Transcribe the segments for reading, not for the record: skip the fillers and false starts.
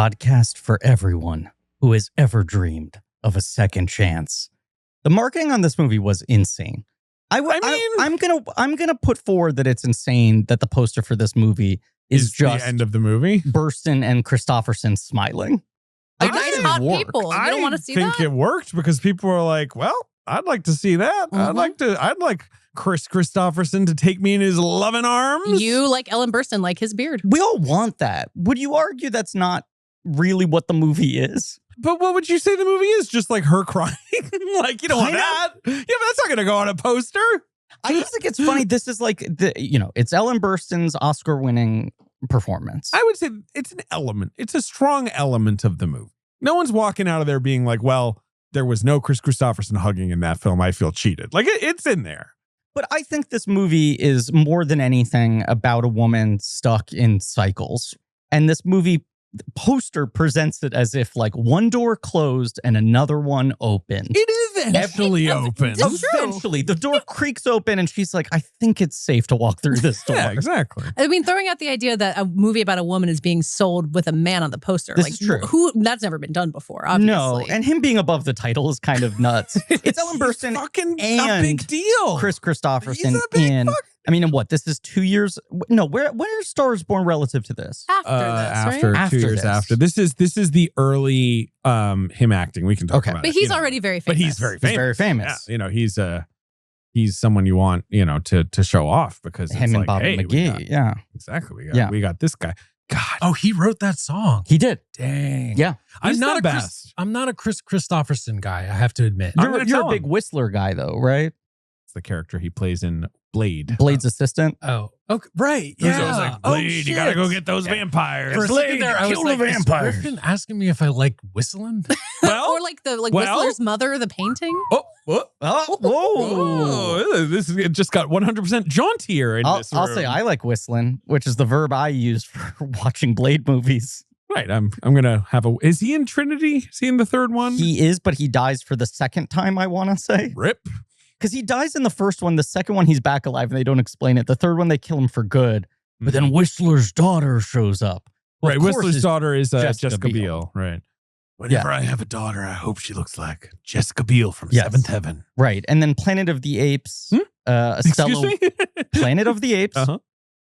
podcast for everyone who has ever dreamed of a second chance. The marketing on this movie was insane. I'm gonna put forward that it's insane that the poster for this movie is just the end of the movie. Burstyn and Christopherson smiling. They're nice hot people. You don't want to see that? I think it worked because people were like, "Well, I'd like to see that. Mm-hmm. I'd like Chris Christopherson to take me in his loving arms." You like Ellen Burstyn, like his beard. We all want that. Would you argue that's not really what the movie is? But what would you say the movie is? Just like her crying? Like, you don't want that? Yeah, but that's not going to go on a poster. I just think it's funny. This is like, it's Ellen Burstyn's Oscar-winning performance. I would say it's an element. It's a strong element of the movie. No one's walking out of there being like, well, there was no Chris Christopherson hugging in that film. I feel cheated. Like, it's in there. But I think this movie is more than anything about a woman stuck in cycles. And this movie poster presents it as if like one door closed and another one opened. It eventually opens. Eventually, the door creaks open and she's like, I think it's safe to walk through this door. Yeah, exactly. I mean, throwing out the idea that a movie about a woman is being sold with a man on the poster. This is true. That's never been done before, obviously. No, and him being above the title is kind of nuts. It's Ellen Burstyn fucking and a big deal. Chris Christopherson He's a big I mean, what? This is 2 years? No, when are Stars Born relative to this? After 2 years after. This is the early him acting. We can talk about it. But he's already very famous. But he's very famous. He's very famous. Yeah, he's someone you want, to show off because him it's and like, Bobby hey, McGee. Exactly. We Yeah. got this guy. God. Oh, he wrote that song. He did. Dang. Yeah. I'm not the best. I'm not a Chris Christopherson guy, I have to admit. You're a big Whistler guy, though, right? It's the character he plays in Blade. Blade's assistant. Oh, okay, right. So Yeah. I was like, Blade, you gotta go get those vampires. For a second there, I was kill like, the is vampires. Burstyn asking me if I like whistling? Well, or like Whistler's mother, the painting. Whoa. This just got 100% jauntier in this room. I'll say I like whistling, which is the verb I use for watching Blade movies. Right. I'm gonna have is he in Trinity? Is he in the third one? He is, but he dies for the second time, I want to say. Rip. Because he dies in the first one. The second one, he's back alive and they don't explain it. The third one, they kill him for good. But then Whistler's daughter shows up. Well, right. Whistler's daughter is Jessica Biel. Right. Whenever I have a daughter, I hope she looks like Jessica Biel from Seventh Heaven. Right. And then Planet of the Apes. Excuse me? Planet of the Apes.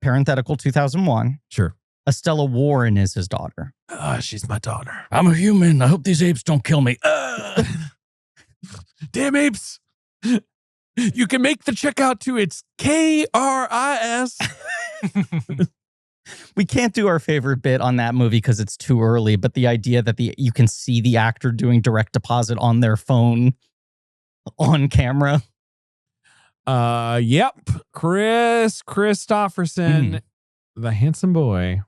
Parenthetical 2001. Sure. Estella Warren is his daughter. She's my daughter. I'm a human. I hope these apes don't kill me. Damn apes. You can make the checkout to its KRIS. We can't do our favorite bit on that movie because it's too early, but the idea that you can see the actor doing direct deposit on their phone on camera. Yep. Chris Christopherson, the handsome boy,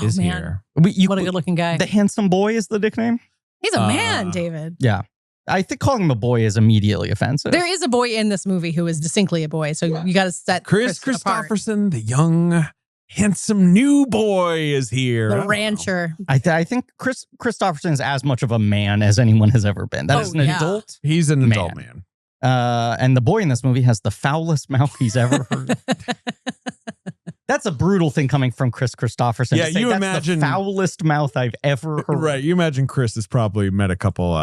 is here. What a good looking guy. The handsome boy is the nickname? He's a man, David. Yeah. I think calling him a boy is immediately offensive. There is a boy in this movie who is distinctly a boy, so you got to set Chris apart. Christopherson, the young, handsome new boy, is here. The rancher. I think Chris Christopherson is as much of a man as anyone has ever been. That is an adult. He's an adult man. And the boy in this movie has the foulest mouth he's ever heard. That's a brutal thing coming from Chris Christopherson. Yeah, to say you that's imagine the foulest mouth I've ever heard. Right, you imagine Chris has probably met a couple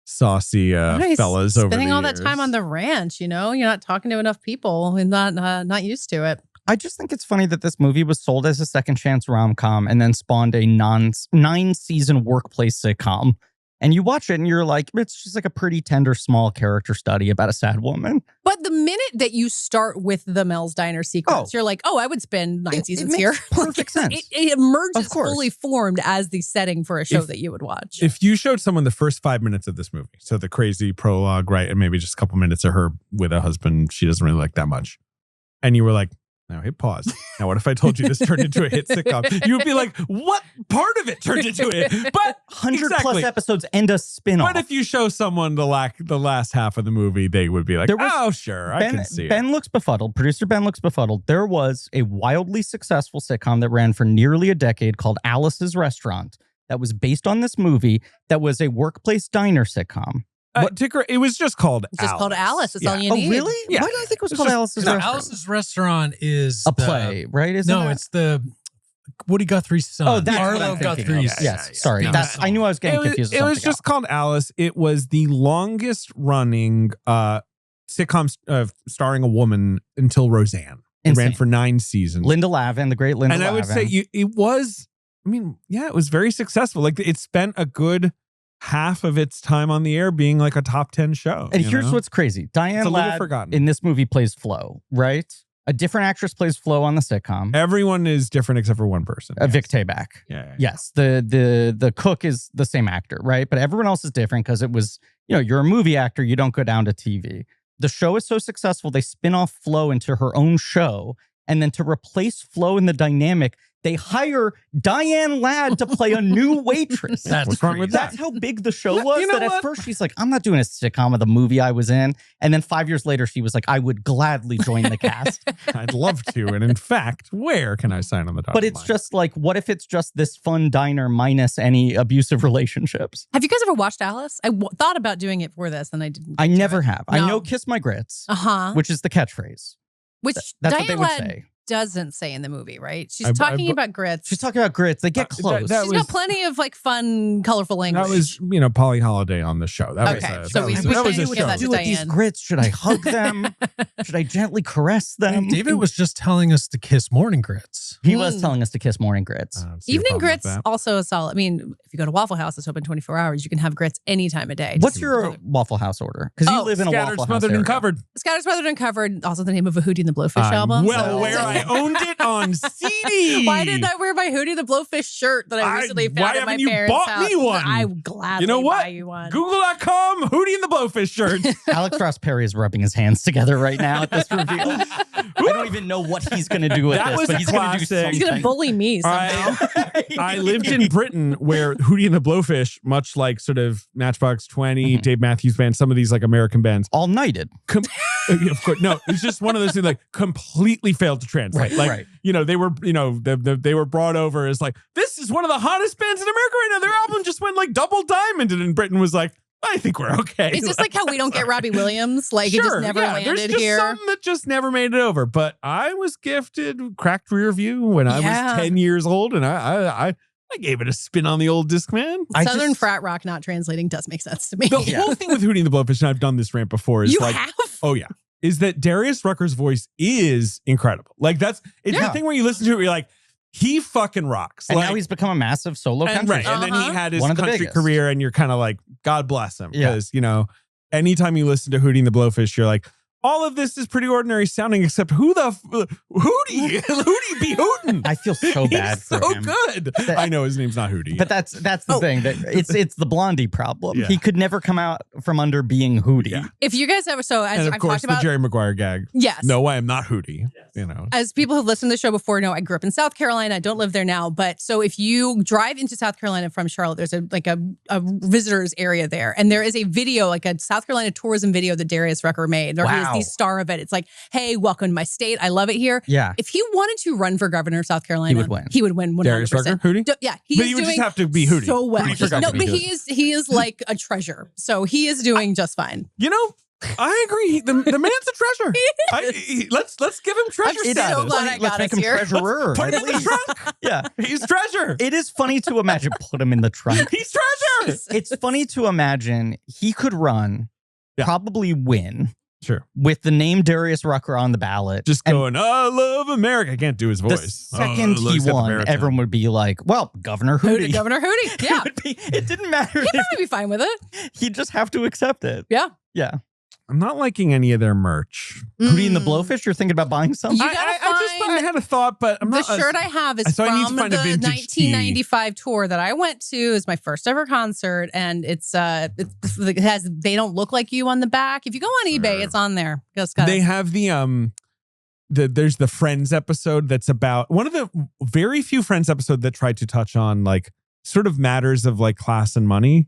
saucy fellas over the spending all years. that time on the ranch, you're not talking to enough people and not used to it. I just think it's funny that this movie was sold as a second chance rom-com and then spawned a 9-season workplace sitcom. And you watch it and you're like, it's just like a pretty tender, small character study about a sad woman. But the minute that you start with the Mel's Diner sequence, you're like, I would spend 9 seasons here. Perfect sense. It emerges fully formed as the setting for a show that you would watch. If you showed someone the first 5 minutes of this movie, so the crazy prologue, right, and maybe just a couple minutes of her with a husband she doesn't really like that much, and you were like, now hit pause. Now, what if I told you this turned into a hit sitcom? You would be like, what part of it turned into it? But 100 plus episodes and a spin-off. But if you show someone the last half of the movie, they would be like, oh, sure, I can see it. Ben looks befuddled. Producer Ben looks befuddled. There was a wildly successful sitcom that ran for nearly a decade called Alice's Restaurant that was based on this movie that was a workplace diner sitcom. It was just called Alice. Just called Alice. That's all you need. Oh, really? Yeah. Why did I think it was called Alice's Restaurant? Alice's Restaurant is a play, right? It's the Woody Guthrie's son. Oh, that's Arlo what I'm thinking Guthrie's. of. Yes, sorry. I knew I was getting confused. It was just called Alice. It was the longest running sitcom starring a woman until Roseanne. It ran for 9 seasons. Linda Lavin, the great Linda Lavin. And I would say it was, it was very successful. Like it spent a good half of its time on the air being like a top 10 show. And here's what's crazy. Diane Ladd in this movie plays Flo, right? A different actress plays Flo on the sitcom. Everyone is different except for one person. Vic Tayback. Yeah. Yes. The cook is the same actor, right? But everyone else is different because it was, you're a movie actor. You don't go down to TV. The show is so successful, they spin off Flo into her own show. And then to replace Flo in the dynamic, they hire Diane Ladd to play a new waitress. What's wrong with that? That's how big the show was. At first she's like, I'm not doing a sitcom of the movie I was in. And then 5 years later, she was like, I would gladly join the cast. I'd love to. And in fact, where can I sign on the dotted line? But it's just like, what if it's just this fun diner minus any abusive relationships? Have you guys ever watched Alice? I thought about doing it for this and I didn't. I never have. No. I know Kiss My Grits, which is the catchphrase. Which that's Diane what they would say. Doesn't say in the movie, right? She's talking about grits. She's talking about grits. They get close. She's got plenty of like fun, colorful language. That was, Polly Holiday on the show. That was so we should give that to Diane. These grits, should I hug them? Should I gently caress them? David was just telling us to kiss morning grits. He was telling us to kiss morning grits. Evening grits also a solid. I mean, if you go to Waffle House, it's open 24 hours. You can have grits any time of day. What's your Waffle House order? Because you live in a Waffle House Smothered and Covered. Scattered, Smothered and Covered. Also the name of a Hootie the Blowfish album. Well, where I owned it on CD. Why didn't I wear my Hootie the Blowfish shirt that I recently found at my parents' house? Why haven't you bought me one? I gladly buy you one. Google.com, Hootie and the Blowfish shirt. Alex Ross Perry is rubbing his hands together right now at this reveal. I don't even know what he's going to do with this, but he's going to do something. He's going to bully me somehow. I lived in Britain where Hootie and the Blowfish, much like sort of Matchbox 20, Dave Matthews Band, some of these like American bands. All nighted. Of course, no, it's just one of those things like completely failed to translate. They were, they were brought over as like, this is one of the hottest bands in America right now. Their album just went like double diamond, and Britain was like, I think we're okay. It's just like how we don't get Robbie Williams. Like it just never landed there's just here. Something that just never made it over. But I was gifted Cracked Rear View when I was 10 years old, and I gave it a spin on the old Discman. Southern frat rock not translating does make sense to me. The whole thing with Hootie and the Blowfish, and I've done this rant before, is oh yeah, is that Darius Rucker's voice is incredible. Like it's the thing where you listen to it, you're like, he fucking rocks. And now he's become a massive solo country. Right. And then he had his country career, and you're kind of like, God bless him. Because, anytime you listen to Hootie and the Blowfish, you're like, all of this is pretty ordinary sounding, except Hootie be hootin'. I feel so bad for him. Good. I know his name's not Hootie. But that's the thing. That it's the Blondie problem. Yeah. He could never come out from under being Hootie. Yeah. If you guys ever, as I've talked about the Jerry Maguire gag. Yes. No, I am not Hootie. Yes. As people who've listened to the show before know, I grew up in South Carolina. I don't live there now. But so if you drive into South Carolina from Charlotte, there's a visitors area there. And there is a video, like a South Carolina tourism video that Darius Rucker made. He is the star of it. It's like, hey, welcome to my state. I love it here. Yeah. If he wanted to run for governor of South Carolina, he would win 100%. Darius Rucker? Hootie? Yeah. But you would just have to be Hootie. So well. No, but he is like a treasure. So he is doing just fine. I agree. The man's a treasure. Let's give him treasure status. So glad I got Let's make him treasurer. Put him in the trunk. Yeah. He's treasure. It is funny to imagine. Put him in the trunk. He's treasure. It's funny to imagine he could run, probably win. Sure. With the name Darius Rucker on the ballot. Just going, I love America. I can't do his voice. The second he won, everyone would be like, well, Governor Hootie. Governor Hootie. Yeah. It didn't matter. He'd probably be fine with it. He'd just have to accept it. Yeah. Yeah. I'm not liking any of their merch. Hootie and the Blowfish, you're thinking about buying some? I had a thought, but I'm not. The shirt I have is from the 1995 tour that I went to. It's my first ever concert, and it has "They Don't Look Like You" on the back. If you go on eBay, it's on there. They have there's the Friends episode that's about one of the very few Friends episodes that tried to touch on like sort of matters of like class and money.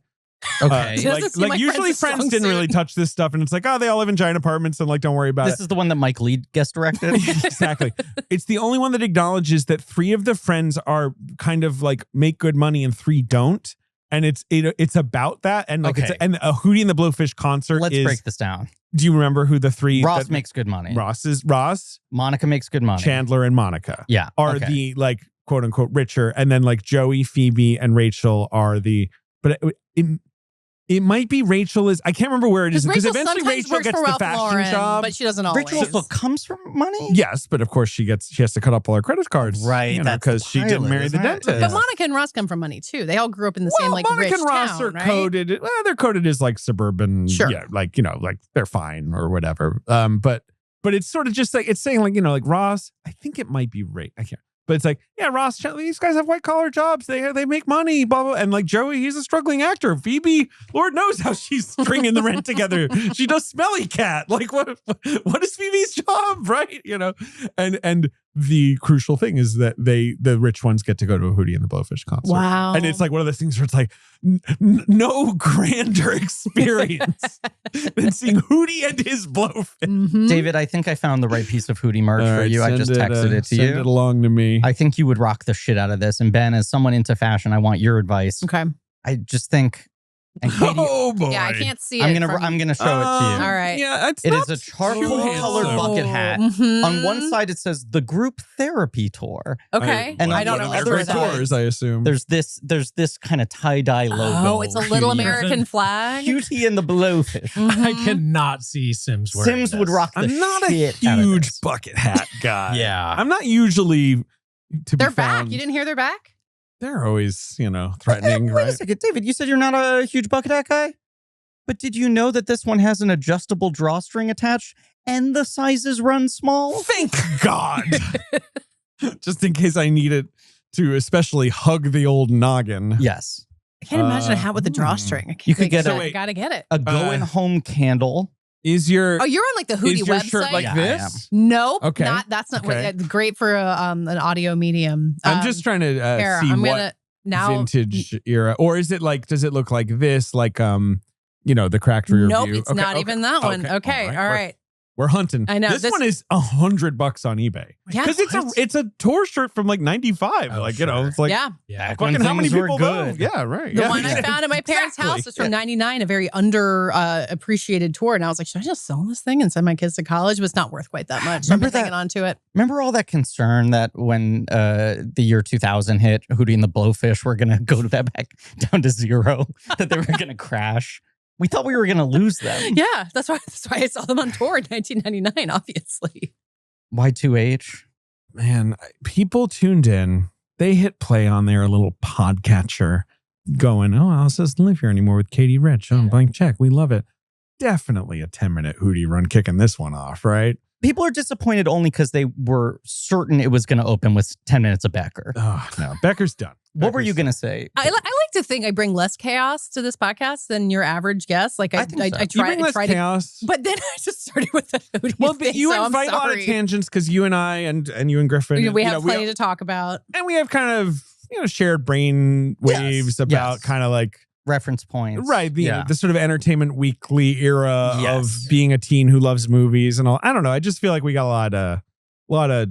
Okay. Like usually Friends didn't really touch this stuff, and it's like, oh, they all live in giant apartments and like don't worry about it. This is the one that Mike Lead guest directed. Exactly. It's the only one that acknowledges that 3 of the friends are kind of like make good money and 3 don't. And it's about that, and like and a Hootie and the Blowfish concert. Let's break this down. Do you remember who the 3? Ross makes good money. Ross. Monica makes good money. Chandler and Monica. Yeah. Are the like quote unquote richer, and then like Joey, Phoebe, and Rachel are the. But it might be Rachel is. I can't remember where it is because eventually Rachel gets the fashion job, but she doesn't always. Rachel also comes from money. Yes, but of course she has to cut up all her credit cards, right? Because she didn't marry the dentist. But Monica and Ross come from money too. They all grew up in the same like Monica rich and Ross town, are right? coded. Well, they're coded as like suburban. Sure. Yeah, like like they're fine or whatever. But it's sort of just like it's saying like like Ross. I think it might be I can't. But it's like, yeah, Ross, these guys have white collar jobs. They make money, blah, blah. And like Joey, he's a struggling actor. Phoebe, Lord knows how she's stringing the rent together. She does Smelly Cat. Like what is Phoebe's job, right? And the crucial thing is that the rich ones get to go to a Hootie and the Blowfish concert. Wow. And it's like one of those things where it's like no grander experience than seeing Hootie and his Blowfish. Mm-hmm. David, I think I found the right piece of Hootie merch for you. I just texted it to you. Send it along to me. I think you would rock the shit out of this. And Ben, as someone into fashion, I want your advice. Okay. I just think. And Katey, oh boy! Yeah, I can't see I'm it. I'm gonna show it to you. All right. Yeah, it is a charcoal colored bucket hat. Mm-hmm. On one side, it says the group therapy tour. Okay. And I don't know other what tours. I assume there's this kind of tie-dye logo. Oh, it's a little American flag. Hootie and the Blowfish. Mm-hmm. I cannot see Sims wearing Sims this. would rock the I'm not a shit out of huge this. bucket hat guy. Yeah. I'm not usually to They're be back. found. You didn't hear they're back? They're always, threatening, Wait right? a second, David. You said you're not a huge bucket hat guy? But did you know that this one has an adjustable drawstring attached and the sizes run small? Thank God. Just in case I need it to especially hug the old noggin. Yes. I can't imagine a hat with a drawstring. You could get I gotta get it. a going home candle. Is your Oh, you're on like the Hootie is your website? shirt like Yeah, this? Nope. Okay. That's not Okay. great for an audio medium. I'm just trying to here, see I'm what gonna now. vintage era, or is it like? Does it look like this? Like the cracked rear Nope, view. it's not even that one. Okay, all right. We're hunting. I know, this one is $100 on eBay. Yeah. Because it's a tour shirt from like 95. Oh, like, sure. it's like Yeah. Yeah. Back when fucking how many things were people know? good. Yeah, right. The yeah. one I found at my parents' house was from '99, a very under appreciated tour. And I was like, should I just sell this thing and send my kids to college? But it's not worth quite that much. So I've Remember been hanging that- on to it. Remember all that concern that when the year 2000 hit, Hootie and the Blowfish were going to go back down to zero, that they were going to crash? We thought we were going to lose them. Yeah, that's why I saw them on tour in 1999, obviously. Y2H. Man, people tuned in. They hit play on their little podcatcher going, oh, Alice doesn't live here anymore with Katey Rich. Oh, blank check. We love it. Definitely a 10-minute Hootie run kicking this one off, right? People are disappointed only because they were certain it was going to open with 10 minutes of Becker. Oh, no. Becker's done. What were you going to say? I like to think I bring less chaos to this podcast than your average guest. Like I think so. try, You bring less to, chaos. but then I just started with the Hootie Well, thing, but you so invite I'm a lot of sorry. tangents because you and I and you and Griffin. We have plenty to talk about. And we have kind of, shared brain waves about kind of like, Reference points. right, Yeah. the sort of Entertainment Weekly era Yes. of being a teen who loves movies and all. I don't know. I just feel like we got a lot of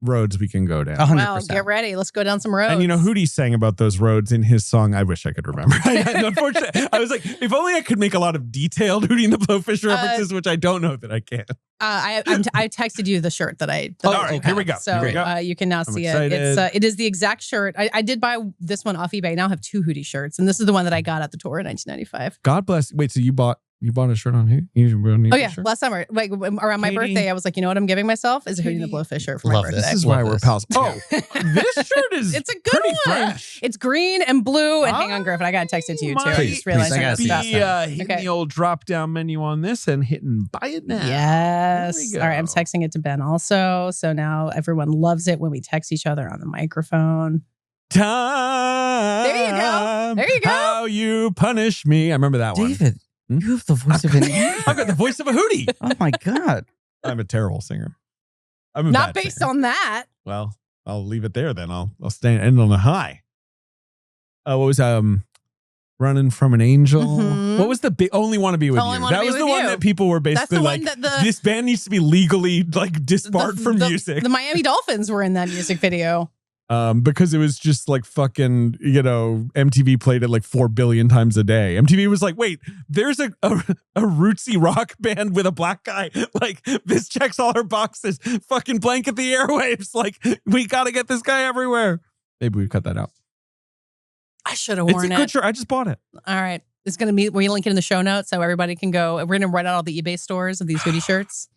roads we can go down. 100%. Well, get ready. Let's go down some roads. And Hootie sang about those roads in his song. I wish I could remember. Unfortunately, I was like, if only I could make a lot of detailed Hootie and the Blowfish references, which I don't know that I can. I texted you the shirt that I. All right, here we go. So Here we go. you can now see excited. it. It is the exact shirt. I did buy this one off eBay. I now have 2 Hootie shirts, and this is the one that I got at the tour in 1995. God bless. Wait, so you bought a shirt on who? Oh yeah, last summer, like around my Katey? birthday, I was like, you know what I'm giving myself is a Hootie the Blowfish shirt for my Love birthday. This is Love why we're this. pals. Oh, this shirt is It's a good pretty one. fresh. It's green and blue. And hang on, Griffin, I gotta text it to you too. I Please, just realized please, I I gotta gotta see stop. that. hitting Okay. the old drop down menu on this and hitting buy it now. Yes. There we All right, I'm go. texting it to Ben also. So now everyone loves it when we text each other on the microphone. Time. There you go. There you go. How you punish me. I remember that one. David, Hmm? you have the voice of an angel. I've got the voice of a Hootie. Oh my God. I'm a terrible singer. I'm a Not bad based singer. on that. Well, I'll leave it there then. I'll end on a high. What was Running from an Angel? Mhm. What was the only Want to Be with Only you? Wanna That Be was the With one You. that people were That's basically the like, one that this band needs to be legally like disbarred from music. The Miami Dolphins were in that music video. Because it was just like fucking, MTV played it like 4 billion times a day. MTV was like, wait, there's a rootsy rock band with a black guy. Like, this checks all our boxes. Fucking blanket the airwaves. Like, we got to get this guy everywhere. Maybe we cut that out. I should have It's worn a it. good shirt. I just bought it. All right. It's going to be, we link it in the show notes so everybody can go. We're going to write out all the eBay stores of these hoodie shirts.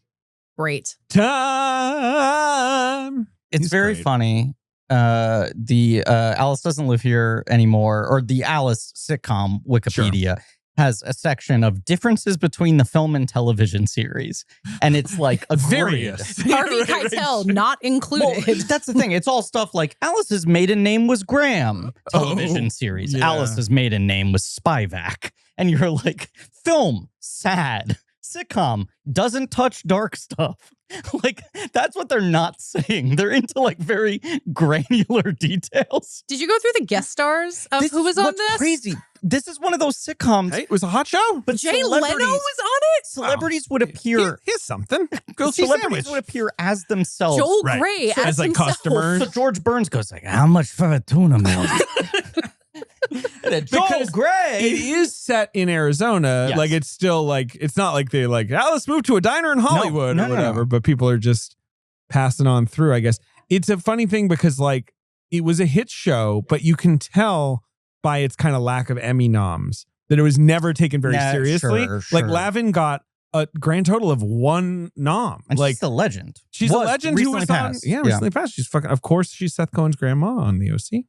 Great. Time. It's He's very great. funny. The Alice Doesn't Live Here anymore, or the Alice sitcom Wikipedia has a section of differences between the film and television series. And it's like a Various. Harvey Keitel not included. Well, that's the thing. It's all stuff like Alice's maiden name was Graham. Television series. yeah. Alice's maiden name was Spivak. And you're like, film, sad. Sitcom, doesn't touch dark stuff. Like, that's what they're not saying. They're into like very granular details. Did you go through the guest stars of who was on what's this? Crazy. This is one of those sitcoms. Hey, it was a hot show. But Jay Leno was on it? Celebrities would appear. Here's something. Grilled cheese Celebrities sandwich. would appear as themselves. Joel Right. Gray So as, like, himself. customers. So George Burns goes like, "How much for a tuna meal?" Joel Because Gray. It is set in Arizona. Yes. Like, it's still like, it's not like they like, Alice moved to a diner in Hollywood no, or no. whatever, but people are just passing on through, I guess. It's a funny thing because like it was a hit show, but you can tell by its kind of lack of Emmy noms that it was never taken very Yeah, seriously. sure. Like Lavin got a grand total of 1 nom. And like she's a legend. she's a legend who was passed. on, recently passed. She's fucking, of course, she's Seth Cohen's grandma on the OC.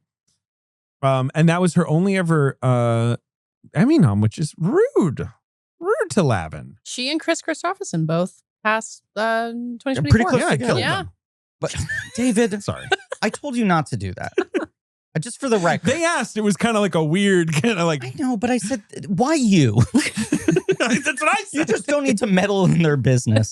And that was her only ever Emmy nom, which is rude to Lavin. She and Chris Christopherson both passed 2024. Pretty close Yeah, I together. killed Yeah. them. But David, Sorry. I told you not to do that. Just for the record. They asked. It was kind of like a weird kind of like. I know, but I said, why you? That's what I said. You just don't need to meddle in their business.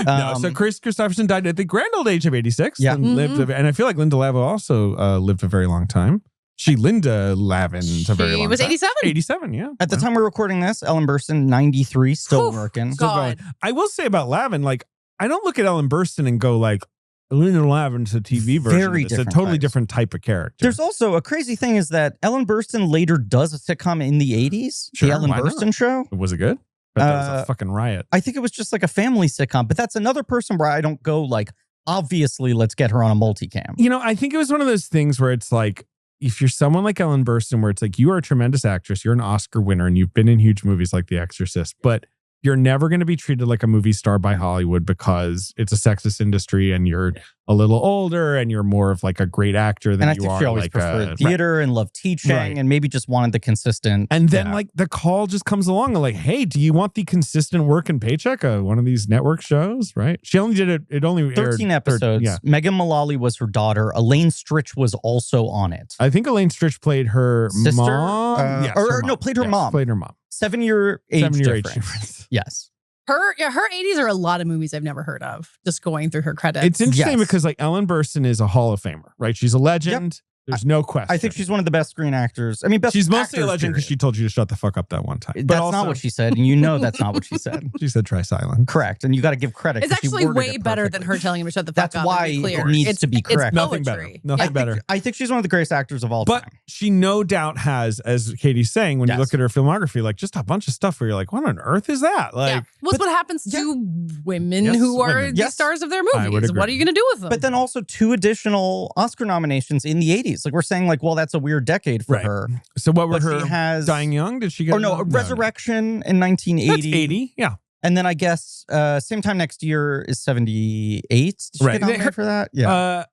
No, so Chris Christopherson died at the grand old age of 86. Yeah. And lived, and I feel like Linda Lavo also lived a very long time. Linda Lavin, a very long She was time. 87. 87, yeah. At the time we're recording this, Ellen Burstyn, 93, still Whew, working. Still God. going. I will say about Lavin, like, I don't look at Ellen Burstyn and go like, Linda Lavin's a TV version. Very of this. different a totally types. different type of character. There's also a crazy thing is that Ellen Burstyn later does a sitcom in the 80s, Sure, the Ellen why not? Burstyn Show. Was it good? But that was a Uh, fucking riot. I think it was just like a family sitcom, but that's another person where I don't go like, obviously, let's get her on a multicam. You know, I think it was one of those things where it's like, if you're someone like Ellen Burstyn, where it's like, you are a tremendous actress, you're an Oscar winner, and you've been in huge movies like The Exorcist, but you're never going to be treated like a movie star by Hollywood because it's a sexist industry and you're a little older and you're more of like a great actor than And I you think are she always like preferred theater and loved teaching Right. and maybe just wanted the consistent. And then yeah. like the call just comes along and like, hey, do you want the consistent work and paycheck of one of these network shows? Right. She only did it. It only aired 13 episodes. Yeah. Megan Mullally was her daughter. Elaine Stritch was also on it. I think Elaine Stritch played her Sister? mom. Yes, Or her no, mom. played her Yes, mom. Played her mom. 7-year age 7-year age difference. difference. Yes. Her 80s are a lot of movies I've never heard of. Just going through her credits. It's interesting Yes. because like Ellen Burstyn is a Hall of Famer, right? She's a legend. There's no question. I think she's one of the best screen actors. I mean, best She's mostly a actors, legend because she period. told you to shut the fuck up that one time. But That's also, not what she said, and you know that's not what she said. She said try silent. Correct, and you got to give credit. It's 'cause she actually worded way it better than perfectly. her telling him to shut the fuck That's up. why and be it clear. needs to be correct. It's Nothing better. poetry. Nothing better. I think she's one of the greatest actors of all But time. she no doubt has, as Katie's saying, when you Yes. look at her filmography, like just a bunch of stuff where you're like, what on earth is that? Like, Yeah. What's what happens to women Yes, who are women. the Yes. stars of their I would movies? agree. What are you going to do with them? But then also 2 additional Oscar nominations in the 80s. Like we're saying, like, well, that's a weird decade for Right. her. so what were But her she has dying young? Did she get? Oh no, Resurrection in 1980. That's 80. Yeah. And then I guess same time next year is 78. Did she Right. get nominated for that? Yeah.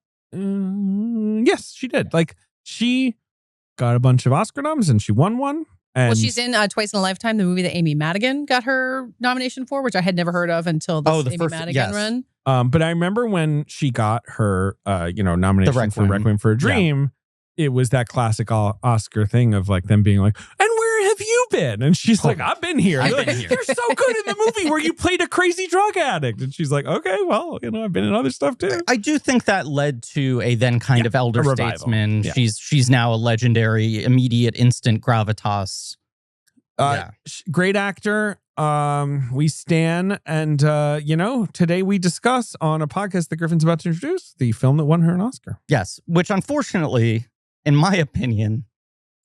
Yes, she did. Like she got a bunch of Oscar noms and she won one. And well, she's in Twice in a Lifetime, the movie that Amy Madigan got her nomination for, which I had never heard of until this the Amy first- Madigan yes. run. But I remember when she got her, nomination for Requiem. Requiem for a Dream. It was that classic Oscar thing of like them being like, "And where have you been?" And she's like, "I've been here." I've They're been like, here. "You're so good in the movie where you played a crazy drug addict." And she's like, "Okay, well, I've been in other stuff too." I do think that led to a then kind of elder a revival. statesman. Yeah. She's now a legendary, immediate, instant gravitas. Great actor. We stan, and today we discuss on a podcast that Griffin's about to introduce the film that won her an Oscar. Yes, which unfortunately, in my opinion,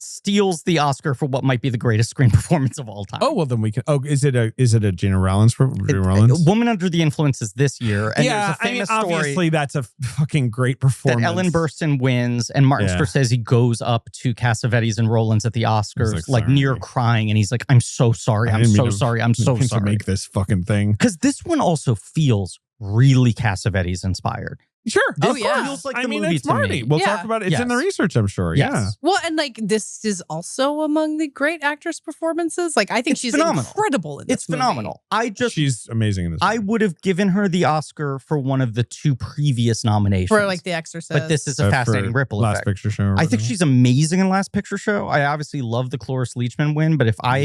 steals the Oscar for what might be the greatest screen performance of all time. Oh, well, then we can. Oh, is it a Gina Rollins? Woman Under the Influence is this year. And yeah, there's a famous story obviously that's a fucking great performance. That Ellen Burstyn wins, and Martin Scorsese goes up to Cassavetes and Rowlands at the Oscars, like near crying, and he's like, "I'm so sorry. I'm so sorry. I'm so sorry to make this fucking thing." Because this one also feels really Cassavetes inspired. Sure. This feels like the movie it's to Marty. me. We'll talk about it. It's in the research, I'm sure. Yes. Yeah. Well, and like this is also among the great actress performances. Like I think she's incredible in this It's phenomenal. She's amazing in this movie. I would have given her the Oscar for one of the 2 previous nominations. For like The Exorcist. But this is a fascinating ripple effect. Last Picture Show. I think she's amazing in Last Picture Show. I obviously love the Cloris Leachman win, but if I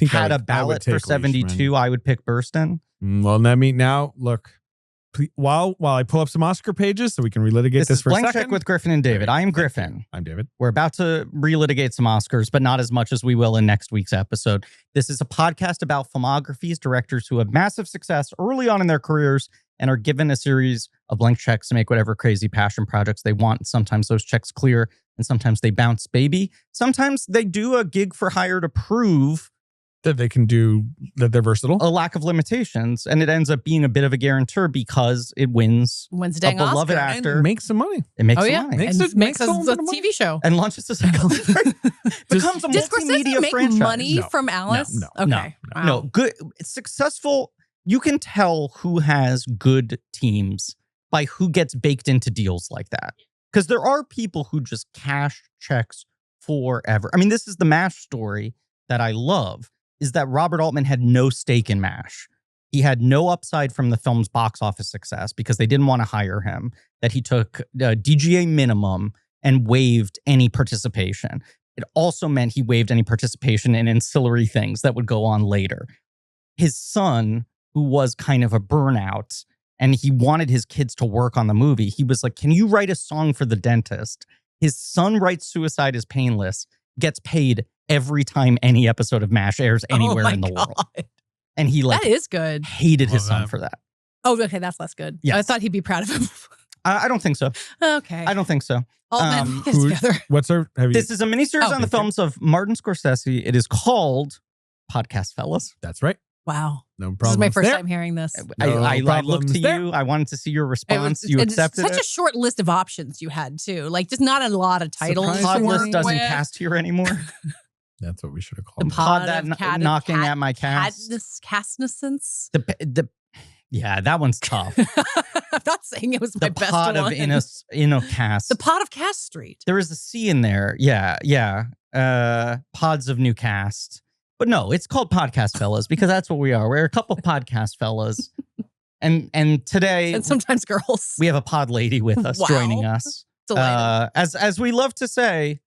had a ballot for 72, Leachman. I would pick Burstyn. Well, let me now look. While I pull up some Oscar pages so we can relitigate this for a second. Blank Check with Griffin and David. I am Griffin. I'm David. We're about to relitigate some Oscars, but not as much as we will in next week's episode. This is a podcast about filmographies, directors who have massive success early on in their careers and are given a series of blank checks to make whatever crazy passion projects they want. Sometimes those checks clear and sometimes they bounce baby. Sometimes they do a gig for hire to prove that they can do, that they're versatile. A lack of limitations. And it ends up being a bit of a guarantor because it wins a beloved Oscar. actor. And makes some money. It makes some money. Makes a TV show. And launches a becomes a multimedia make franchise. Money from Alice? Okay. No, good. It's successful. You can tell who has good teams by who gets baked into deals like that. Because there are people who just cash checks forever. I mean, this is the MASH story that I love, is that Robert Altman had no stake in MASH. He had no upside from the film's box office success because they didn't want to hire him, that he took DGA minimum and waived any participation. It also meant he waived any participation in ancillary things that would go on later. His son, who was kind of a burnout, and he wanted his kids to work on the movie, he was like, "Can you write a song for the dentist?" His son writes Suicide is Painless, gets paid every time any episode of MASH airs anywhere in the world. And he that is good. Hated his son for that. Oh, okay, that's less good. Yes. I thought he'd be proud of him. I don't think so. Okay. I don't think so. What's our... This is a miniseries on the films of Martin Scorsese. It is called Podcast Fellas. That's right. Wow. No problem. This is my first time hearing this. I looked to you. I wanted to see your response. You accepted such a short list of options you had, too. Like, just not a lot of titles. Podless doesn't cast here anymore. That's what we should have called the pod that knocking at my cast. Castnescence. Yeah, that one's tough. I'm not saying it was my best one. The pod of Innocast. The pod of Cast Street. There is a C in there. Yeah. Pods of New Cast. But no, it's called Podcast Fellas because that's what we are. We're a couple podcast fellas. And today... And sometimes girls. We have a pod lady with us joining us. As we love to say,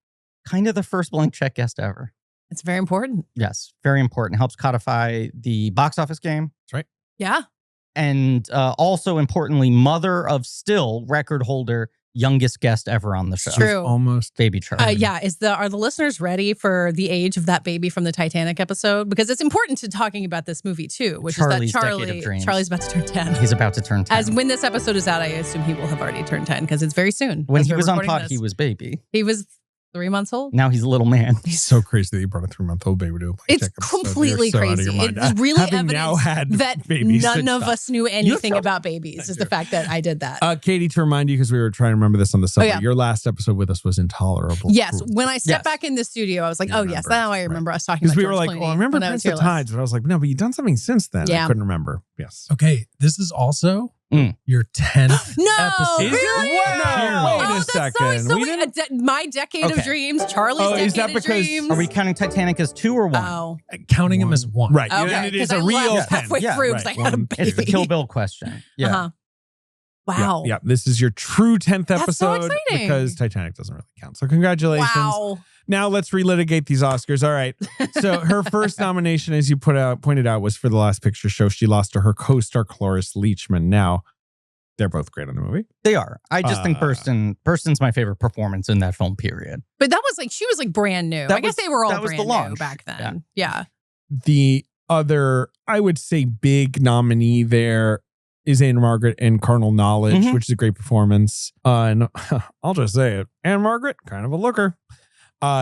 kind of the first blank check guest ever. It's very important. Yes, very important. Helps codify the box office game. That's right. Yeah. And also importantly, mother of still record holder, youngest guest ever on the show. True. Almost baby Charlie. Are the listeners ready for the age of that baby from the Titanic episode? Because it's important to talking about this movie too, which Charlie's is that Charlie's about to turn 10. He's about to turn 10. As when this episode is out, I assume he will have already turned 10 because it's very soon. When he was on pod, he was baby. He was 3 months old. Now he's a little man. He's so crazy that you brought a 3-month-old baby to a blank check episode. Completely crazy. It's really evidence that none of us knew anything about babies. Is the fact that I did that. Katie, to remind you, because we were trying to remember this on the subway, your last episode with us was Intolerable. Yes. When I stepped back in the studio, I was like, yes, now I remember us talking about because we were like, I remember Prince of Tides, but I was like, no, but you've done something since then. Yeah. I couldn't remember. Yes. Okay, this is also your 10th episode. Really? Wow. Wait a second. So my decade of dreams, Charlie's decade of dreams. Are we counting Titanic as 2 or 1? Oh. Counting him as 1. Right. Okay. And it is a real 10. Halfway through because I had a baby. It's the Kill Bill question. Yeah. Uh-huh. Wow. Yeah. This is your true 10th episode. That's so exciting. Because Titanic doesn't really count. So congratulations. Wow. Now let's relitigate these Oscars. All right. So her first nomination, as you pointed out, was for The Last Picture Show. She lost to her co-star Cloris Leachman. Now, they're both great in the movie. They are. I just think Burstyn's my favorite performance in that film, period. But that was she was brand new. I guess they were all brand new back then. Yeah. The other, I would say, big nominee there is Anne Margaret in Carnal Knowledge, which is a great performance. And I'll just say it. Anne Margaret, kind of a looker.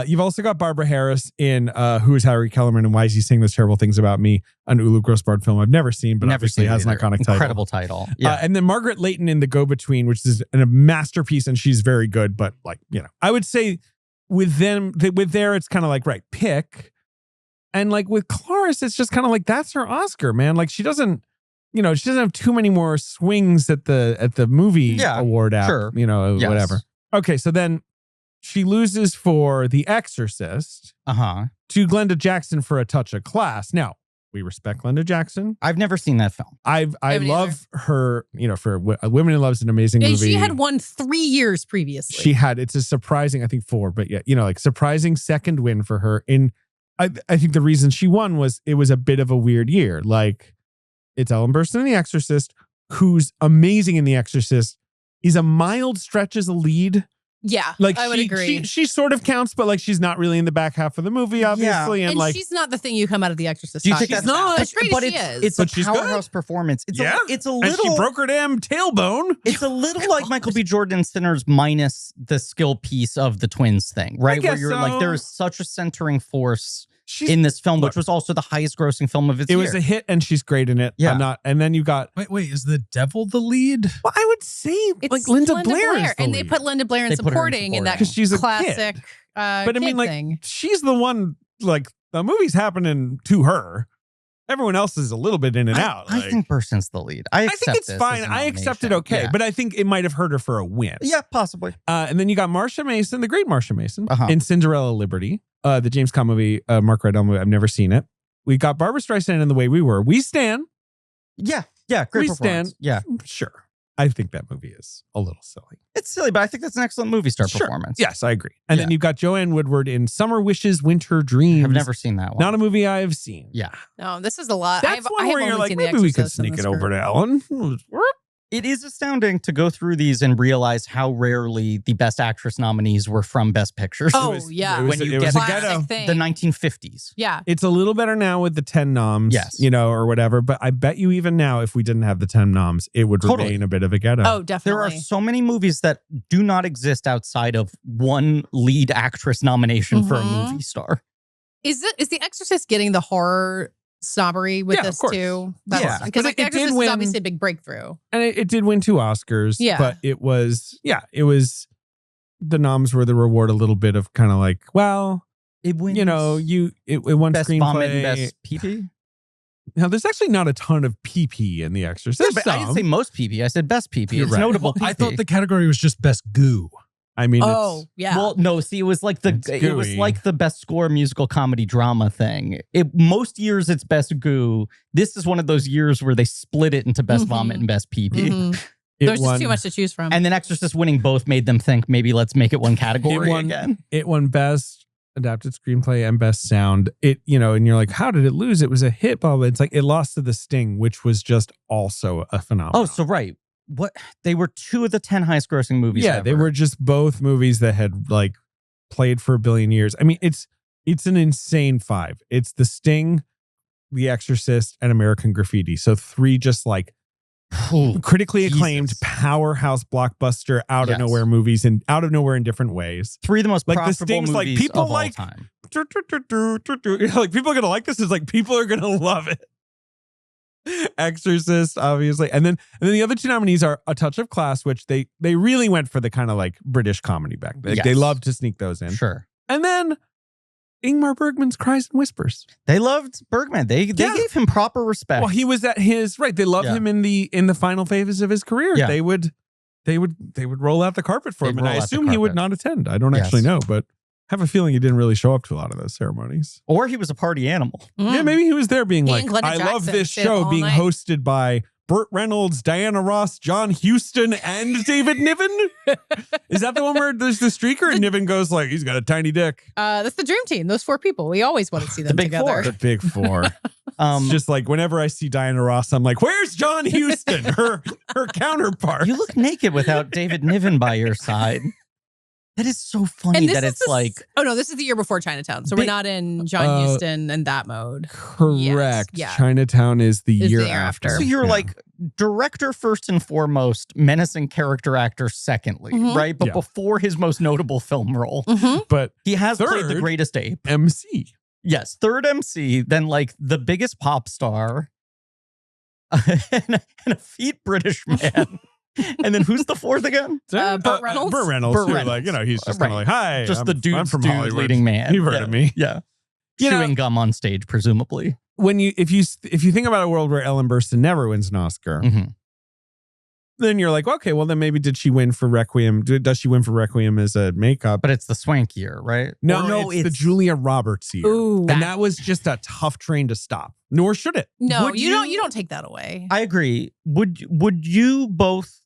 You've also got Barbara Harris in Who is Harry Kellerman and Why is he saying those terrible things about me? An Ulu Grossbard film I've never seen, but obviously has an iconic title. Incredible title. Yeah. And then Margaret Leighton in The Go-Between, which is a masterpiece, and she's very good. But like, I would say with there, it's kind of like, right, pick. And like with Clarice, it's just kind of like, that's her Oscar, man. Like she doesn't have too many more swings at the movie award app, sure. Whatever. Okay, so then she loses for The Exorcist to Glenda Jackson for A Touch of Class. Now, we respect Glenda Jackson. I've never seen that film. I love her, for Women in Love is an amazing movie. She had won 3 years previously. It's a surprising, I think 4, but surprising second win for her. I think the reason she won was it was a bit of a weird year. Like, it's Ellen Burstyn in The Exorcist, who's amazing in The Exorcist, is a mild stretch as a lead. Yeah, like I would agree. She sort of counts, but like she's not really in the back half of the movie, obviously. And like she's not the thing you come out of The Exorcist. Do you think that's not? As great as she is. It's a powerhouse performance. It's a little. And she broke her damn tailbone. It's a little like Michael B. Jordan in Sinners minus the skill piece of the twins thing, right? Where you're like, there is such a centering force in this film, which was also the highest grossing film of its year. It was a hit, and she's great in it. Yeah. And then you got wait, is the devil the lead? Well, I would say it's like Linda Blair is the and lead. they put Linda Blair in supporting in that she's a classic. kid. But I mean, like thing. she's the one. Like the movie's happening to her. Everyone else is a little bit in and out. I think Burstyn's the lead. I think it's fine. I accept it okay. But I think it might have hurt her for a win. Yeah, possibly. And then you got Marsha Mason, the great Marsha Mason, in Cinderella Liberty, the James Caan movie, Mark Rydell movie. I've never seen it. We got Barbara Streisand in The Way We Were. We stand. Yeah, great performance. Yeah, sure. I think that movie is a little silly. It's silly, but I think that's an excellent movie star performance. Yes, I agree. And then you've got Joanne Woodward in Summer Wishes, Winter Dreams. I've never seen that one. Not a movie I have seen. Yeah. No, this is a lot. That's one where you're like, maybe we could sneak it over to Ellen. It is astounding to go through these and realize how rarely the Best Actress nominees were from Best Pictures. Oh, When you get the 1950s. Yeah. It's a little better now with the 10 noms, yes, or whatever. But I bet you even now, if we didn't have the 10 noms, it would remain a bit of a ghetto. Oh, definitely. There are so many movies that do not exist outside of one lead actress nomination for a movie star. Is The Exorcist getting the horror snobbery with this too? Because like The Exorcist is obviously a big breakthrough, and it did win 2 Oscars. Yeah, but it was the noms were the reward. A little bit of kind of like, well, it wins. It won best screenplay, vomit and best PP. Now, there's actually not a ton of PP in The Exorcist. Yeah, but I didn't say most PP. I said best PP. It's notable. Well, I thought the category was just best goo. I mean, Well, no, see, it was like the best score musical comedy drama thing. Most years it's best goo. This is one of those years where they split it into best vomit and best PP. There's just too much to choose from. And then Exorcist winning both made them think maybe let's make it one category again. It won best adapted screenplay and best sound. And you're like, how did it lose? It was a hit, blah, blah. It's like it lost to The Sting, which was just also a phenomenon. Oh, so right. What they were 2 of the 10 highest grossing movies. Yeah, they were just both movies that had like played for a billion years. I mean, it's an insane 5. It's The Sting, The Exorcist, and American Graffiti. So 3 just like critically acclaimed powerhouse blockbuster out of nowhere movies and out of nowhere in different ways. 3 of the most like profitable The Sting's movies like people of like all time. Like people are gonna like this. Is like people are gonna love it. Exorcist, obviously, and then the other 2 nominees are A Touch of Class, which they really went for the kind of like British comedy back. They loved to sneak those in, sure. And then Ingmar Bergman's Cries and Whispers. They loved Bergman. They gave him proper respect. Well, he was at his right. They loved him in the final phases of his career. Yeah. They would roll out the carpet for him, and I assume he would not attend. I don't actually know, but have a feeling he didn't really show up to a lot of those ceremonies. Or he was a party animal. Yeah, maybe he was there being like, Glenda I love Jackson this show being hosted by Burt Reynolds, Diana Ross, John Huston, and David Niven. Is that the one where there's the streaker and Niven goes like, he's got a tiny dick? That's the dream team. Those 4 people. We always want to see them together. The big 4. It's just like whenever I see Diana Ross, I'm like, where's John Huston? Her counterpart. You look naked without David Niven by your side. That is so funny that it's like... Oh, no, this is the year before Chinatown. So we're not in John Huston and that mode. Correct. Yes, yeah. Chinatown is the year after. So you're like director first and foremost, menacing character actor secondly, right? But before his most notable film role. But he has third, played the greatest ape. MC. Yes, third MC, then like the biggest pop star, and a feet British man. And then who's the fourth again? Burt Reynolds. Burt Reynolds. Like, he's just kind of like, hi. Just the I'm from dude Hollywood. leading man. You've heard of me. Yeah. Chewing gum on stage, presumably. If you think about a world where Ellen Burstyn never wins an Oscar, then you're like, okay, well then maybe did she win for Requiem? Does she win for Requiem as a makeup? But it's the Swank year, right? No, it's the Julia Roberts year. Ooh, and that was just a tough train to stop. Nor should it. No, you don't take that away. I agree. Would you both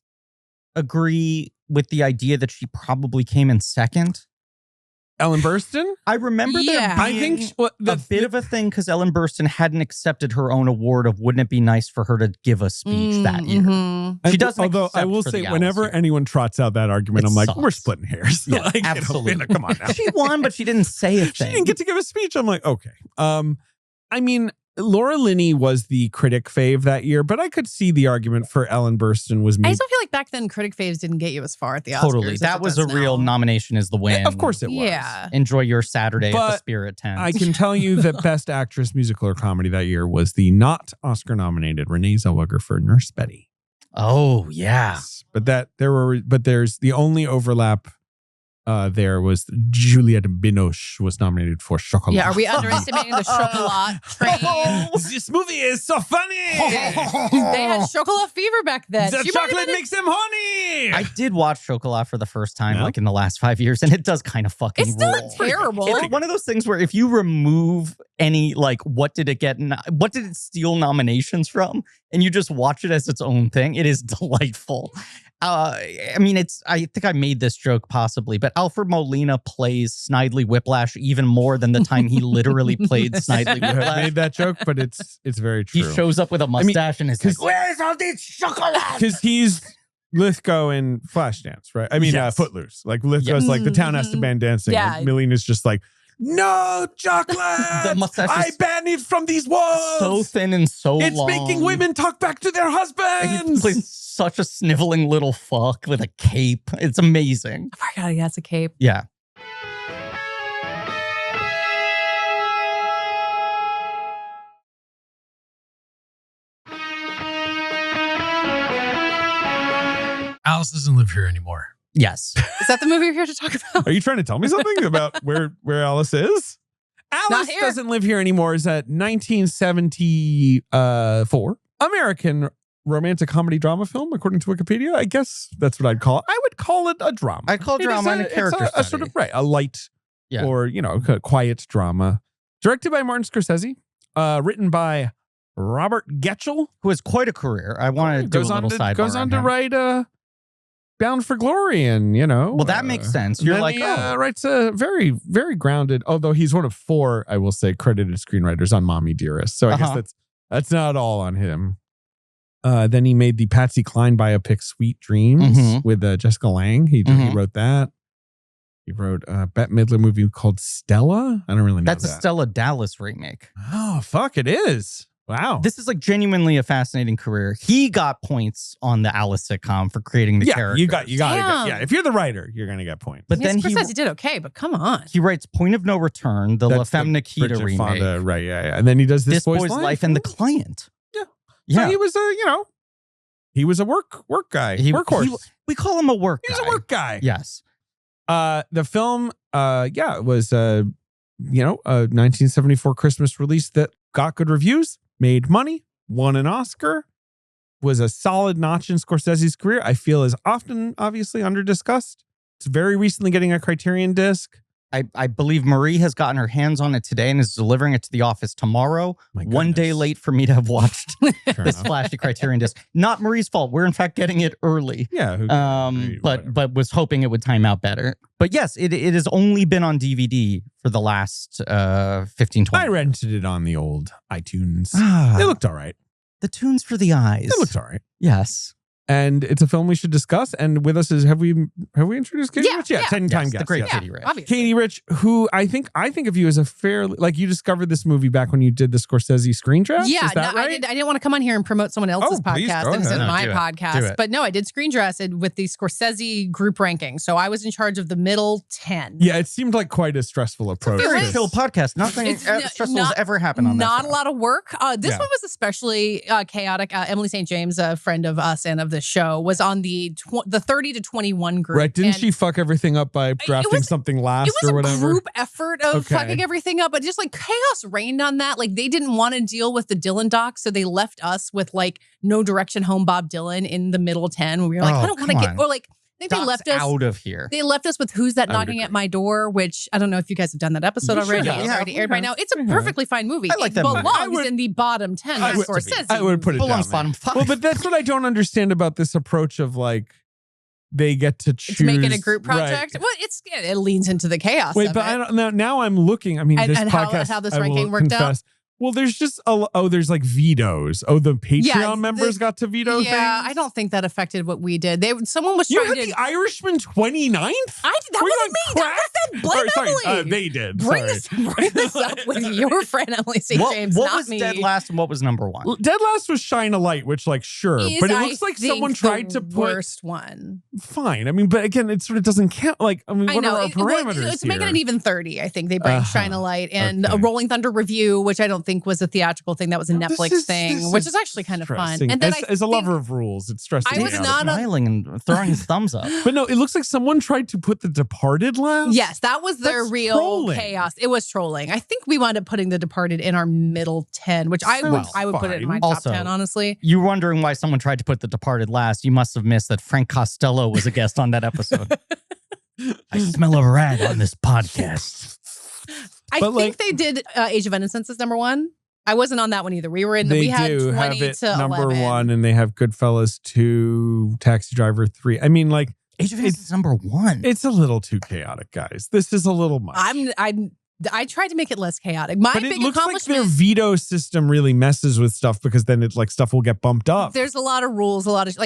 agree with the idea that she probably came in second? Ellen Burstyn? I remember there being a bit of a thing because Ellen Burstyn hadn't accepted her own award of wouldn't it be nice for her to give a speech that year. She doesn't. Although I will say, whenever anyone trots out that argument, I'm like, we're splitting hairs. Yeah, like, absolutely. Come on now. She won, but she didn't say a thing. She didn't get to give a speech. I'm like, okay. I mean, Laura Linney was the critic fave that year, but I could see the argument for Ellen Burstyn was. I still feel like back then critic faves didn't get you as far at the Oscars. Totally, that was a real nomination as the win. Of course it was. Yeah. Enjoy your Saturday at the Spirit tent. I can tell you that Best Actress Musical or Comedy that year was the not Oscar nominated Renee Zellweger for Nurse Betty. Oh yeah, yes. But there's the only overlap. There was Juliette Binoche was nominated for Chocolat. Yeah, are we underestimating the Chocolat train? This movie is so funny. They had Chocolat fever back then. The chocolate makes them horny. I did watch Chocolat for the first time like in the last 5 years, and it does kind of fucking It's still roll. terrible. It's one of those things where if you remove any, like, what did it steal nominations from, and you just watch it as its own thing, it is delightful. I mean, I think I made this joke possibly, but Alfred Molina plays Snidely Whiplash even more than the time he literally played Snidely Whiplash. I made that joke, but it's very true. He shows up with a mustache and is like, "Where's all this chocolate?" Because he's Lithgow in Flashdance, right? I mean, Footloose. Like Lithgow's like the town has to ban dancing. Yeah. And Molina's just like, no chocolate. The mustache I ban it from these walls. So thin and so long. It's making women talk back to their husbands. He plays such a sniveling little fuck with a cape. It's amazing. I forgot he has a cape. Yeah. Alice doesn't live here anymore. Yes. Is that the movie you're here to talk about? Are you trying to tell me something about where Alice is? Alice Doesn't Live Here Anymore is a 1974 American romantic comedy drama film, according to Wikipedia. I guess that's what I'd call it. I would call it a drama. I'd call drama and a character study. A sort of, a light or, a quiet drama. Directed by Martin Scorsese. Written by Robert Getchell. Who has quite a career. I want to do a little sidebar. Goes on to write Bound for Glory and, Well, that makes sense. You're like, writes a very, very grounded, although he's one of 4, I will say, credited screenwriters on Mommy Dearest. So I guess that's not all on him. Then he made the Patsy Cline biopic Sweet Dreams with Jessica Lange. He wrote that. He wrote a Bette Midler movie called Stella. I don't really know That's a Stella Dallas remake. Oh, fuck, it is. Wow. This is like genuinely a fascinating career. He got points on the Alice sitcom for creating the character. You got it. Yeah, if you're the writer, you're going to get points. But then he did okay, but come on. He writes Point of No Return, the La Femme Nikita remake. Fonda, right, yeah. And then he does This Boy's Life and The Client. Yeah. So he was he was a work guy. Workhorse. We call him a work guy. He's a work guy. Yes. The film, it was a 1974 Christmas release that got good reviews, made money, won an Oscar, was a solid notch in Scorsese's career. I feel is often obviously under-discussed. It's very recently getting a Criterion disc. I believe Marie has gotten her hands on it today and is delivering it to the office tomorrow. One day late for me to have watched this flashy Criterion disc. Not Marie's fault. We're in fact getting it early. Yeah. But was hoping it would time out better. But yes, it has only been on DVD for the last 15, 20. I rented it on the old iTunes. It looked all right. The tunes for the eyes. It looked all right. Yes. And it's a film we should discuss. And with us is have we introduced Katey Rich? Yeah, 10-time guest. The great yes. Katey Rich. Obviously. Katey Rich, who I think of you as a fairly, like, you discovered this movie back when you did the Scorsese screen draft. Yeah, is that right? I didn't want to come on here and promote someone else's please, podcast. go It was ahead. my Do it. podcast. But no, I did screen draft it with the Scorsese group ranking. So I was in charge of the middle 10. Yeah, it seemed like quite a stressful approach. Very to chill this. podcast. Nothing stressful has ever happened on that Not show. a lot of work. This Yeah. one was especially chaotic. Emily St. James, a friend of us and of the show, was on the 30 to 21 group. Right? Didn't And she fuck everything up by drafting something last it was or a whatever? group effort of Okay. fucking everything up, but just like chaos reigned on that. Like they didn't want to deal with the Dylan doc, so they left us with like No Direction Home Bob Dylan in the middle 10. We were like, Oh, I don't want to come get, on. or like I think they Doc's left us out of here. They left us with Who's That I would Knocking at agree. My Door, which I don't know if you guys have done that episode We should already. have. It's Yeah, already we aired by have. now. It's a We have. perfectly fine movie. I like It that movie. belongs I would- in the bottom 10 I of would- Scorsese. I would put it Belongs down bottom 5. Well, but that's what I don't understand about this approach of like they get to choose. to make it a group Right. project. Well, it leans into the chaos. Wait, of but it. I don't know. Now I'm looking. I mean, And- this and how- podcast. how this I will ranking worked out? confess. Well, there's just there's like vetoes. Oh, the Patreon Yeah, members got to veto things. Yeah, I don't think that affected what we did. Someone was You trying had to. the Irishman 29th. That Were you wasn't me. on That crack? was them. Blame Sorry, Emily. they did. Bring Sorry. this up with your friend Emily St. James, what not was me. dead last and what was number one? Dead last was Shine a Light, which like sure, Is, but it I looks like think, someone tried to put worst one. fine. I mean, but again, it sort of doesn't count. Like, I mean, I what know. are our parameters It's making here? it even 30. I think they bring Shine a Light and a Okay. Rolling Thunder review, which I don't think was a theatrical thing. That was a Netflix thing, which is actually kind of fun. stressing. And then as a lover of rules, it's stressing. I me was out. not a- Smiling and throwing his thumbs up. But no, it looks like someone tried to put The Departed last. Yes, that was their That's real trolling. chaos. It was trolling. I think we wound up putting The Departed in our middle 10, which I would put it in my fine. top Also, 10, honestly. You're wondering why someone tried to put The Departed last. You must have missed that Frank Costello was a guest on that episode. I smell a rat on this podcast. I But, think they did Age of Innocence as number 1. I wasn't on that one either. We were in They we had do 20 have it to number 11. 1, and they have Goodfellas 2, Taxi Driver 3. I mean, like, Age of Innocence is number 1. it's a little too chaotic, guys. This is a little much. I tried to make it less chaotic. My but it big looks like accomplishment their veto system really messes with stuff because then it's like stuff will get bumped up. There's a lot of rules, a lot of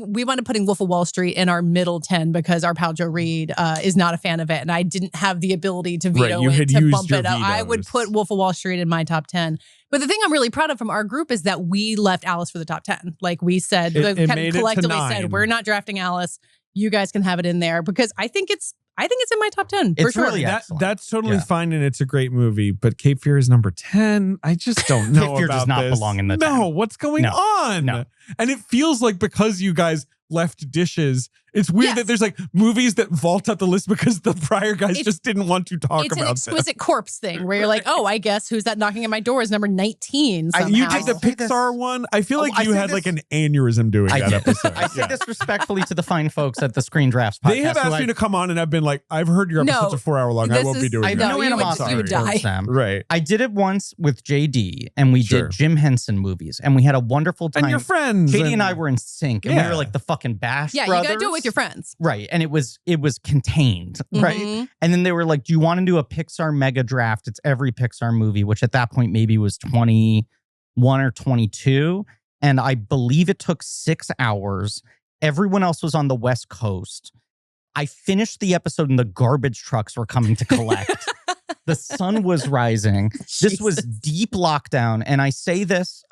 we wound up putting Wolf of Wall Street in our middle 10 because our pal Joe Reed is not a fan of it, and I didn't have the ability to veto Right, you had it to used bump your it up. I would vetoes. put Wolf of Wall Street in my top 10. But the thing I'm really proud of from our group is that we left Alice for the top 10. Like we said, It kind made it of to collectively 9. said, we're not drafting Alice. You guys can have it in there because I think it's in my top 10 for It's sure. really excellent. That's totally Yeah. fine, and it's a great movie. But Cape Fear is number 10. I just don't know Cape Fear about does not this. belong in the No, 10. what's going No. on? No. And it feels like because you guys left dishes, it's weird Yes. that there's like movies that vault up the list because the prior guys just didn't want to talk It's an about exquisite corpse thing where you're like, oh, I guess Who's That Knocking at My Door is number 19 somehow. You did the say this- Pixar one. I feel like I you say had this- like an aneurysm doing I that did. episode. I say Yeah. this respectfully to the fine folks at the Screen Drafts podcast. They have asked me to come on, and I've been like, I've heard your episodes No, are 4 hour long. I this won't be is- doing I have that. No, no you would- animosity you would towards die. them. Right. I did it once with JD, and we Sure. did Jim Henson movies, and we had a wonderful time. And your friends. JD and I were in sync, and we Yeah. were like the fucking Bash Yeah, brothers. you got to do it with your friends. Right. And it was contained, right? Mhm. And then they were like, do you want to do a Pixar mega draft? It's every Pixar movie, which at that point maybe was 21 or 22. And I believe it took 6 hours. Everyone else was on the West Coast. I finished the episode and the garbage trucks were coming to collect. The sun was rising. This was Jesus. deep lockdown. And I say this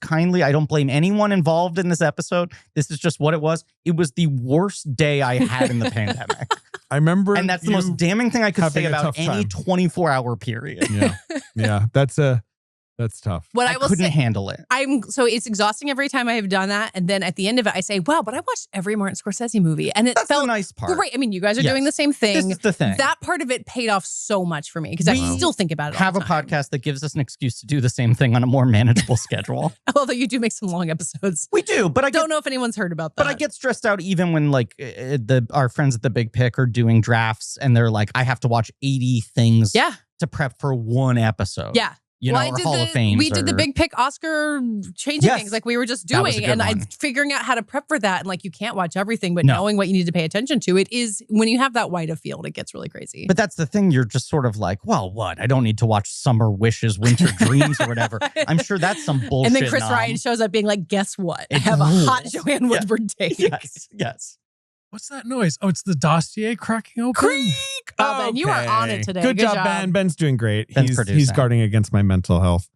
kindly. I don't blame anyone involved in this episode. This is just what it was. It was the worst day I had in the pandemic. I remember. And that's the most damning thing I could having say a about tough any time. 24-hour period. Yeah. Yeah. That's tough. What I I will couldn't say, handle it. so it's exhausting every time I have done that, and then at the end of it, I say, "Wow!" But I watched every Martin Scorsese movie, and it That's felt the nice part. great. I mean, you guys are Yes. doing the same This thing. is the thing. That part of it paid off so much for me because I We still think about it. Have all a the time. podcast that gives us an excuse to do the same thing on a more manageable schedule. Although you do make some long episodes. We do, but I Don't get, know if anyone's heard about that. but I get stressed out even when like our friends at the Big Pick are doing drafts and they're like, I have to watch 80 things yeah, to prep for one episode. yeah. Hall of Fame. We did the big pick Oscar changing things like we were just doing. And I'm figuring out how to prep for that. And like, you can't watch everything, but knowing what you need to pay attention to, it is when you have that wide of field, it gets really crazy. But that's the thing. You're just sort of like, well, what? I don't need to watch Summer Wishes, Winter Dreams or whatever. I'm sure that's some bullshit. And then Chris Ryan shows up being like, guess what? I have a hot Joanne Woodward take. Yes. What's that noise? Oh, it's the dossier cracking open. Creak! Oh, Ben, you are on it today. Good job, Ben. Ben's doing great. Ben's He's guarding against my mental health.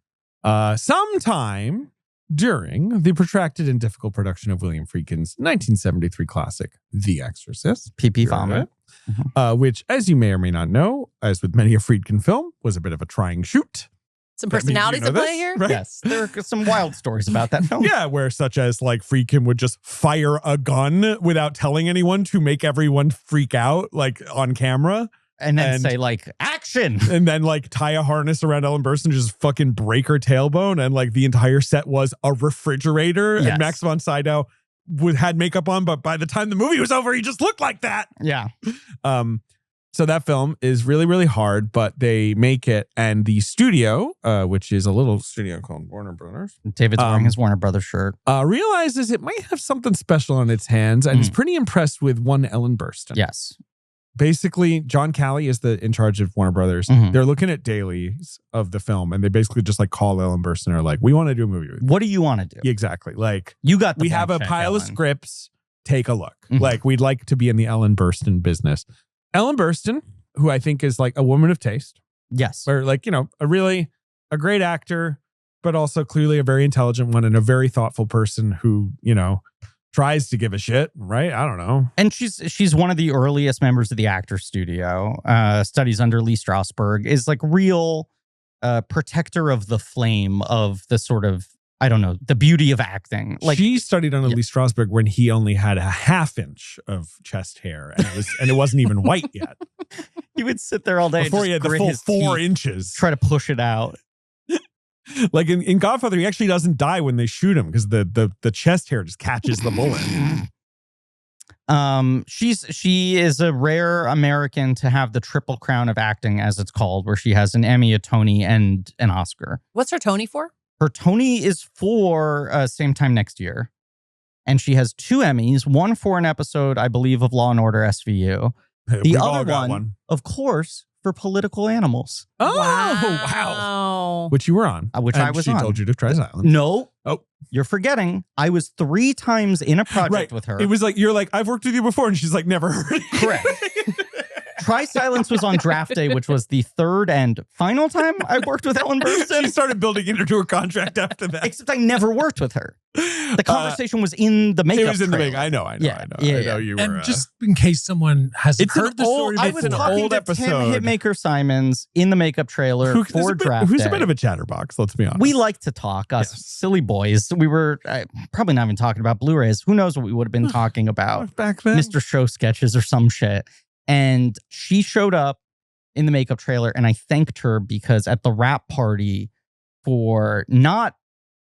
Sometime during the protracted and difficult production of William Friedkin's 1973 classic, The Exorcist. PP vomit. Which, as you may or may not know, as with many a Friedkin film, was a bit of a trying shoot. Some personalities at play here? Right? Yes. There are some wild stories about that film. Yeah, where such as like Friedkin would just fire a gun without telling anyone to make everyone freak out, like on camera. And then say like, action. And then like tie a harness around Ellen Burstyn and just fucking break her tailbone. And like the entire set was a refrigerator. Yes. And Max von Sydow had makeup on, but by the time the movie was over, he just looked like that. Yeah. So that film is really, really hard, but they make it. And the studio, which is a little studio called Warner Brothers. David's wearing his Warner Brothers shirt. Realizes it might have something special on its hands and is pretty impressed with one Ellen Burstyn. Yes. Basically, John Calley is in charge of Warner Brothers. They're looking at dailies of the film, and they basically just like call Ellen Burstyn and are like, we want to do a movie with you. What do you want to do? Exactly. Like, we have a pile of scripts. Take a look. Like, we'd like to be in the Ellen Burstyn business. Ellen Burstyn, who I think is like a woman of taste. Yes. Or like, a great actor, but also clearly a very intelligent one and a very thoughtful person who, tries to give a shit, right? I don't know. And she's one of the earliest members of the Actors Studio, studies under Lee Strasberg, is like real protector of the flame of the sort of, I don't know, the beauty of acting. Like, she studied under Lee Strasberg when he only had a half inch of chest hair, and it wasn't even white yet. He would sit there all day before he had the full 4 teeth, inches. Try to push it out. Like in Godfather, he actually doesn't die when they shoot him because the chest hair just catches the bullet. She is a rare American to have the triple crown of acting, as it's called, where she has an Emmy, a Tony, and an Oscar. What's her Tony for? Her Tony is for same time next year. And she has 2 Emmys, one for an episode, I believe, of Law and Order SVU. The other one, of course, for Political Animals. Oh, wow. Which you were on. Which I was on. She told you to try silence. No. Oh. You're forgetting. I was 3 times in a project with her. It was like, you're like, I've worked with you before. And she's like, never heard it. Correct. Try Silence was on draft day, which was the 3rd and final time I worked with Ellen Burstyn. She started building it into her contract after that. Except I never worked with her. The conversation was in the makeup. It was in the trailer. makeup. I know. I know you were. And just in case someone hasn't heard the story, I was talking to Tim Hitmaker Simons in the makeup trailer for draft Who's day. a bit of a chatterbox, let's be honest. We like to talk, us silly boys. We were probably not even talking about Blu-rays. Who knows what we would have been talking about back then? Mr. Show sketches or some shit. And she showed up in the makeup trailer, and I thanked her because at the wrap party for not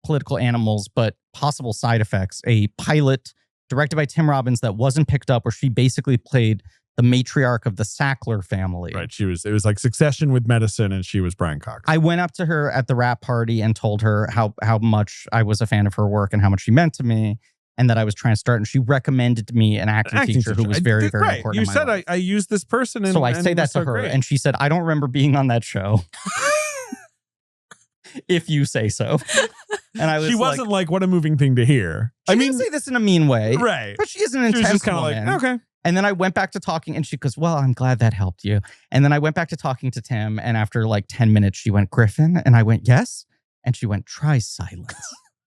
Political Animals, but Possible Side Effects, a pilot directed by Tim Robbins that wasn't picked up, where she basically played the matriarch of the Sackler family. Right. It was like Succession with medicine, and she was Brian Cox. I went up to her at the wrap party and told her how much I was a fan of her work and how much she meant to me, and that I was trying to start. And she recommended me an acting teacher who was very, very important. You said I used this person. So I say that to her, and she said, I don't remember being on that show. If you say so. And I was she wasn't like, what a moving thing to hear. I didn't say this in a mean way. Right. But she is an intense woman. Like, okay. And then I went back to talking, and she goes, well, I'm glad that helped you. And then I went back to talking to Tim, and after like 10 minutes, she went, Griffin? And I went, yes. And she went, try silence.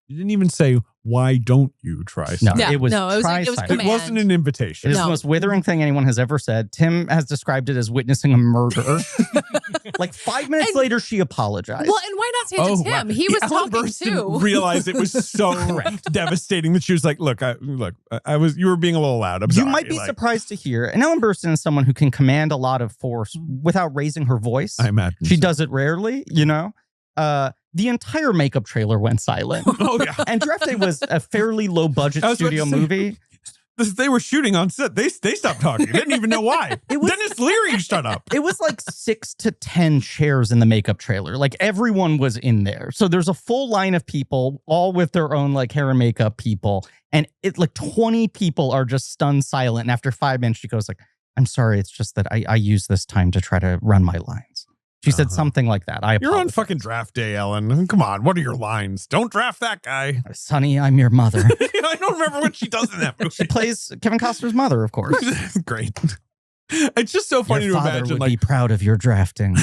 You didn't even say, why don't you try silence? No, it was command. It wasn't an invitation. It is the most withering thing anyone has ever said. Tim has described it as witnessing a murder. Like 5 minutes later, she apologized. Well, and why not say it to Tim? He was Ellen talking Burstyn too. Realized it was so devastating that she was like, you were being a little loud. I'm sorry. You might be surprised to hear. And Ellen Burstyn is someone who can command a lot of force without raising her voice. I imagine she does it rarely, the entire makeup trailer went silent. Oh, yeah. And Draft Day was a fairly low budget studio movie. They were shooting on set. They stopped talking. They didn't even know why. Dennis Leary, shut up. It was like 6 to 10 chairs in the makeup trailer. Like everyone was in there. So there's a full line of people, all with their own like hair and makeup people. And it like 20 people are just stunned silent. And after 5 minutes, she goes like, I'm sorry. It's just that I use this time to try to run my lines. She said something like that. You're on fucking draft day, Ellen. Come on. What are your lines? Don't draft that guy. Sonny, I'm your mother. I don't remember what she does in that movie. She plays Kevin Costner's mother, of course. Great. It's just so funny your to father imagine. Would like, be proud of your drafting.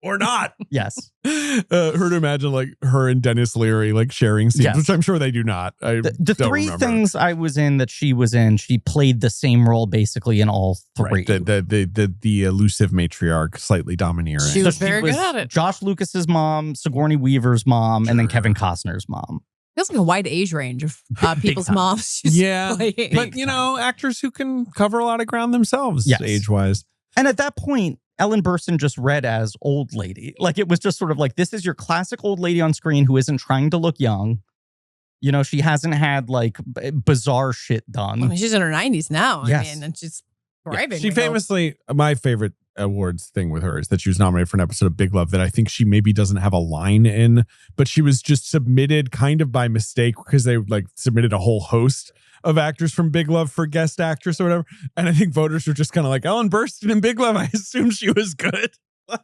or not. Yes. Her to imagine like her and Dennis Leary like sharing scenes, which I'm sure they do not. The 3 things I was in that she was in, she played the same role basically in all 3. Right. The elusive matriarch, slightly domineering. She was very good at it. Josh Lucas's mom, Sigourney Weaver's mom, and then Kevin Costner's mom. Feels like a wide age range of people's moms. Yeah. But, you know, actors who can cover a lot of ground themselves age-wise. And at that point, Ellen Burstyn just read as old lady. Like it was just sort of like, this is your classic old lady on screen who isn't trying to look young. You know, she hasn't had like bizarre shit done. I mean, she's in her 90s now. Yes. I mean, and she's thriving. She famously, my favorite awards thing with her is that she was nominated for an episode of Big Love that I think she maybe doesn't have a line in, but she was just submitted kind of by mistake because they like submitted a whole host of actors from Big Love for guest actress or whatever. And I think voters were just kind of like, Ellen Burstyn in Big Love, I assumed she was good.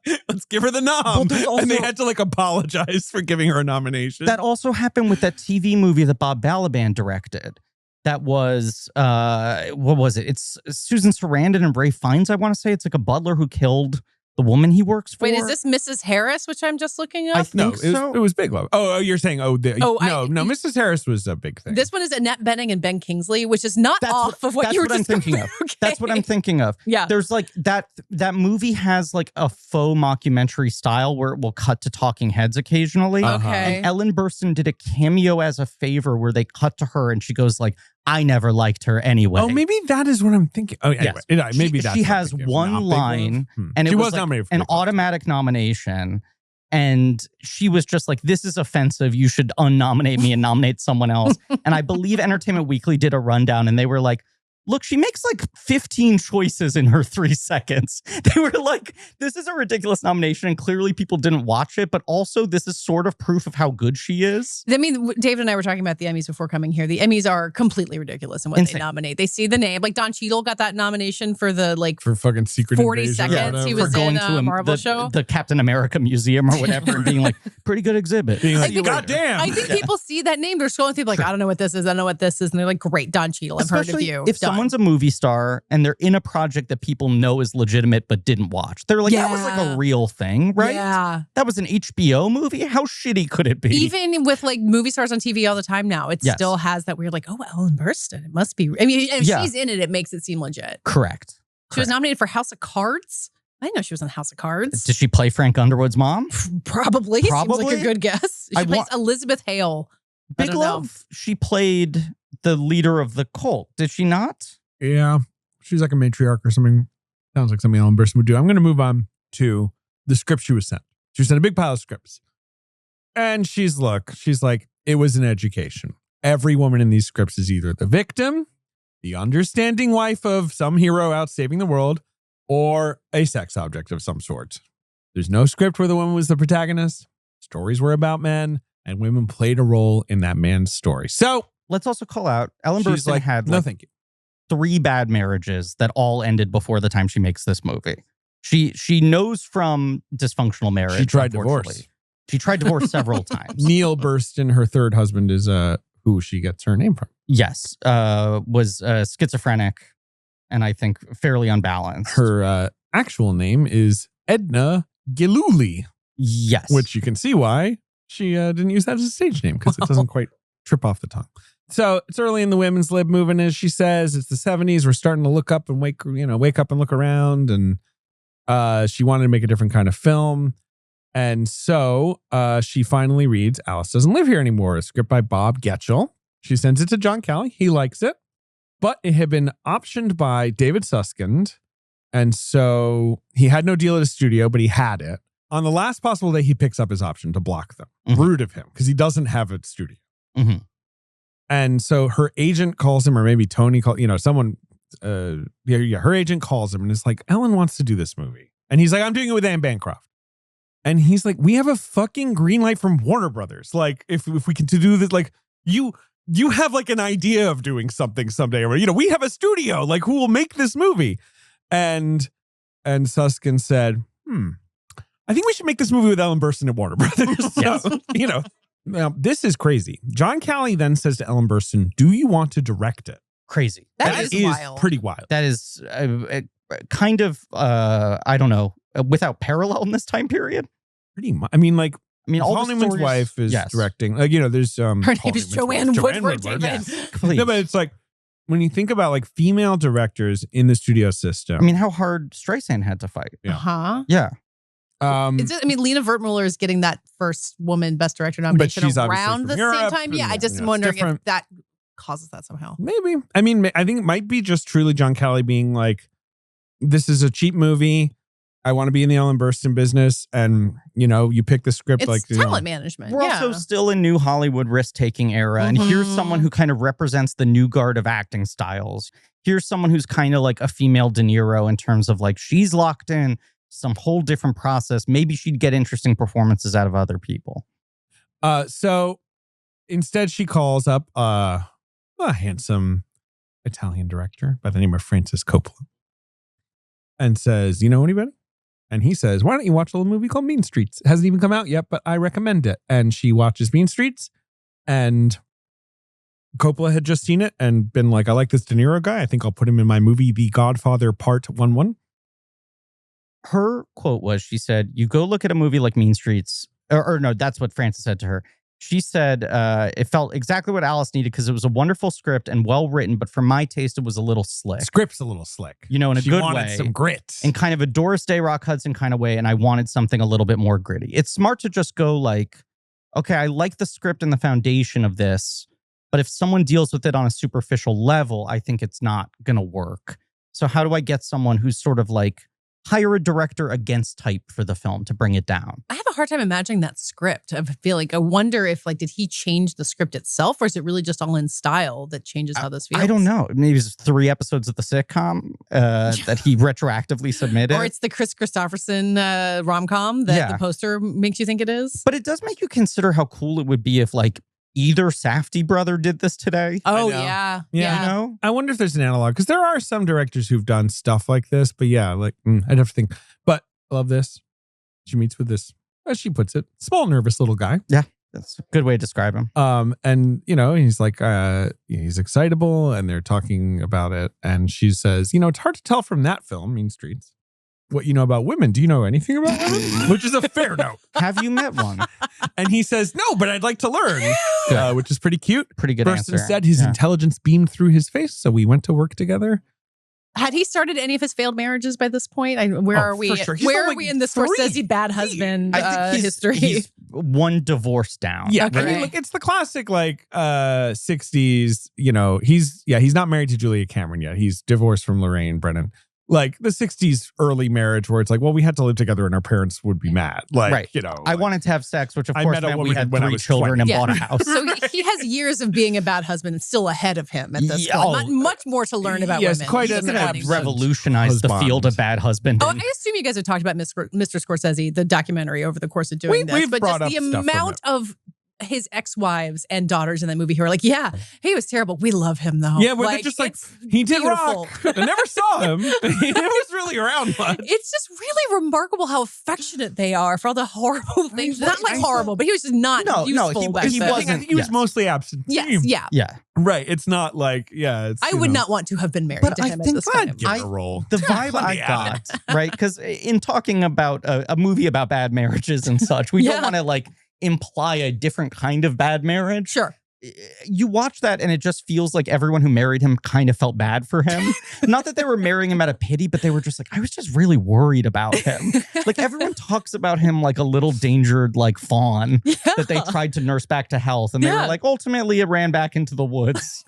Let's give her the nom. And they had to like apologize for giving her a nomination. That also happened with that TV movie that Bob Balaban directed. That was, what was it? It's Susan Sarandon and Ray Fiennes, I want to say. It's like a butler who killed the woman he works for. Wait, is this Mrs. Harris, which I'm just looking up? I think so. It was Big Love. Oh, you're saying, no, Mrs. Harris was a big thing. This one is Annette Bening and Ben Kingsley, which is not off of what you were just thinking of. Okay. That's what I'm thinking of. Yeah. There's like that movie has like a faux mockumentary style where it will cut to talking heads occasionally. Okay. And Ellen Burstyn did a cameo as a favor where they cut to her and she goes like, I never liked her anyway. Oh, maybe that is what I'm thinking. Oh, anyway, yes. maybe that's she has one line, and it was like an automatic nomination. And she was just like, this is offensive. You should unnominate me and nominate someone else. And I believe Entertainment Weekly did a rundown, and they were like, look, she makes like 15 choices in her 3 seconds. They were like, this is a ridiculous nomination, and clearly people didn't watch it, but also this is sort of proof of how good she is. I mean, David and I were talking about the Emmys before coming here. The Emmys are completely ridiculous in what they nominate. They see the name. Like Don Cheadle got that nomination for the for fucking Secret 40 Invasion seconds. He was going in to a Marvel show. The Captain America Museum or whatever and being like, pretty good exhibit. Being like, God damn. I think people see that name. They're scrolling through like, I don't know what this is. I don't know what this is. And they're like, great, Don Cheadle. I've heard of you. If someone's a movie star and they're in a project that people know is legitimate but didn't watch, they're like, that was like a real thing, right? Yeah. That was an HBO movie? How shitty could it be? Even with like movie stars on TV all the time now, it still has that weird like, oh, Ellen Burstyn. It must be. I mean, if she's in it, it makes it seem legit. Correct. She was nominated for House of Cards. I didn't know she was on House of Cards. Did she play Frank Underwood's mom? Probably. Seems like a good guess. She plays Elizabeth Hale. Big Love, she played the leader of the cult. Did she not? Yeah. She's like a matriarch or something. Sounds like something Ellen Burstyn would do. I'm going to move on to the script she was sent. She was sent a big pile of scripts. And she's like, it was an education. Every woman in these scripts is either the victim, the understanding wife of some hero out saving the world, or a sex object of some sort. There's no script where the woman was the protagonist. Stories were about men, and women played a role in that man's story. So let's also call out Ellen Burstyn had no, thank you. 3 bad marriages that all ended before the time she makes this movie. She knows from dysfunctional marriage. She tried divorce. She tried divorce several times. Neil Burstyn, her third husband, is who she gets her name from. Yes, was schizophrenic, and I think fairly unbalanced. Her actual name is Edna Gillooly. Yes, which you can see why she didn't use that as a stage name, because it doesn't quite trip off the tongue. So it's early in the women's lib movement, as she says. It's the 70s. We're starting to look up and wake up and look around. And she wanted to make a different kind of film. And so she finally reads Alice Doesn't Live Here Anymore, a script by Bob Getchell. She sends it to John Kelly. He likes it. But it had been optioned by David Suskind. And so he had no deal at a studio, but he had it. On the last possible day, he picks up his option to block them. Mm-hmm. Rude of him, because he doesn't have a studio. Mm-hmm. And so her agent calls him, or maybe Tony called, someone, her agent calls him and is like, Ellen wants to do this movie. And he's like, I'm doing it with Anne Bancroft. And he's like, we have a fucking green light from Warner Brothers. Like, if we can do this, like, you have like an idea of doing something someday, or, we have a studio, like, who will make this movie? And Susskind said, I think we should make this movie with Ellen Burstyn at Warner Brothers. So, now this is crazy. John Calley then says to Ellen Burstyn, do you want to direct it? Crazy. That is wild. Pretty wild. That is kind of, I don't know, without parallel in this time period. Pretty much. I mean, all Paul the Newman's stories, wife is directing. Like, there's her name Paul is Newman's Joanne wife, Woodward. Yes. Please. No, but it's like, when you think about like female directors in the studio system. how hard Streisand had to fight. Yeah. Uh-huh. Yeah. Lena Wertmuller is getting that first woman Best Director nomination she's around the Europe, same time. Yeah, I just am it's wondering different. if that causes that somehow. Maybe. I think it might be just truly John Calley being like, this is a cheap movie. I want to be in the Ellen Burstyn business. And, you pick the script. It's talent management. We're also still in new Hollywood risk-taking era. And here's someone who kind of represents the new guard of acting styles. Here's someone who's kind of like a female De Niro in terms of like, she's locked in some whole different process. Maybe she'd get interesting performances out of other people. So instead she calls up a handsome Italian director by the name of Francis Coppola and says, you know anybody? And he says, why don't you watch a little movie called Mean Streets? It hasn't even come out yet, but I recommend it. And she watches Mean Streets, and Coppola had just seen it and been like, I like this De Niro guy. I think I'll put him in my movie, The Godfather Part 1-1. Her quote was, she said, you go look at a movie like Mean Streets, or no, that's what Francis said to her. She said it felt exactly what Alice needed because it was a wonderful script and well written, but for my taste, it was a little slick. Script's a little slick. In a she good wanted way. some grit. In kind of a Doris Day, Rock Hudson kind of way, and I wanted something a little bit more gritty. It's smart to just go like, okay, I like the script and the foundation of this, but if someone deals with it on a superficial level, I think it's not going to work. So how do I get someone who's sort of like, hire a director against type for the film to bring it down? I have a hard time imagining that script. I feel like, I wonder if did he change the script itself, or is it really just all in style that changes how this feels? I don't know. Maybe it's 3 episodes of the sitcom that he retroactively submitted. Or it's the Chris Christopherson rom-com that the poster makes you think it is. But it does make you consider how cool it would be if either Safdie brother did this today. Oh, yeah. I wonder if there's an analog, because there are some directors who've done stuff like this, but I'd have to think. But I love this. She meets with this, as she puts it, small, nervous little guy. Yeah, that's a good way to describe him. And, he's like, he's excitable, and they're talking about it. And she says, it's hard to tell from that film, Mean Streets, what you know about women. Do you know anything about women? Which is a fair note. Have you met one? And he says, no, but I'd like to learn, which is pretty cute. Pretty good answer. Burstyn said his intelligence beamed through his face, so we went to work together. Had he started any of his failed marriages by this point? Where are we? Sure. Where are we in the Scorsese bad husband I think history? He's one divorce down. Yeah, Okay. I mean, it's the classic 60s. He's not married to Julia Cameron yet. He's divorced from Lorraine Brennan. Like the 60s early marriage where it's like, well, we had to live together and our parents would be mad. I wanted to have sex, which of I course met a meant we woman had when I 3 was children 20. and bought a house. So he has years of being a bad husband still ahead of him at this point. Not much more to learn about women. Quite He's an gonna absent revolutionize the field of bad husband. Oh, I assume you guys have talked about Mr. Scorsese, the documentary, over the course of doing this. We've But brought just the up stuff from amount of his ex-wives and daughters in that movie who are like, yeah, he was terrible. We love him though. Yeah, they're just like, he did beautiful. rock. I never saw him. He was really around much. It's just really remarkable how affectionate they are for all the horrible things. Not horrible, but he was just not useful back he then. wasn't. He was mostly absent. Yes, yeah. Right. It's not like, it's, I would not want to have been married to him at this time. give it a roll. The vibe I got, right? Because in talking about a movie about bad marriages and such, we don't want to imply a different kind of bad marriage. Sure. You watch that and it just feels like everyone who married him kind of felt bad for him. Not that they were marrying him out of pity, but they were just like, I was just really worried about him. Everyone talks about him like a little endangered fawn that they tried to nurse back to health. And they were like, ultimately it ran back into the woods.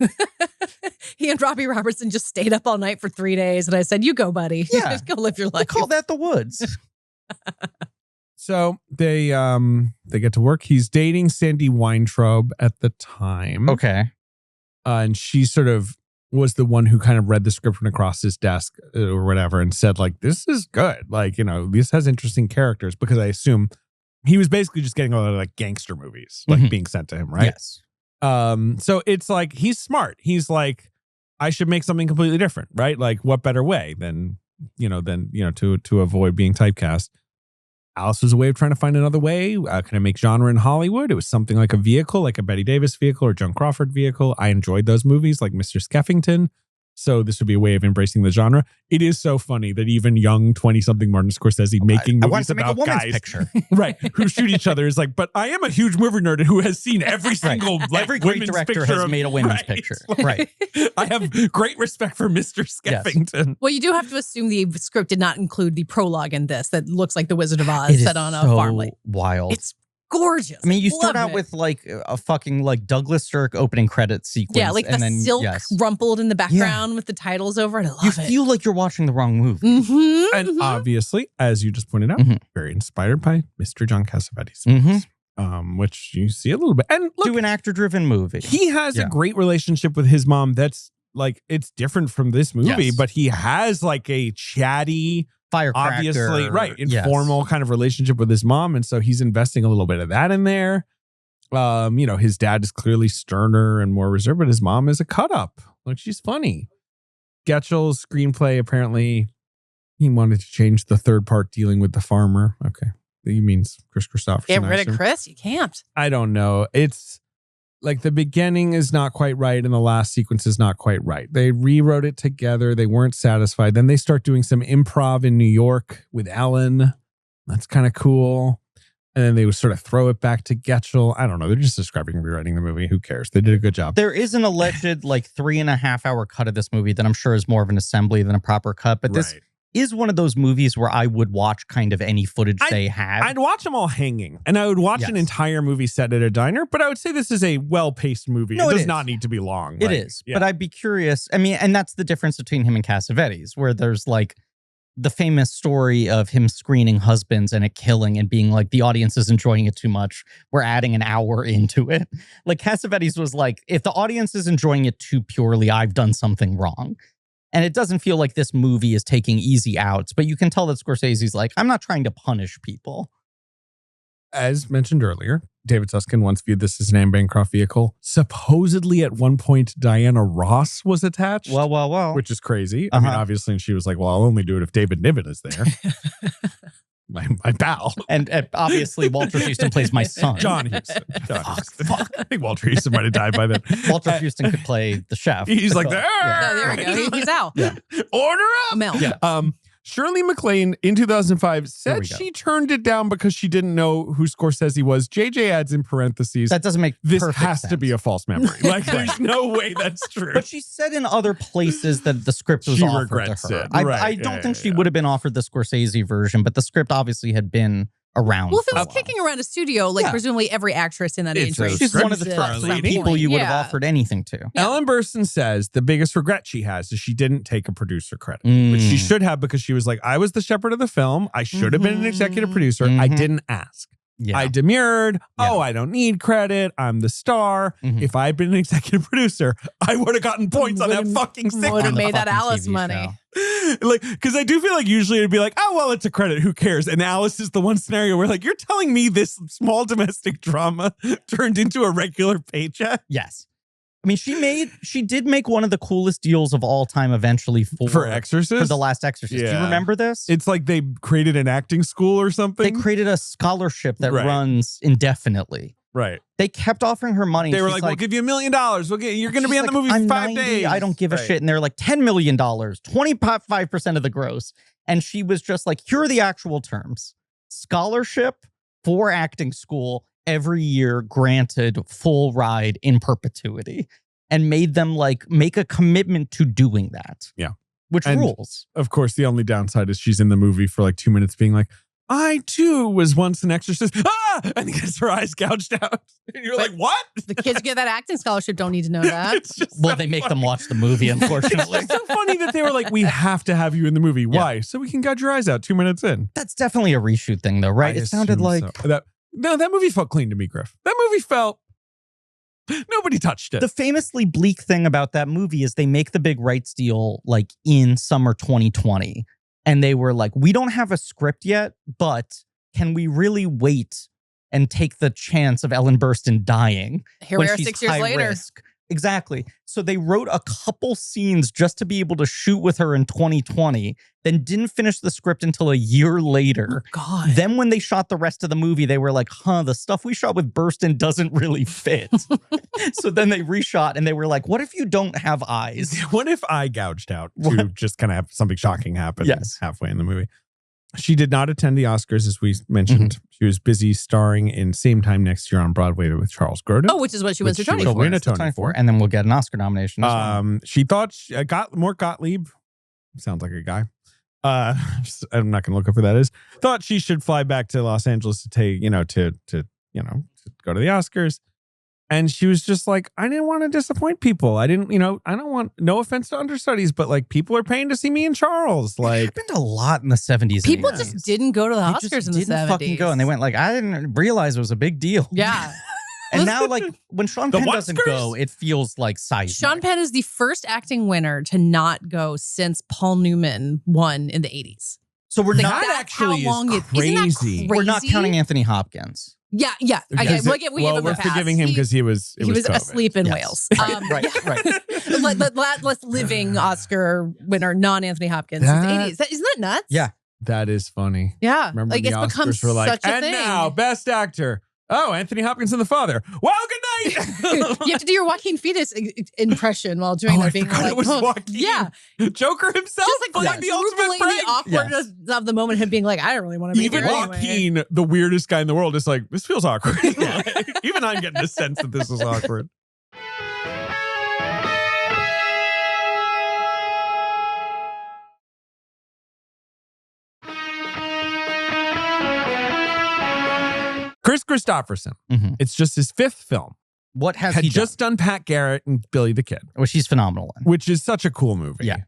He and Robbie Robertson just stayed up all night for 3 days. And I said, you go, buddy. Yeah. Just go live your life. I call that the woods. So they get to work. He's dating Sandy Weintraub at the time. Okay. And she sort of was the one who kind of read the script from across his desk or whatever and said, like, this is good. Like, you know, this has interesting characters, because I assume he was basically just getting a lot of like gangster movies like being sent to him, right? Yes. So it's like, he's smart. He's like, I should make something completely different, right? Like, what better way than to avoid being typecast? Alice was a way of trying to find another way. Can I make genre in Hollywood? It was something like a vehicle, like a Betty Davis vehicle or Joan Crawford vehicle. I enjoyed those movies, like Mr. Skeffington. So this would be a way of embracing the genre. It is so funny that even young 20-something Martin Scorsese making movies about guys, picture. right, who shoot each other is like, but I am a huge movie nerd who has seen every single like, every great director has made a women's picture. Right. I have great respect for Mr. Skeffington. Yes. Well, you do have to assume the script did not include the prologue in this that looks like the Wizard of Oz set on a farmland. Wild. It's gorgeous. I mean, you start out with like a fucking like Douglas Sirk opening credit sequence. Yeah, like and the then, silk rumpled in the background with the titles over it. I love it. You feel like you're watching the wrong movie. And obviously, as you just pointed out, very inspired by Mr. John Cassavetes movies, which you see a little bit. And look, do an actor-driven movie. He has a great relationship with his mom. That's like, it's different from this movie, but he has like a chatty, firecracker, obviously, right, informal kind of relationship with his mom, and so he's investing a little bit of that in there. You know, his dad is clearly sterner and more reserved, but his mom is a cut up. Like, she's funny. Getchell's screenplay, apparently, he wanted to change the third part dealing with the farmer. Okay, he means Chris Christopherson. Get rid of Chris? You can't. I don't know. It's like the beginning is not quite right and the last sequence is not quite right. They rewrote it together. They weren't satisfied. Then they start doing some improv in New York with Ellen. That's kind of cool. And then they would sort of throw it back to Getchell. I don't know. They're just describing rewriting the movie. Who cares? They did a good job. There is an alleged like 3.5 hour cut of this movie that I'm sure is more of an assembly than a proper cut. But this is one of those movies where I would watch kind of any footage they have. I'd watch them all hanging, and I would watch an entire movie set at a diner, but I would say this is a well-paced movie. No, it does not need to be long. It is, but I'd be curious. I mean, and that's the difference between him and Cassavetes, where there's like the famous story of him screening Husbands and it killing and being like, the audience is enjoying it too much. We're adding an hour into it. Like Cassavetes was like, if the audience is enjoying it too purely, I've done something wrong. And it doesn't feel like this movie is taking easy outs, but you can tell that Scorsese's like, I'm not trying to punish people. As mentioned earlier, David Susskind once viewed this as an Anne Bancroft vehicle. Supposedly at one point, Diana Ross was attached. Well. Which is crazy. I mean, obviously, and she was like, well, I'll only do it if David Niven is there. my pal. And obviously, Walter Houston plays my son. John Houston. Fuck. I think Walter Houston might have died by then. Walter Houston could play the chef. He's like, there. There we go. He's out. Yeah. Order up. Mel. Yeah. Shirley MacLaine in 2005 said she turned it down because she didn't know who Scorsese was. JJ adds in parentheses, that doesn't make this has to be a false memory. Like, there's no way that's true. But she said in other places that the script was offered to her. I don't think she would have been offered the Scorsese version, but the script obviously had been around. Well, if it was kicking around a studio, like presumably every actress in that age range. She's one of the top 3 people you would have offered anything to. Ellen Burstyn says the biggest regret she has is she didn't take a producer credit, which she should have, because she was like, I was the shepherd of the film. I should have been an executive producer. I didn't ask. I demurred. Oh, I don't need credit. I'm the star. If I'd been an executive producer, I would have gotten points on that fucking sitcom. Would have made that Alice money. Like, because I do feel like usually it'd be like, oh, well, it's a credit. Who cares? And Alice is the one scenario where like, you're telling me this small domestic drama turned into a regular paycheck? Yes. I mean, she did make one of the coolest deals of all time eventually for Exorcist? For The Last Exorcist. Yeah. Do you remember this? It's like they created an acting school or something. They created a scholarship that runs indefinitely. Right. They kept offering her money. They were like, we'll give you $1 million. You're going to be on the movie for 5 days. I don't give a shit. And they're like, $10 million, 25% of the gross. And she was just like, here are the actual terms. Scholarship for acting school every year, granted full ride in perpetuity, and made them like make a commitment to doing that. Yeah. Which rules. Of course, the only downside is she's in the movie for like 2 minutes being like, I too was once an exorcist. And gets her eyes gouged out. And you're like, what? The kids who get that acting scholarship don't need to know that. Well, they make them watch the movie, unfortunately. It's so funny that they were like, we have to have you in the movie. Why? So we can gouge your eyes out 2 minutes in. That's definitely a reshoot thing, though, right? It sounded like... No, that movie felt clean to me, Griff. That movie felt Nobody touched it. The famously bleak thing about that movie is they make the big rights deal like in summer 2020. And they were like, we don't have a script yet, but can we really wait and take the chance of Ellen Burstyn dying? Here we are 6 years later. Risk? Exactly. So they wrote a couple scenes just to be able to shoot with her in 2020, then didn't finish the script until a year later. Oh, God. Then when they shot the rest of the movie, they were like, the stuff we shot with Burstyn doesn't really fit. So then they reshot and they were like, what if you don't have eyes? What if I gouged out to just kind of have something shocking happen halfway in the movie? She did not attend the Oscars, as we mentioned. She was busy starring in Same Time Next Year on Broadway with Charles Grodin. Oh, which is what she wins her Tony for. for. A Tony for. And then we'll get an Oscar nomination as well. She thought Mort Gottlieb, sounds like a guy. I'm not going to look up who that is. Thought she should fly back to Los Angeles to take, to go to the Oscars. And she was just like, I didn't want to disappoint people. I didn't, I don't want, no offense to understudies, but like people are paying to see me and Charles. Like, it happened a lot in the 70s. People just didn't go to the Oscars in the 70s. Fucking go. And they went like, I didn't realize it was a big deal. Yeah. And now, like, when Sean Penn doesn't go, it feels like size. Sean Penn is the first acting winner to not go since Paul Newman won in the 80s. So we're like, not actually how long crazy. Isn't that crazy. We're not counting Anthony Hopkins. Yeah. Okay, we're forgiving him because he was asleep in Wales. Right. Last living Oscar winner, non-Anthony Hopkins, in the 80s. Isn't that nuts? Yeah. That is funny. Yeah. Remember like, the it's Oscars become were like, such a and thing. now, best actor. Oh, Anthony Hopkins and the father. Well, good night. You have to do your Joaquin Phoenix impression while doing that. Being like, it was Joaquin. Yeah. Joker himself. Just like the ultimate prank. the awkwardness of the moment, him being like, I don't really want to be Even here Joaquin, anyway. the weirdest guy in the world, is like, this feels awkward. Even I'm getting the sense that this is awkward. Chris Christopherson. Mm-hmm. It's just his fifth film. What has he just done? Pat Garrett and Billy the Kid, which he's phenomenal in. Which is such a cool movie. Yeah.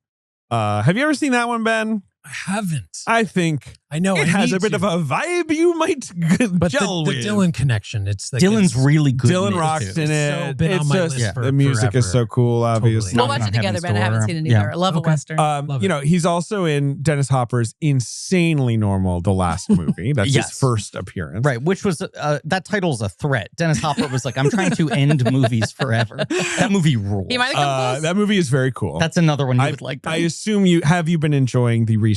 Have you ever seen that one, Ben? I haven't. I think I know it has a bit of a vibe you might but gel the with. Dylan connection. It's like Dylan's really good. Dylan rocks in So it. been on my list the music forever. is so cool. Obviously, We'll watch it together, Ben. I haven't seen it either. I love a Western. He's also in Dennis Hopper's Insanely Normal, the last movie. That's his first appearance. Right, which was, that title's a threat. Dennis Hopper was like, I'm trying to end movies forever. That movie rules. He might have come close. That movie is very cool. That's another one you would like. I assume you been enjoying the recent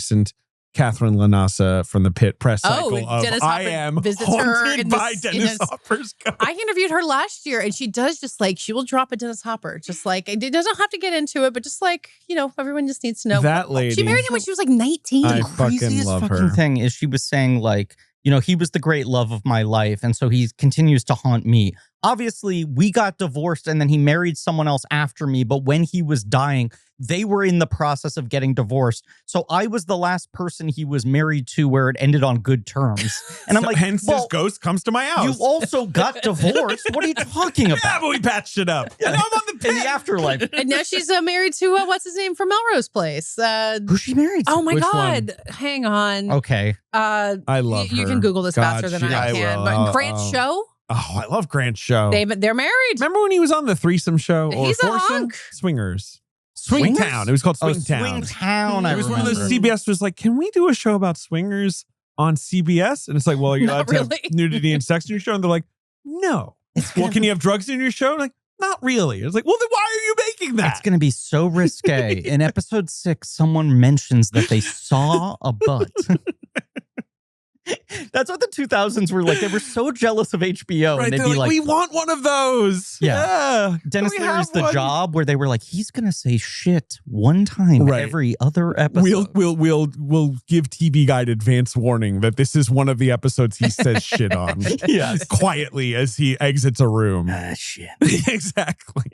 Catherine Lanasa from the Pit press cycle of Dennis I Hopper am visits her haunted by Dennis Hopper's ghost. I interviewed her last year and she does just like, she will drop a Dennis Hopper. Just like, it doesn't have to get into it, but just like, everyone just needs to know. That lady. She married him when she was like 19. I The fucking love her. Thing is she was saying like, he was the great love of my life. And so he continues to haunt me. Obviously, we got divorced and then he married someone else after me. But when he was dying, they were in the process of getting divorced. So I was the last person he was married to where it ended on good terms. And I'm like, hence his ghost comes to my house. You also got divorced. What are you talking about? Yeah, but we patched it up. And I'm on the Pit. In the afterlife. And now she's married to, what's his name from Melrose Place? Who's she married to? Oh my Which God. Hang on. Okay. I love her. You can Google this faster than I can. But Grant Show? Oh, I love Grant Show. They're married. Remember when he was on the Threesome Show? Or He's a Foursome? hunk. Swingers. Swingtown. It was called Swingtown. Swingtown. It was one of those CBS was like, can we do a show about swingers on CBS? And it's like, well, are you allowed to have nudity and sex in your show? And they're like, no. Well, can you have drugs in your show? I'm like, not really. It's like, well, then why are you making that? It's going to be so risque. In episode 6, someone mentions that they saw a butt. That's what the 2000s were like. They were so jealous of HBO. Right, and they'd be like, we want one of those. Yeah. Dennis Leary's The Job, where they were like, he's going to say shit one time every other episode. We'll give TV Guide advance warning that this is one of the episodes he says shit on. Yes. Quietly as he exits a room. Shit. Exactly.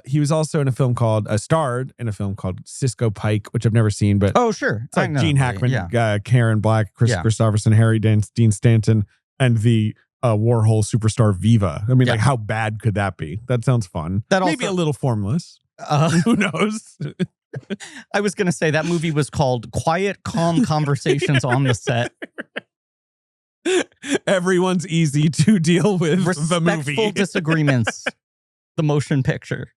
He was also in a film called starred in a film called Cisco Pike, which I've never seen, but sure, it's like Gene Hackman, Karen Black, Chris Christopherson, Harry Dean Stanton, and the Warhol superstar Viva. I mean, like, how bad could that be? That sounds fun. Maybe a little formless. Who knows? I was gonna say that movie was called Quiet, Calm Conversations on the Set. Everyone's easy to deal with the movie. Respectful disagreements. The motion picture.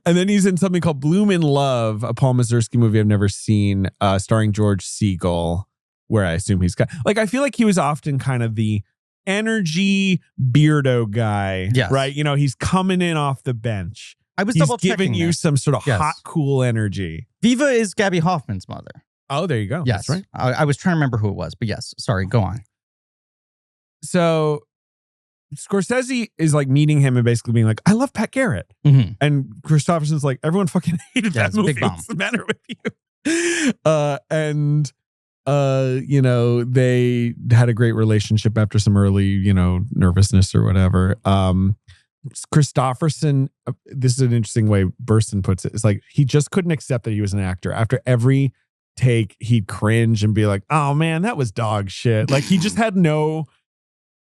And then he's in something called Bloom in Love, a Paul Mazursky movie I've never seen, starring George Segal, where I assume he's got, like, I feel like he was often kind of the energy beardo guy, right? You know, he's coming in off the bench. He's giving you some sort of hot, cool energy. Viva is Gabby Hoffman's mother. Oh, there you go. Yes. That's right. I was trying to remember who it was, but yes. Sorry, go on. So Scorsese is like meeting him and basically being like, I love Pat Garrett. Mm-hmm. And Christopherson's like, everyone fucking hated that movie. Big bomb. What's the matter with you? You know, they had a great relationship after some early, you know, nervousness or whatever. Christopherson, this is an interesting way Burstyn puts it. It's like he just couldn't accept that he was an actor. After every take, he'd cringe and be like, oh man, that was dog shit. Like he just had no,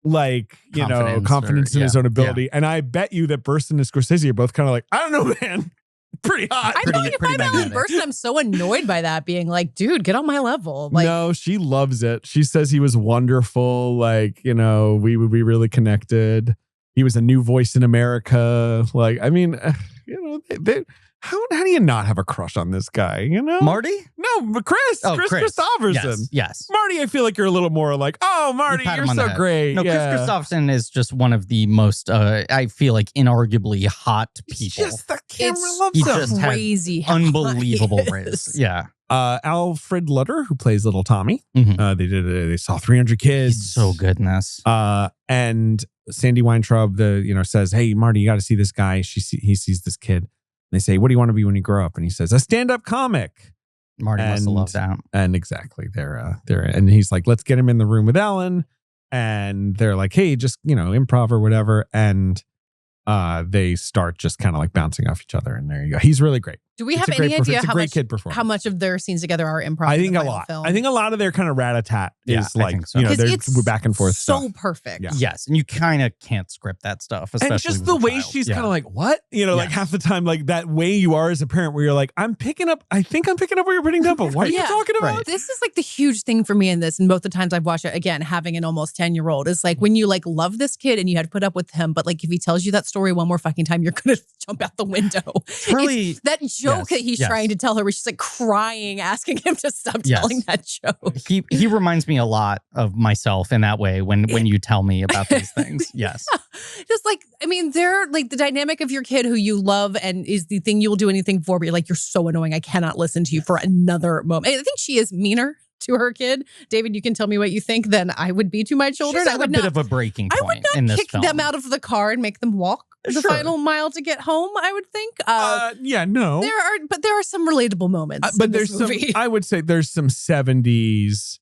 like, you confidence in his own ability. Yeah. And I bet you that Burstyn and Scorsese are both kind of like, I don't know, man. Pretty hot. I feel like if I'm Ellen Burstyn, I'm so annoyed by that, being like, dude, get on my level. Like, no, she loves it. She says he was wonderful. Like, you know, we really connected. He was a new voice in America. Like, I mean, you know, how do you not have a crush on this guy? You know, Marty? No, but Chris Christopherson. Yes. Marty, I feel like you're a little more like, oh, Marty, you're so great. No, Chris Christopherson is just one of the most, I feel like, inarguably hot people. Just the camera loves him. Just crazy, unbelievable race. Yeah. Alfred Lutter, who plays Little Tommy. Mm-hmm. They saw 300 Kids. He's so good in this. And Sandy Weintraub, says, hey, Marty, you got to see this guy. He sees this kid. They say, what do you want to be when you grow up? And he says, a stand-up comic. Marty must have loved that. And exactly. And he's like, let's get him in the room with Ellen. And they're like, hey, just, improv or whatever. And they start just kind of like bouncing off each other. And there you go. He's really great. Do we have any idea how much of their scenes together are improv? I think a lot. Film? I think a lot of their kind of rat-a-tat is like, so. We're back and forth so stuff. Perfect. Yeah. Yes. And you kind of can't script that stuff. Especially and just the way she's kind of like, what? Like half the time, like that way you are as a parent where you're like, I think I'm picking up what you're putting up, but what are you talking about? Right. This is like the huge thing for me in this. And both the times I've watched it, again, having an almost 10-year-old, is like when you like love this kid and you had to put up with him, but like if he tells you that story one more fucking time, you're going to jump out the window. Really? It's that joke that he's trying to tell her where she's like crying, asking him to stop telling that joke. He reminds me a lot of myself in that way when you tell me about these things. Yes. Just like, I mean, they're like the dynamic of your kid who you love and is the thing you'll do anything for, but you're like, you're so annoying. I cannot listen to you for another moment. I think she is meaner to her kid. David, you can tell me what you think than I would be to my children. She's at a bit of a breaking point. I would not kick them out of the car and make them walk the final mile to get home, I would think. No. There are some relatable moments. But there's some, I would say there's some 70s,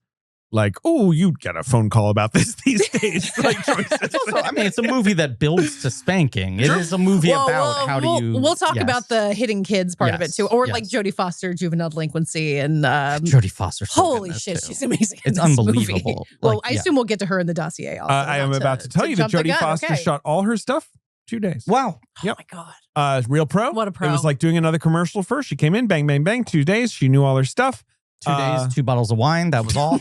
like, oh, you'd get a phone call about this these days. Like choices. Also, I mean, it's a movie that builds to spanking. It is a movie about how do you... We'll talk about the hitting kids part of it too. Or like Jodie Foster, juvenile delinquency. And Jodie Foster. Holy shit, she's amazing. It's unbelievable. Well, I assume we'll get to her in the dossier also. I am about to tell you that Jodie Foster shot all her stuff 2 days. Wow. Oh my God. Real pro. What a pro. It was like doing another commercial first. She came in, bang, bang, bang, 2 days. She knew all her stuff. 2 days, 2 bottles of wine. That was all.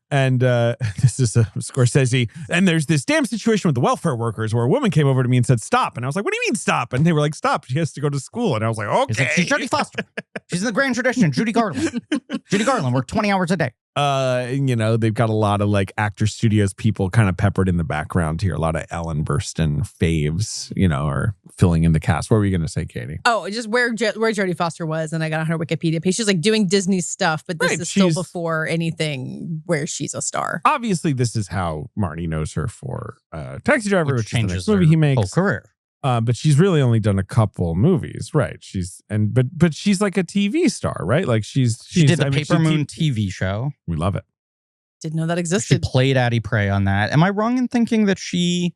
And this is Scorsese. And there's this damn situation with the welfare workers where a woman came over to me and said, stop. And I was like, what do you mean stop? And they were like, stop. She has to go to school. And I was like, okay. Like, she's Jodie Foster. She's in the grand tradition. Judy Garland. Judy Garland worked 20 hours a day. They've got a lot of like actor studios people kind of peppered in the background here. A lot of Ellen Burstyn faves, are filling in the cast. What were you going to say, Katie? Oh, just where Jodie Foster was, and I got on her Wikipedia page. She's like doing Disney stuff, but this is still before anything where she's a star. Obviously, this is how Marty knows her for Taxi Driver, which changes is the next movie he makes. Whole career. But she's really only done a couple movies, right? But she's like a TV star, right? Like she did the Paper Moon TV show. We love it. Didn't know that existed. She played Addie Prey on that. Am I wrong in thinking that she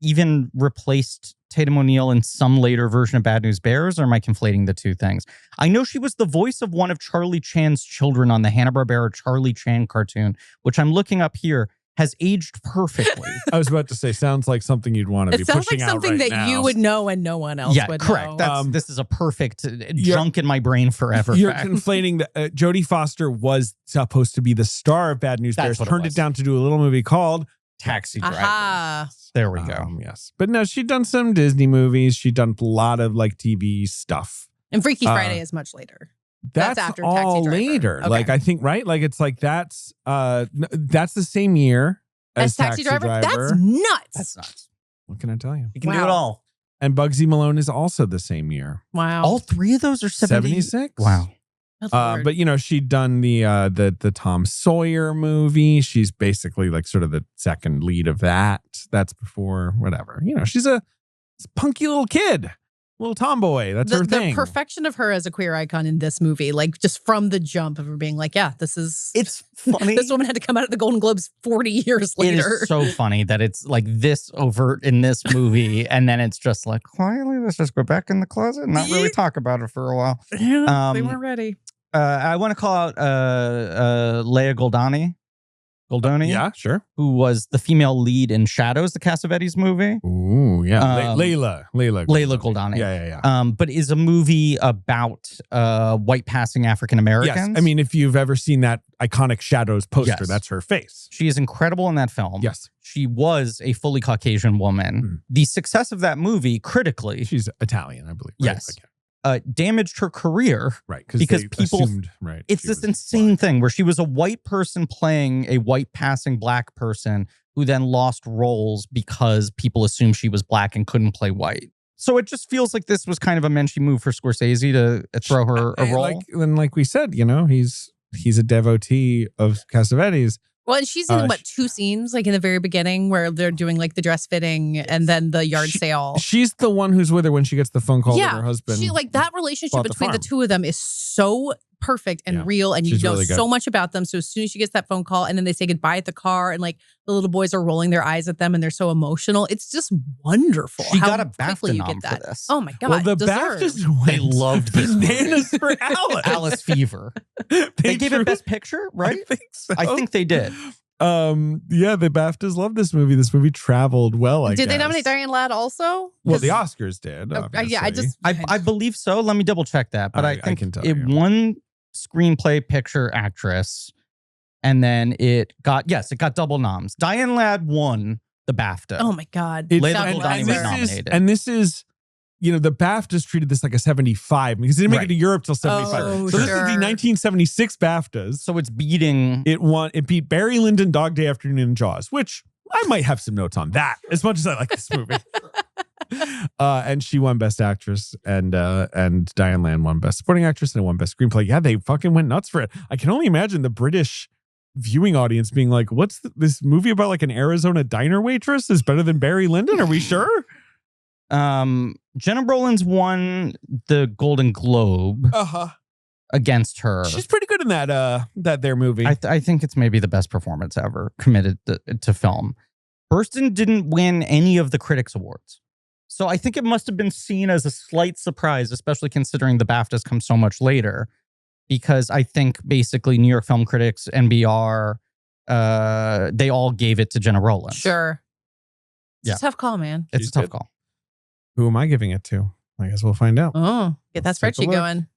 even replaced Tatum O'Neal in some later version of Bad News Bears, or am I conflating the two things? I know she was the voice of one of Charlie Chan's children on the Hanna-Barbera Charlie Chan cartoon, which I'm looking up here. has aged perfectly. I was about to say, sounds like something you'd want to be sounds pushing like out something right that now. you would know and no one else would correct. know. This is a perfect junk in my brain forever. You're fact. conflating that Jodie Foster was supposed to be the star of Bad News That's Bears, what it turned was. it down to do a little movie called Taxi Driver. Aha. There we go. Yes. But no, she'd done some Disney movies. She'd done a lot of like TV stuff. And Freaky Friday is much later. That's after Taxi all Driver. later. Okay. Like, I think, right? Like, it's like that's the same year as Taxi Driver? That's nuts. That's nuts. What can I tell you? You can do it all. And Bugsy Malone is also the same year. Wow. All three of those are 76. Wow. But you know, she'd done the Tom Sawyer movie. She's basically like sort of the second lead of that. That's before whatever. You know, she's a punky little kid, little tomboy. That's her thing. The perfection of her as a queer icon in this movie, like just from the jump of her being like, yeah, this is. It's funny. This woman had to come out of the Golden Globes 40 years later. It is so funny that it's like this overt in this movie, and then it's just like, quietly, let's just go back in the closet and not really talk about it for a while. Yeah, they weren't ready. I want to call out Leia Goldoni, Yeah, sure. who was the female lead in Shadows, the Cassavetes movie. Ooh, yeah. Layla Goldoni. Yeah. But is a movie about white passing African Americans. Yes. I mean, if you've ever seen that iconic Shadows poster, Yes. that's her face. She is incredible in that film. Yes. She was a fully Caucasian woman. The success of that movie, critically, She's Italian, I believe. Right? Yes. Okay. Damaged her career. Right. Because they people assumed, right. It's this insane thing where she was a white person playing a white passing black person who then lost roles because people assumed she was black and couldn't play white. So it just feels like this was kind of a menschy move for Scorsese to throw her a role. Like we said, you know, he's a devotee of Cassavetes. Well, and she's in two scenes, like in the very beginning where they're doing like the dress fitting and then the yard sale. She's the one who's with her when she gets the phone call that her husband. She like that relationship bought the between the farm. two of them is so perfect and real, and you She's know really good. so much about them. So as soon as she gets that phone call and then they say goodbye at the car and like the little boys are rolling their eyes at them and they're so emotional. It's just wonderful. She how got a quickly BAFTA you nom get that. for this. Oh my God. Well, the deserved. BAFTAs They loved this bananas for Alice. Alice Fever. They gave it Best Picture, right? I think so. I think they did. Yeah, the BAFTAs love this movie. This movie traveled well, I Did they guess. nominate Diane Ladd also? Well, the Oscars did. Yeah, I believe so. Let me double check that. But I think can tell it you. won screenplay, picture, actress, and then it got double noms. Diane Ladd won the BAFTA. Oh my God. Leila Sounds Goldoni was amazing. nominated. And this is, you know, the BAFTAs treated this like a 75 because it didn't make it to Europe till 75. Oh, so this is sure. the 1976 BAFTAs. So it's beating. It beat Barry Lyndon, Dog Day Afternoon, and Jaws, which I might have some notes on that as much as I like this movie. And she won Best Actress, and Diane Ladd won Best Supporting Actress and won Best Screenplay. Yeah, they fucking went nuts for it. I can only imagine the British viewing audience being like, "What's this movie about? Like an Arizona diner waitress is better than Barry Lyndon? Are we sure?" Jenna Rollins won the Golden Globe against her. She's pretty good in that their movie. I think it's maybe the best performance ever committed to film. Burstyn didn't win any of the Critics Awards. So I think it must have been seen as a slight surprise, especially considering the BAFTAs come so much later. Because I think basically New York Film Critics, NBR, they all gave it to Jenna Rollins. Sure. It's Yeah. a tough call, man. It's She's a tough good. call. Who am I giving it to? I guess we'll find out. Oh, get that Let's take a spreadsheet look. going.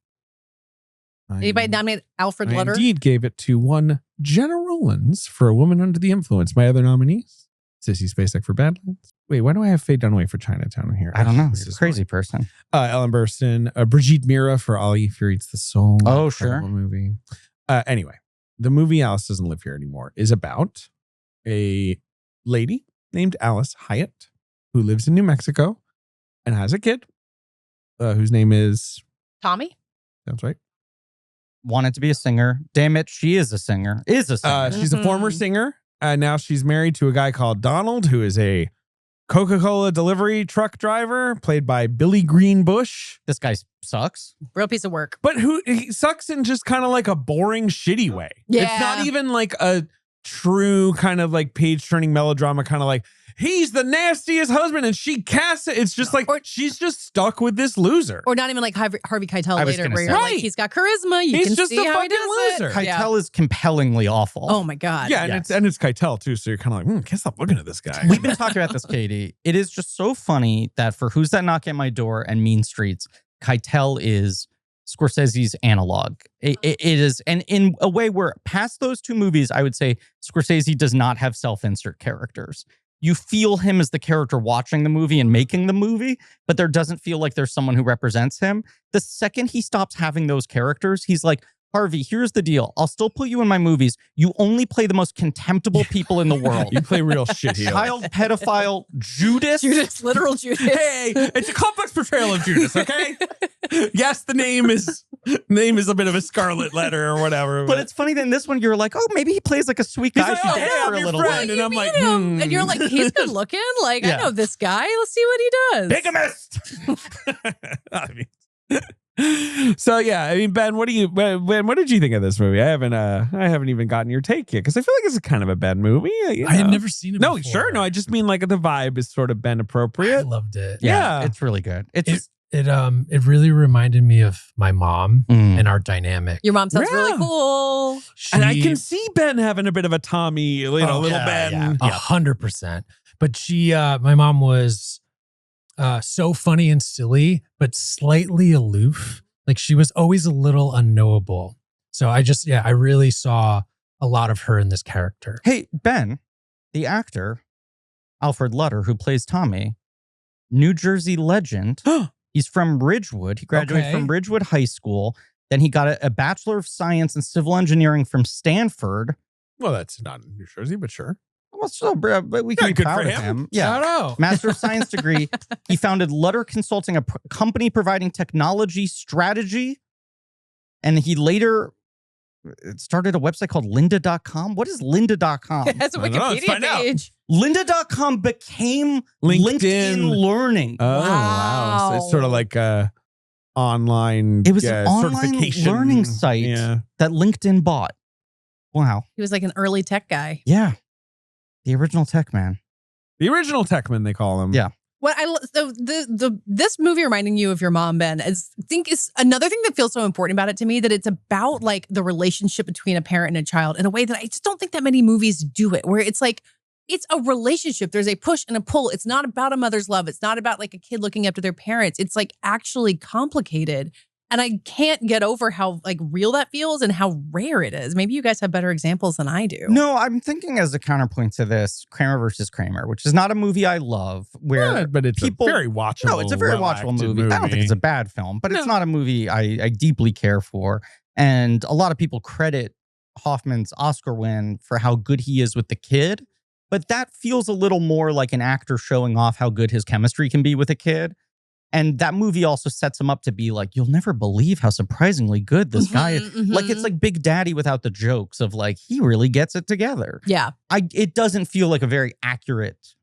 Anybody nominate Alfred I Lutter? indeed gave it to one Jenna Rollins for A Woman Under the Influence. My other nominees, Sissy Spacek for Badlands. Wait, why do I have Faye Dunaway for Chinatown in here? I don't know. This You're a is crazy person. Ellen Burstyn, Brigitte Mira for Ali Fear Eats the Soul. Oh, Incredible sure. movie. Anyway, the movie Alice Doesn't Live Here Anymore is about a lady named Alice Hyatt who lives in New Mexico and has a kid whose name is, Tommy? that's right. Wanted to be a singer. Damn it, she is a singer. She's She's a former singer. Now she's married to a guy called Donald, who is a Coca-Cola delivery truck driver, played by Billy Greenbush. This guy sucks. Real piece of work. But he sucks in just kind of like a boring, shitty way. Yeah. It's not even like a true kind of like page-turning melodrama, kind of like, he's the nastiest husband, and she casts it. It's just like she's just stuck with this loser. Or not even like Harvey Keitel later, where say. you're like, he's got charisma. You He's can just see a how he fucking does loser. it. Keitel is compellingly awful. Oh my God. Yeah, and Yes. it's Keitel too, so you're kind of like, can't stop looking at this guy. We've been talking about this, Katie. It is just so funny that for Who's That Knock at My Door and Mean Streets, Keitel is Scorsese's analog. It is, and in a way where past those two movies, I would say Scorsese does not have self-insert characters. You feel him as the character watching the movie and making the movie, but there doesn't feel like there's someone who represents him. The second he stops having those characters, he's like, Harvey, here's the deal. I'll still put you in my movies. You only play the most contemptible people in the world. You play real shit heel. Child pedophile Judas. Judas, literal Judas. Hey, it's a complex portrayal of Judas, okay? Yes, the name is a bit of a scarlet letter or whatever. But it's funny that in this one, you're like, oh, maybe he plays like a sweet guy like, she oh, dates yeah, for I'm a your little friend. bit. And I'm like, And you're like, he's good looking. Like, Yeah. I know this guy. Let's see what he does. Bigamist. I mean, so yeah, I mean, Ben, what did you think of this movie? I haven't even gotten your take yet because I feel like it's kind of a Ben movie. I had never seen it No, before. sure, no. I just mean like the vibe is sort of Ben I appropriate. loved it. Yeah, Yeah. it's really good. It's just, It really reminded me of my mom and our dynamic. Your mom sounds really Yeah. cool. And I can see Ben having a bit of a Tommy, little Ben. 100%. But my mom was so funny and silly, but slightly aloof. Like she was always a little unknowable. So I really saw a lot of her in this character. hey, Ben, the actor, Alfred Lutter, who plays Tommy, New Jersey legend. He's from Ridgewood. He graduated from Ridgewood High School. Then he got a Bachelor of Science in Civil Engineering from Stanford. Well, that's not in New Jersey, but sure. Well, so, but we can be good proud for of him. him. Yeah. Shout out. Master of Science degree. He founded Lutter Consulting, a company providing technology strategy. And he later started a website called lynda.com. What is lynda.com? That's a I don't know. Let's Wikipedia find out. page. Lynda.com became LinkedIn Learning. Oh, wow. So it's sort of like a online It was an online certification learning site that LinkedIn bought. Wow. He was like an early tech guy. Yeah. The original tech man. The original Techman, they call him. Yeah. What this movie reminding you of your mom, Ben, I think is another thing that feels so important about it to me, that it's about like the relationship between a parent and a child in a way that I just don't think that many movies do it, where it's like, it's a relationship. There's a push and a pull. It's not about a mother's love. It's not about like a kid looking up to their parents. It's like actually complicated. And I can't get over how like real that feels and how rare it is. Maybe you guys have better examples than I do. No, I'm thinking as a counterpoint to this, Kramer versus Kramer, which is not a movie I love, where Yeah, but it's people, a very watchable. No, it's a very watchable movie. I don't think it's a bad film, but it's not a movie I deeply care for. And a lot of people credit Hoffman's Oscar win for how good he is with the kid. But that feels a little more like an actor showing off how good his chemistry can be with a kid. And that movie also sets him up to be like, you'll never believe how surprisingly good this guy is. Like, it's like Big Daddy without the jokes of like, he really gets it together. Yeah. It doesn't feel like a very accurate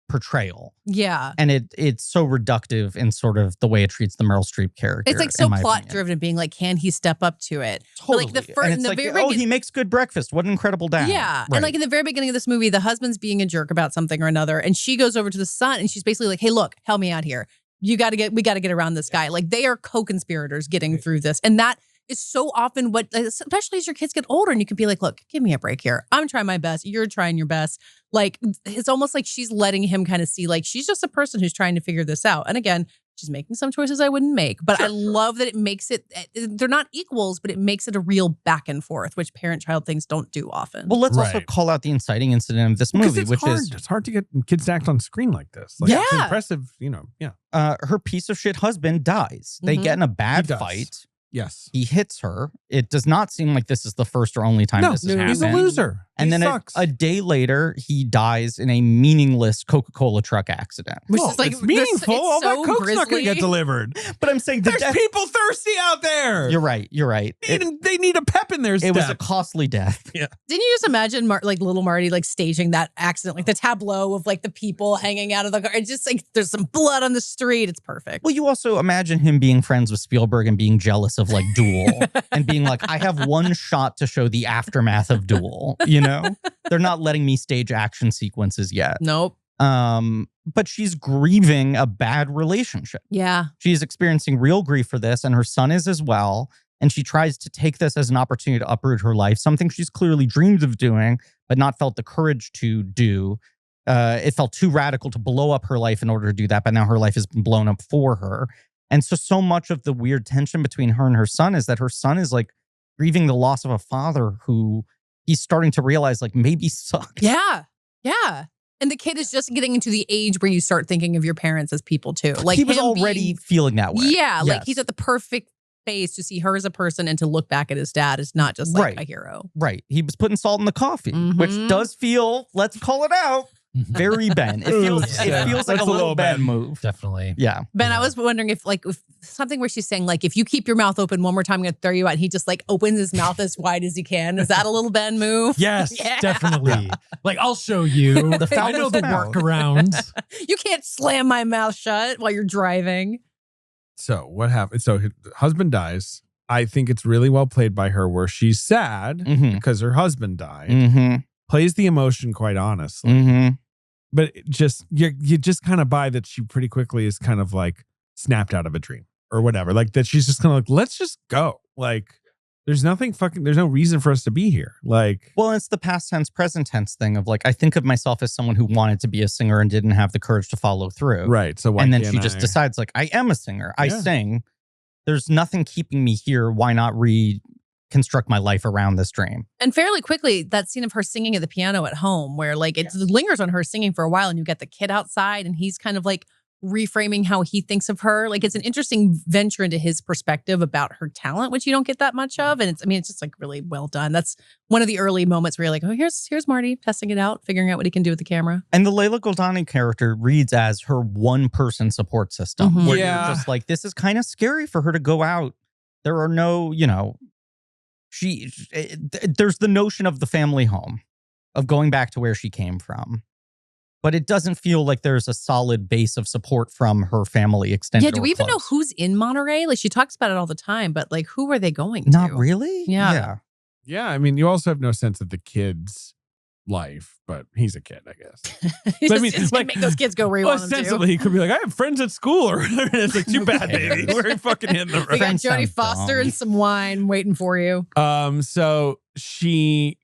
portrayal. Yeah. And it's so reductive in sort of the way it treats the Meryl Streep character. It's like so plot driven and being like, can he step up to it? Totally. But like the and it's like, he makes good breakfast. What an incredible dad. Yeah. Right. And like in the very beginning of this movie, the husband's being a jerk about something or another. And she goes over to the son and she's basically like, hey, look, help me out here. We got to get around this guy. Like they are co-conspirators getting through this. And that is so often what, especially as your kids get older and you can be like, look, give me a break here. I'm trying my best. You're trying your best. Like, it's almost like she's letting him kind of see, like, she's just a person who's trying to figure this out. And again, she's making some choices I wouldn't make, but I love that it makes it, they're not equals, but it makes it a real back and forth, which parent-child things don't do often. Well, let's also call out the inciting incident of this movie, which is it's hard to get kids to act on screen like this. Like, it's impressive, her piece of shit husband dies. They get in a bad fight. Yes. He hits her. It does not seem like this is the first or only time this has happened. He's a loser. And then a day later, he dies in a meaningless Coca-Cola truck accident. Which is like it's meaningful. It's All so that Coke's not going to get delivered. But I'm saying there's people thirsty out there. You're right. You're right. They need a pep in their step. It was a costly death. Yeah. Didn't you just imagine like little Marty like staging that accident, like the tableau of like the people hanging out of the car? It's just like there's some blood on the street. It's perfect. Well, you also imagine him being friends with Spielberg and being jealous of like Duel and being like, I have one shot to show the aftermath of Duel. You know, they're not letting me stage action sequences yet. Nope. But she's grieving a bad relationship. Yeah. She's experiencing real grief for this, and her son is as well. And she tries to take this as an opportunity to uproot her life, something she's clearly dreamed of doing, but not felt the courage to do. It felt too radical to blow up her life in order to do that, but now her life has been blown up for her. And so much of the weird tension between her and her son is that her son is like grieving the loss of a father who he's starting to realize like maybe sucked. Yeah. Yeah. And the kid is just getting into the age where you start thinking of your parents as people too. Like he was already feeling that way. Yeah. Like Yes. he's at the perfect phase to see her as a person and to look back at his dad as not just like Right. a hero. Right. He was putting salt in the coffee, which does feel, let's call it out, very Ben. It feels like That's a little Ben Ben move. Definitely. Yeah. Ben, I was wondering if something where she's saying like, if you keep your mouth open one more time, I'm going to throw you out. And he just like opens his mouth as wide as he can. Is that a little Ben move? Yes, Yeah. definitely. Like, I'll show you. I know foulest the mouth. workaround. You can't slam my mouth shut while you're driving. So what happened? So his husband dies. I think it's really well played by her where she's sad because her husband died. Plays the emotion quite honestly. But it just you just kind of buy that she pretty quickly is kind of like snapped out of a dream or whatever. Like that she's just kind of like, let's just go. Like there's no reason for us to be here. Like, well, it's the past tense, present tense thing of like, I think of myself as someone who wanted to be a singer and didn't have the courage to follow through. right. So why And then can't she just decides like, I am a singer. I sing. There's nothing keeping me here. Why not reconstruct my life around this dream? And fairly quickly, that scene of her singing at the piano at home where like it lingers on her singing for a while and you get the kid outside and he's kind of like reframing how he thinks of her. Like it's an interesting venture into his perspective about her talent, which you don't get that much of. And it's just like really well done. That's one of the early moments where you're like, oh, here's Marty testing it out, figuring out what he can do with the camera. And the Layla Goldani character reads as her one-person support system. Where you're just like, this is kind of scary for her to go out. There are no, there's the notion of the family home, of going back to where she came from. But it doesn't feel like there's a solid base of support from her family extended. Yeah, do we even know who's in Monterey? Like she talks about it all the time, but like who are they going to? Not really? Yeah. Yeah, I mean, you also have no sense of the kid's life, but he's a kid, I guess. He's I mean, just gonna make those kids go where you want them to. Ostensibly, he could be like, I have friends at school, or it's like, too bad, baby. We're fucking hitting the We road. got Friends Jodie sound Foster dumb. and some wine waiting for you. So she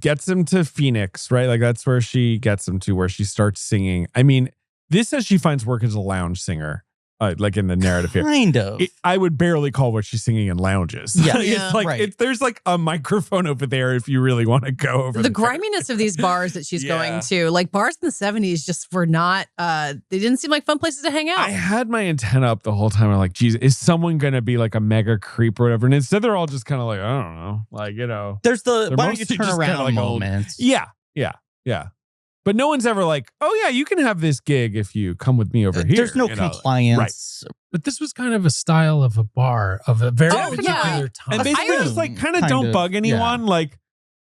gets him to Phoenix, right? Like that's where she gets him to, where she starts singing. I mean, this says she finds work as a lounge singer, like in the narrative here. Kind of. I would barely call what she's singing in lounges. Yeah. It's like right. there's like a microphone over there if you really want to go over The griminess of these bars that she's going to, like bars in the 70s just were not, they didn't seem like fun places to hang out. I had my antenna up the whole time. I'm like, geez, is someone going to be like a mega creep or whatever? And instead they're all just kind of like, I don't know. Like, There's the, they're why don't you mostly turn just kinda around like old- moment. Yeah. But no one's ever like, oh yeah, you can have this gig if you come with me over here. There's no compliance. But this was kind of a style of a bar of a very particular time. And basically just like kind of don't bug anyone. Yeah. Like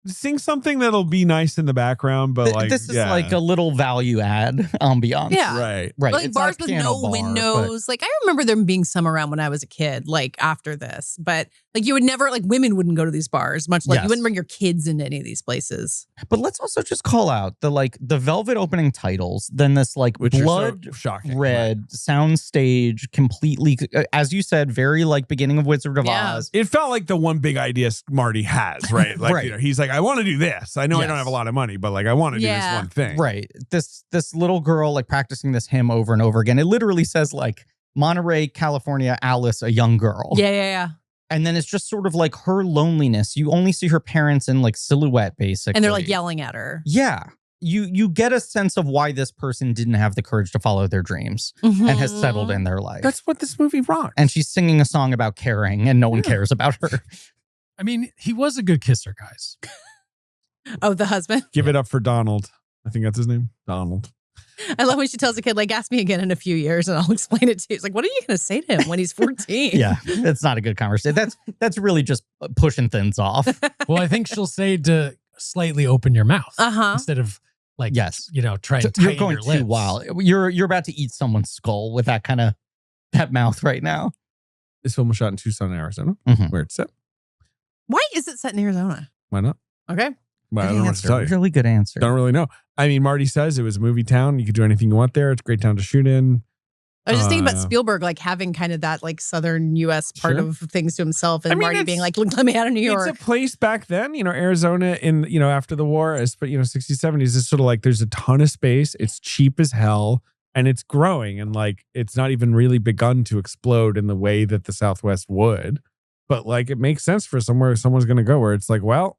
sing something that'll be nice in the background, but like this is like a little value add ambiance. Yeah. right. Like It's not bars a with piano no bar, windows. Like I remember there being some around when I was a kid, like after this. But like you would never, like women wouldn't go to these bars, much like you wouldn't bring your kids into any of these places. But let's also just call out the Velvet opening titles, then this like Which are so blood shocking, red sound stage, completely, as you said, very like beginning of Wizard of Yeah. Oz. It felt like the one big idea Marty has, right? Like, Right. he's like, I want to do this. I know I don't Yes. have a lot of money, but like, I want to do this Yeah. one thing. Right. This little girl like practicing this hymn over and over again. It literally says like Monterey, California, Alice, a young girl. Yeah. And then it's just sort of like her loneliness. You only see her parents in like silhouette, basically. And they're like yelling at her. Yeah. You get a sense of why this person didn't have the courage to follow their dreams and has settled in their life. That's what this movie rocks. And she's singing a song about caring and no one cares about her. I mean, he was a good kisser, guys. Oh, the husband. Give it up for Donald. I think that's his name. Donald. I love when she tells the kid, like, ask me again in a few years and I'll explain it to you. It's like, what are you going to say to him when he's 14? Yeah, it's not a good conversation. That's really just pushing things off. Well, I think she'll say to slightly open your mouth instead of like, Yes. trying to tighten You're going your too lips. wild. You're about to eat someone's skull with that mouth right now. This film was shot in Tucson, Arizona, where it's set. Why is it set in Arizona? Why not? Okay. Well, I don't know what to tell you. Really good answer. Don't really know. I mean, Marty says it was a movie town. You could do anything you want there. It's a great town to shoot in. I was just thinking about Spielberg, like having kind of that like Southern U.S. part of things to himself, and Marty being like, "Look, let me out of New York." It's a place back then, Arizona in, after the war, 60s, 70s, is sort of like there's a ton of space. It's cheap as hell, and it's growing, and like it's not even really begun to explode in the way that the Southwest would. But like it makes sense for somewhere someone's going to go where it's like, well,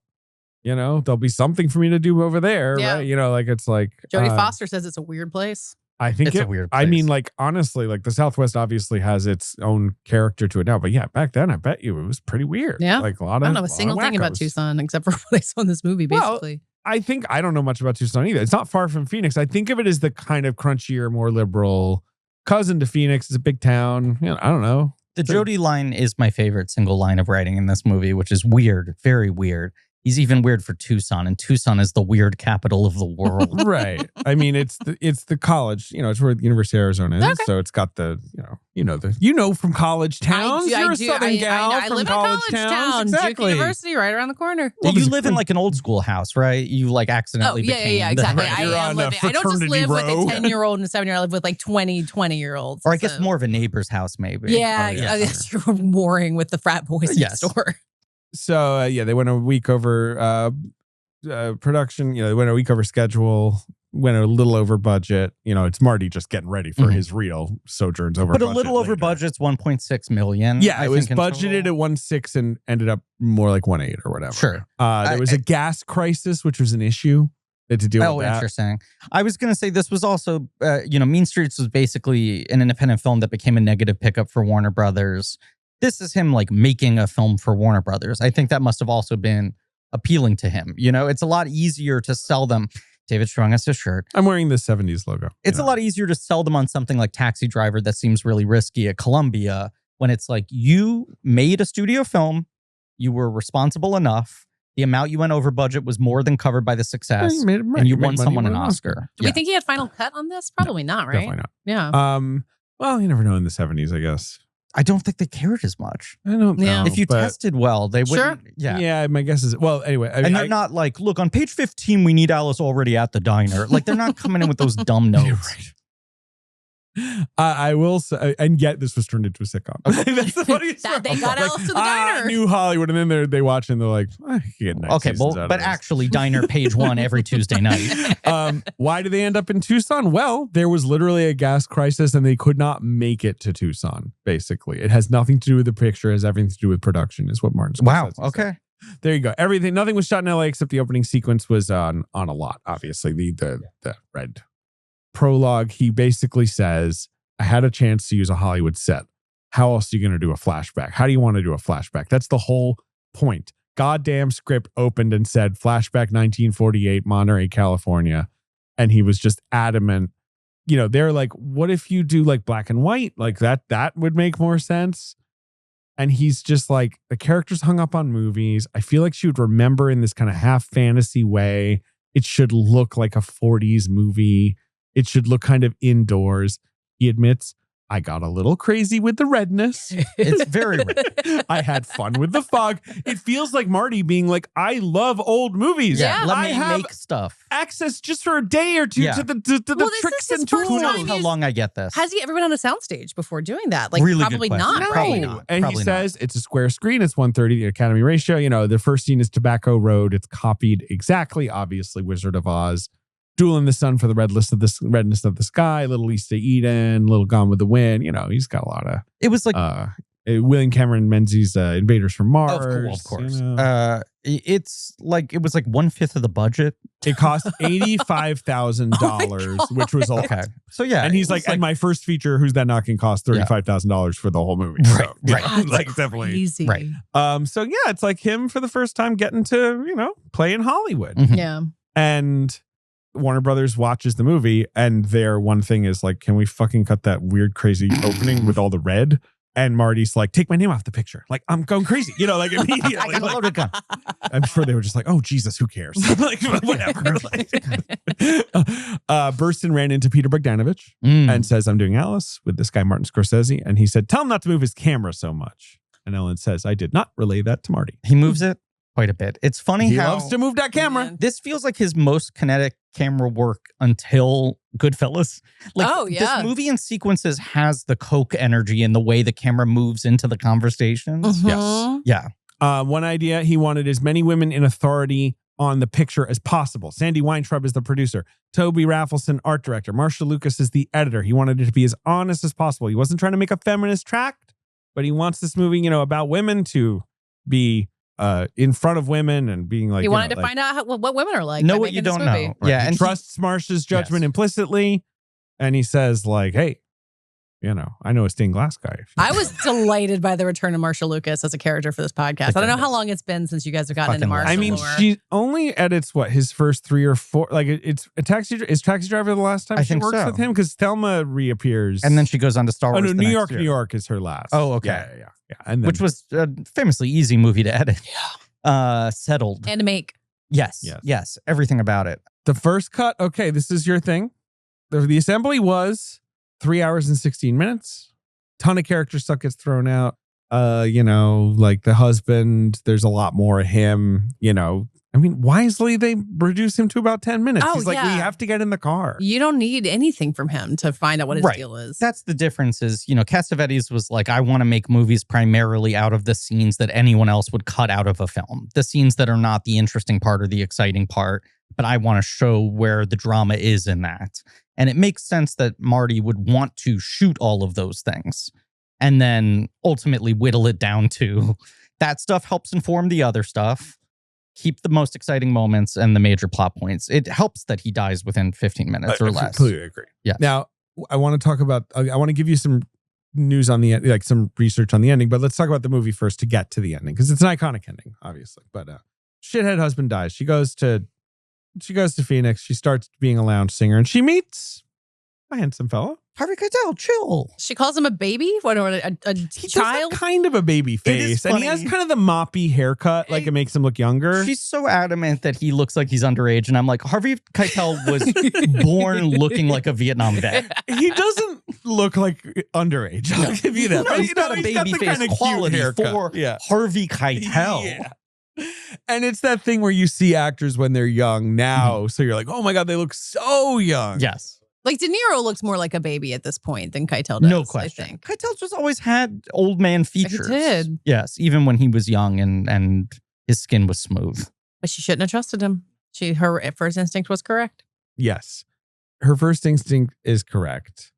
there'll be something for me to do over there, right? Like it's like Jodie Foster says it's a weird place. I think it's a weird place. I mean, like, honestly, like the Southwest obviously has its own character to it now. But yeah, back then, I bet you it was pretty weird. Yeah. Like a lot of, I don't know a single thing about Tucson except for what I saw in this movie, basically. Well, I don't know much about Tucson either. It's not far from Phoenix. I think of it as the kind of crunchier, more liberal cousin to Phoenix. It's a big town. I don't know. The Jody line is my favorite single line of writing in this movie, which is weird, very weird. He's even weird for Tucson, and Tucson is the weird capital of the world. Right. I mean, it's the college, it's where the University of Arizona is. Okay. So it's got the, from college towns. You're a Southern gal I from live college in a college town. Exactly. Duke University right around the corner. Well, you live in like an old school house, right? You like accidentally became. Yeah, exactly. Right. I am living. I don't just live with a 10-year-old and a 7-year-old. I live with like 20-year-olds. Or I guess more of a neighbor's house, maybe. Yeah, you're warring with the frat boys next door. So, they went a week over production. They went a week over schedule, went a little over budget. It's Marty just getting ready for his real sojourns over budget. But a little over budget's $1.6 million. Yeah, it was budgeted at 1.6 and ended up more like 1.8 or whatever. Sure. There was a gas crisis, which was an issue. To deal with that. Interesting. I was going to say this was also, Mean Streets was basically an independent film that became a negative pickup for Warner Brothers. This is him like making a film for Warner Brothers. I think that must have also been appealing to him. It's a lot easier to sell them. David Strong has his shirt. I'm wearing the 70s logo. It's a lot easier to sell them on something like Taxi Driver that seems really risky at Columbia when it's like you made a studio film, you were responsible enough, the amount you went over budget was more than covered by the success, and you won someone an Oscar. Do we think he had final cut on this? Probably not, right? Definitely not. Yeah. Well, you never know in the 70s, I guess. I don't think they cared as much. I don't know. If you tested well, they wouldn't. Sure. Yeah. Yeah, my guess is, well, anyway. And they're not like, look, on page 15, we need Alice already at the diner. Like, they're not coming in with those dumb notes. Right. I will say, and yet this was turned into a sitcom. Okay. That's the funniest part. They got Alice to the diner. New Hollywood. And then they watch and they're like, get nice okay, well, but actually, diner page 1 every Tuesday night. Why did they end up in Tucson? Well, there was literally a gas crisis and they could not make it to Tucson, basically. It has nothing to do with the picture. It has everything to do with production, is what Martin Scorsese said. Okay. There you go. Nothing was shot in LA except the opening sequence was on a lot, obviously. The red prologue, he basically says, I had a chance to use a Hollywood set. How else are you going to do a flashback? How do you want to do a flashback? That's the whole point. Goddamn script opened and said flashback 1948, Monterey, California. And he was just adamant. They're like, what if you do like black and white? Like that would make more sense. And he's just like, the character's hung up on movies. I feel like she would remember in this kind of half fantasy way. It should look like a 40s movie. It should look kind of indoors. He admits, I got a little crazy with the redness. It's very red. I had fun with the fog. It feels like Marty being like, I love old movies. Yeah, let me make stuff. Access just for a day or two to the tricks and tools. Who knows how long I get this? Has he ever been on a soundstage before doing that? Like, really probably not. No. Probably not. And he says it's a square screen. It's 1:30, the Academy ratio. The first scene is Tobacco Road. It's copied exactly, obviously, Wizard of Oz. Duel in the Sun for the redness of the sky, Little East of Eden, Little Gone with the Wind. He's got a lot of. It was like William Cameron Menzies' Invaders from Mars. Of course. It's like it was like 1/5 of the budget. It cost $85,000, which was okay. So yeah, and he's like, and my first feature, Who's That Knocking, cost $35,000 for the whole movie. Right, so, right. Like definitely, easy. Right. So yeah, it's like him for the first time getting to play in Hollywood. Mm-hmm. Yeah, and Warner Brothers watches the movie and their one thing is like, can we fucking cut that weird, crazy opening with all the red? And Marty's like, take my name off the picture. Like, I'm going crazy. Like immediately. I got a loaded gun. I'm sure they were just like, oh, Jesus, who cares? Like, whatever. Burstyn ran into Peter Bogdanovich and says, I'm doing Alice with this guy, Martin Scorsese. And he said, tell him not to move his camera so much. And Ellen says, I did not relay that to Marty. He moves it quite a bit. It's funny He how loves to move that camera. Man. this feels like his most kinetic camera work until Goodfellas. Like, Oh, yeah. This movie in sequences has the Coke energy in the way the camera moves into the conversations. Mhm. Yeah. One idea, he wanted as many women in authority on the picture as possible. Sandy Weintraub is the producer. Toby Raffleson, art director. Marsha Lucas is the editor. He wanted it to be as honest as possible. He wasn't trying to make a feminist tract, but he wants this movie, about women to be in front of women and being like, He wanted to find out what women are like. Know by what you making this don't movie. know. Right. Yeah. He And trusts Marsha's judgment implicitly. And he says like, hey, I know a stained glass guy. I was delighted by the return of Marsha Lucas as a character for this podcast. I don't know how long it's been since you guys have gotten into Marsha. Fucking I mean, lore. she only edits his first 3 or 4. Like it's a Taxi Driver the last time I she think works so. with him because Thelma reappears, and then she goes on to Star oh Wars. no, the New next York, year. New York is her last. Oh, okay. Yeah. And then, Which was a famously easy movie to edit. Yeah. Settled. and to make. Yes. Everything about it. the first cut. Okay, this is your thing. The assembly was 3 hours and 16 minutes. Ton of character stuff gets thrown out. Like the husband, there's a lot more of him, I mean, wisely, they reduce him to about 10 minutes. Oh, He's like, yeah. we have to get in the car. You don't need anything from him to find out what his Right. deal is. That's the difference is, Cassavetes was like, I want to make movies primarily out of the scenes that anyone else would cut out of a film. The scenes that are not the interesting part or the exciting part, but I want to show where the drama is in that. And it makes sense that Marty would want to shoot all of those things and then ultimately whittle it down to that stuff helps inform the other stuff. Keep the most exciting moments and the major plot points. It helps that he dies within 15 minutes or I less. completely agree. Yeah. Now, I want to talk about, I want to give you some news on the end, like some research on the ending, but let's talk about the movie first to get to the ending because it's an iconic ending, obviously. But shithead husband dies. She goes to Phoenix. She starts being a lounge singer and she meets a handsome fella. Harvey Keitel, chill. She calls him a baby? What, or a He does child? have kind of a baby is face, and he has funny. kind of the moppy haircut, like it makes him look younger. She's so adamant that he looks like he's underage. And I'm like, Harvey Keitel was born looking like a Vietnam vet. He doesn't look like underage. I'll give you that. No, But, he's got a the baby face kinda cute quality haircut. for Yeah. Harvey Keitel. Yeah. And it's that thing where you see actors when they're young now. So you're like, oh my God, they look so young. Yes. Like De Niro looks more like a baby at this point than Keitel does. No question. I think. Keitel's just always had old man features. did. Yes. Even when he was young and his skin was smooth. But she shouldn't have trusted him. Her first instinct was correct. Yes. Her first instinct is correct.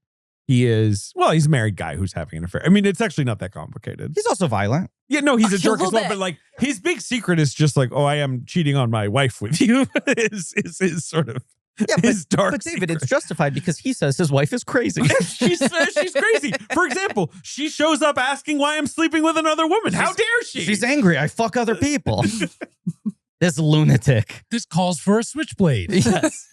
He's a married guy who's having an affair. I mean, it's actually not that complicated. He's also violent. Yeah, no, he's a A jerk as little well. bit. But like his big secret is just like, oh, I am cheating on my wife with you. is his sort of his dark But David, secret. it's justified because he says his wife is crazy. She's crazy. For example, she shows up asking why I'm sleeping with another woman. How dare she? She's angry. I fuck other people. This lunatic. This calls for a switchblade. Yes.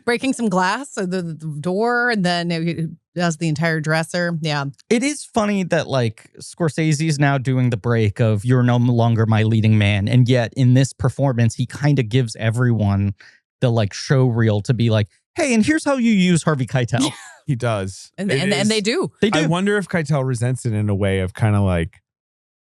Breaking some glass at the door, and then it does the entire dresser. Yeah. It is funny that like Scorsese's now doing the break of you're no longer my leading man. And yet in this performance, he kind of gives everyone the like show reel to be like, hey, and here's how you use Harvey Keitel. He does. And It is- they do. They do. I wonder if Keitel resents it in a way of kind of like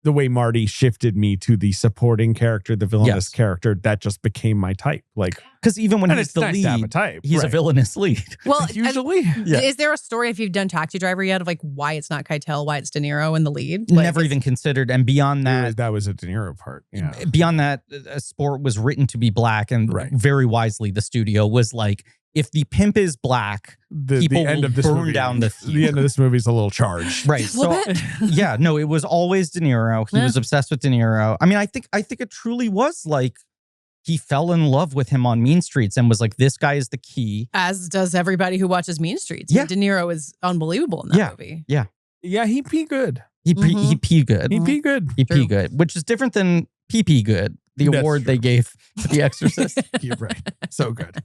the way Marty shifted me to the supporting character, the villainous Yes. character that just became my type. Like, Because even when and he's it's the nice to have a lead, type. he's a right. villainous lead. Well, Usually. Yeah. is there a story if you've done Taxi Driver yet of like why it's not Keitel, why it's De Niro in the lead? Like, Never even considered. And beyond that, That was a De Niro part. Yeah. beyond that, Sport was written to be black. And Right. very wisely, the studio was like, if the pimp is black, people end will of this burn movie, down the the end of this movie is a little charged. right. A little So bit. yeah, no, it was always De Niro. He Yeah. was obsessed with De Niro. I mean, I think it truly was like he fell in love with him on Mean Streets and was like, this guy is the key. as does everybody who watches Mean Streets. Yeah. De Niro is unbelievable in that Yeah. movie. Yeah, he pee good. He Mhm. pee good. He pee good. He pee True. good, which is different than pee good, the That's award they true. gave to The Exorcist. You're right. So good.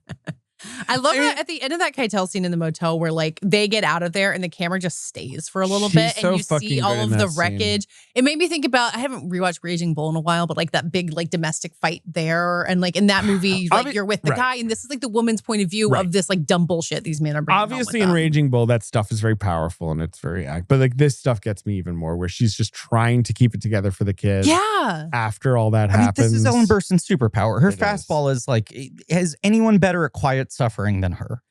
I love that at the end of that Keitel scene in the motel where like they get out of there and the camera just stays for a little bit and you see all of the wreckage. It made me think about, I haven't rewatched Raging Bull in a while, but like that big like domestic fight there. And like in that movie, like you're with the guy and this is like the woman's point of view of this like dumb bullshit these men are bringing Obviously in Raging Bull, that stuff is very powerful and it's very but like this stuff gets me even more where she's just trying to keep it together for the kids. Yeah. After all that happens. This is Ellen Burstyn's superpower. Her fastball is like, has anyone better at quiet suffering than her?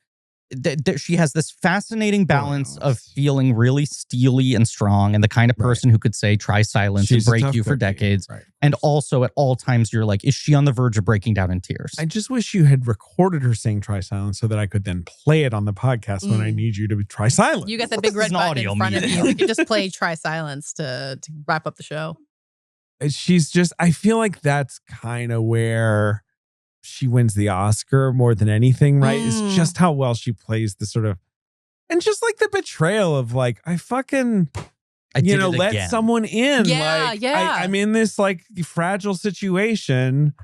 She has this fascinating balance of feeling really steely and strong and the kind of person who could say, try silence and break you for decades. And also at all times, you're like, is she on the verge of breaking down in tears? I just wish you had recorded her saying try silence so that I could then play it on the podcast when I need you to try silence. You got that big red button in front of you. You could just play try silence to wrap up the show. She's just, I feel like that's kind of where she wins the Oscar more than anything, right? It's just how well she plays the sort of, and just like the betrayal of like, I let someone in. I'm in this like fragile situation.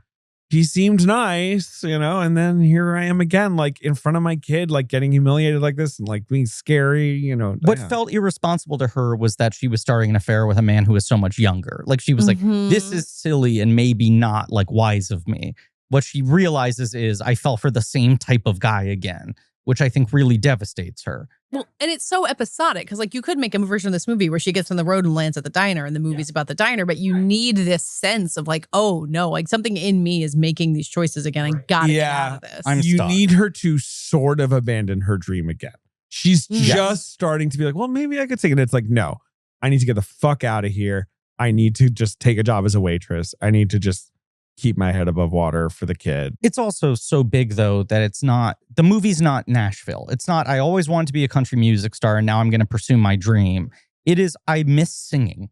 He seemed nice, and then here I am again, like in front of my kid, like getting humiliated like this and like being scary, What felt irresponsible to her was that she was starting an affair with a man who was so much younger. Like she was like, this is silly and maybe not like wise of me. What she realizes is I fell for the same type of guy again, which I think really devastates her. Well, and it's so episodic because like you could make a version of this movie where she gets on the road and lands at the diner and the movie's about the diner, but you need this sense of like, oh no, like something in me is making these choices again. I gotta get out of this. You need her to sort of abandon her dream again. She's just starting to be like, well, maybe I could take it. It's like, no, I need to get the fuck out of here. I need to just take a job as a waitress. I need to just keep my head above water for the kid. It's also so big, though, that it's not, the movie's not Nashville. It's not, I always wanted to be a country music star and now I'm going to pursue my dream. It is, I miss singing.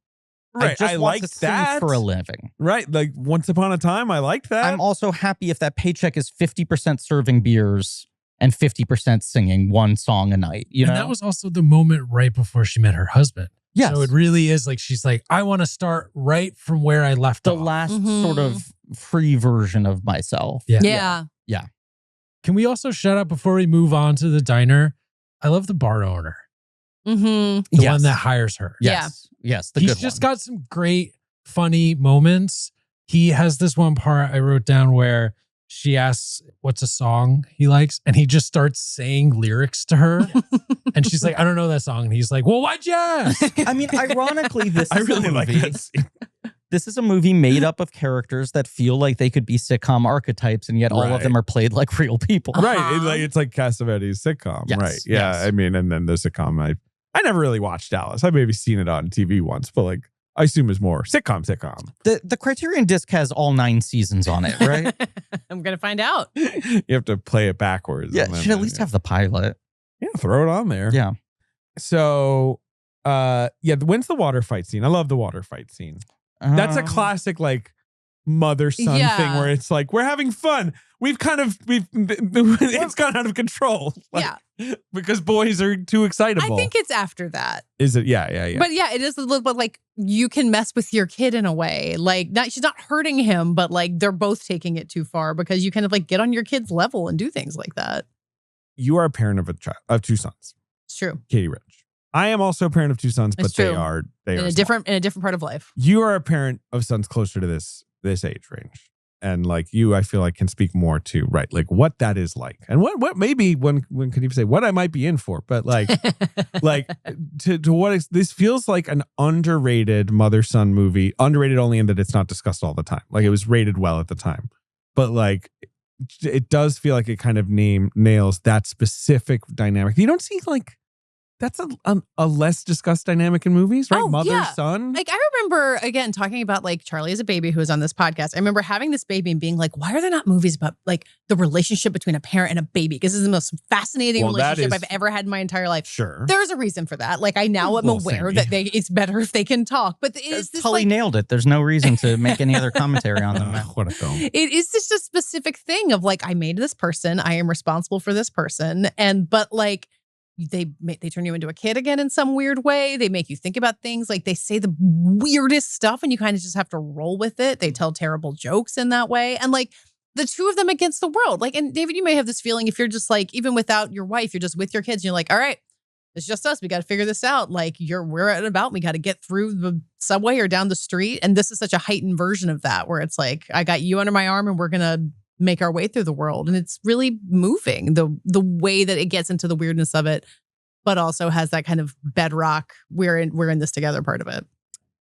Right. I like that for a living. Right. Like once upon a time, I liked that. I'm also happy if that paycheck is 50% serving beers and 50% singing one song a night. And that was also the moment right before she met her husband. Yes. So it really is like, she's like, I want to start right from where I left off. The last sort of free version of myself. Yeah. Can we also shout out before we move on to the diner? I love the bar owner. The one that hires her. Yes. He's just got some great, funny moments. He has this one part I wrote down where she asks what's a song he likes, and he just starts saying lyrics to her. And she's like, I don't know that song. And he's like, well, why'd you ask? I mean, ironically, this is I really like that scene. This is a movie made up of characters that feel like they could be sitcom archetypes, and yet all of them are played like real people. Right. It's like Cassavetes' sitcom. Yes. Right. Yeah. Yes. I mean, and then the sitcom, I never really watched Dallas. I've maybe seen it on TV once, but like, I assume it's more sitcom. The Criterion disc has all 9 seasons on it, right? I'm going to find out. You have to play it backwards. Yeah, should at least have the pilot. Yeah, throw it on there. Yeah. So, when's the water fight scene? I love the water fight scene. That's a classic, like, mother-son thing where it's like, we're having fun. It's gone out of control. Because boys are too excitable. I think it's after that. Is it? Yeah. But yeah, it is a little bit like you can mess with your kid in a way. Like, she's not hurting him, but like they're both taking it too far because you kind of like get on your kid's level and do things like that. You are a parent of 2 sons. It's true. Katey Rich. I am also a parent of 2 sons, but they are in a different part of life. You are a parent of sons closer to this age range. And like you, I feel like can speak more to like what that is like, and what maybe one could even say what I might be in for, but like to what this feels like an underrated mother-son movie, underrated only in that it's not discussed all the time. Like it was rated well at the time, but like it does feel like it kind of nails that specific dynamic. You don't see like. That's a less discussed dynamic in movies, right? Mother, son. Like I remember, again, talking about like Charlie as a baby who was on this podcast. I remember having this baby and being like, why are there not movies about like the relationship between a parent and a baby? Because this is the most fascinating relationship I've ever had in my entire life. Sure. There's a reason for that. Like I now am aware that it's better if they can talk. But it is this Tully nailed it. There's no reason to make any other commentary on them. What a film. It is just a specific thing of like, I made this person. I am responsible for this person. But like, they turn you into a kid again in some weird way. They make you think about things. Like they say the weirdest stuff and you kind of just have to roll with it. They tell terrible jokes in that way. And like the two of them against the world. Like, and David, you may have this feeling if you're just like, even without your wife, you're just with your kids and you're like, all right, it's just us. We got to figure this out. Like we're at and about. We got to get through the subway or down the street. And this is such a heightened version of that where it's like, I got you under my arm and we're going to make our way through the world. And it's really moving the way that it gets into the weirdness of it, but also has that kind of bedrock, we're in this together part of it.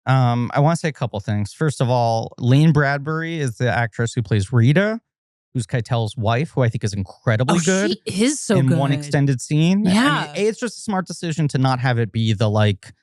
I want to say a couple things. First of all, Lane Bradbury is the actress who plays Rita, who's Keitel's wife, who I think is incredibly good. She is so in good. one extended scene. Yeah. I mean, it's just a smart decision to not have it be the like,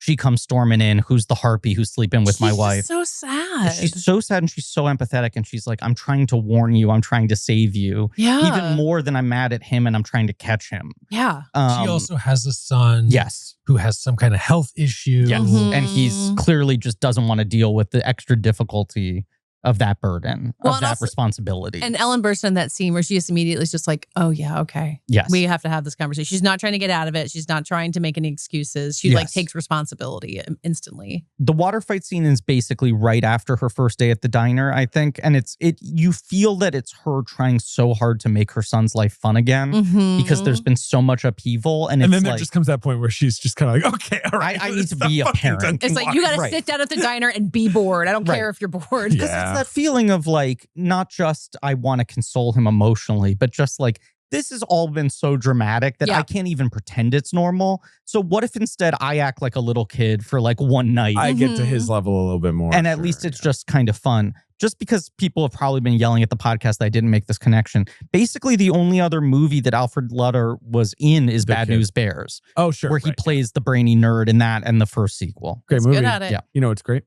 she comes storming in, who's the harpy who's sleeping with my wife. She's so sad. She's so sad and she's so empathetic. And she's like, I'm trying to warn you. I'm trying to save you. Yeah. Even more than I'm mad at him and I'm trying to catch him. Yeah. She also has a son. Yes. Who has some kind of health issue. Yes. And he's clearly just doesn't want to deal with the extra difficulty of that burden, of that responsibility. And Ellen Burstyn in that scene where she just immediately is just like, oh yeah, okay. Yes. We have to have this conversation. She's not trying to get out of it. She's not trying to make any excuses. She like takes responsibility instantly. The water fight scene is basically right after her first day at the diner, I think. And you feel that it's her trying so hard to make her son's life fun again because there's been so much upheaval. And then there just comes that point where she's just kind of like, okay, all right. I need to be a parent. It's like, you got to sit down at the diner and be bored. I don't care if you're bored. It's that feeling of like, not just I want to console him emotionally, but just like, this has all been so dramatic that I can't even pretend it's normal. So what if instead I act like a little kid for like one night? I get to his level a little bit more. And at least it's just kind of fun. Just because people have probably been yelling at the podcast that I didn't make this connection. Basically, the only other movie that Alfred Lutter was in is Bad News Bears. Oh, sure. Where he plays the brainy nerd in that and the first sequel. Great movie. Good at it. Yeah. You know what's great?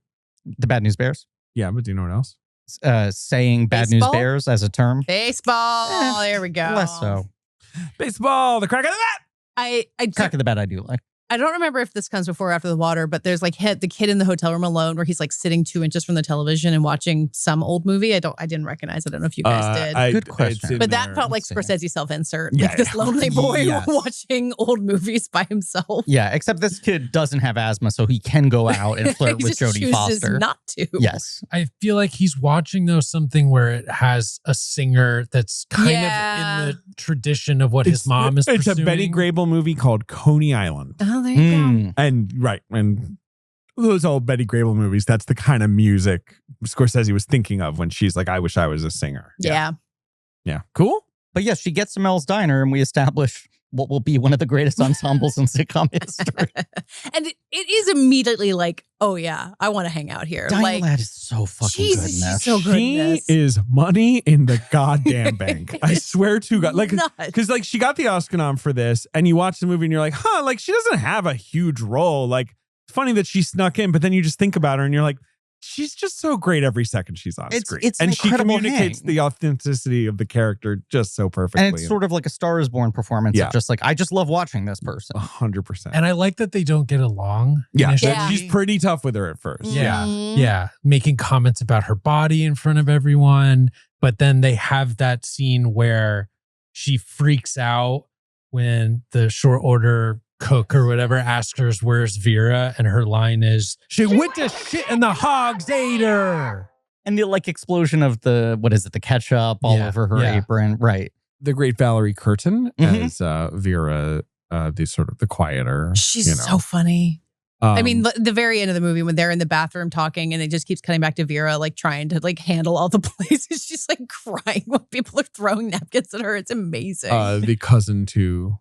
The Bad News Bears. Yeah, but do you know what else? Saying Bad News Bears as a term. Baseball. There we go. Less so. Baseball, the crack of the bat. Crack of the bat I do like. I don't remember if this comes before or after the water, but there's like the kid in the hotel room alone where he's like sitting 2 inches from the television and watching some old movie. I didn't recognize. I don't know if you guys did. Good question. But that felt like Scorsese self-insert. Like this lonely boy watching old movies by himself. Yeah, except this kid doesn't have asthma, so he can go out and flirt with Jodie Foster. Not to. Yes. I feel like he's watching though something where it has a singer that's kind of in the tradition of what his mom is pursuing. It's a Betty Grable movie called Coney Island. Oh, there you go. And those old Betty Grable movies, that's the kind of music Scorsese was thinking of when she's like, I wish I was a singer. Yeah. Cool. But yes, she gets to Mel's Diner and we establish what will be one of the greatest ensembles in sitcom history. And it is immediately like, oh yeah, I want to hang out here. Diner like, Lad is so fucking good in this. She's so good in this. She is money in the goddamn bank. I swear to God. Like, because like she got the Oscar nom for this and you watch the movie and you're like, like she doesn't have a huge role. Like, it's funny that she snuck in, but then you just think about her and you're like, she's just so great every second she's on screen. And she communicates the authenticity of the character just so perfectly. And it's sort of like a Star is Born performance of just like, I just love watching this person. 100%. And I like that they don't get along. Yeah. She's pretty tough with her at first. Yeah. Yeah. Making comments about her body in front of everyone. But then they have that scene where she freaks out when the short order cook or whatever asks her, where's Vera? And her line is, she went to shit and the hogs ate her. And the like explosion of the ketchup all over her apron. Right. The great Valerie Curtin as Vera, the quieter. She's so funny. I mean, the very end of the movie when they're in the bathroom talking and it just keeps cutting back to Vera, like trying to like handle all the places. She's like crying when people are throwing napkins at her. It's amazing. The cousin to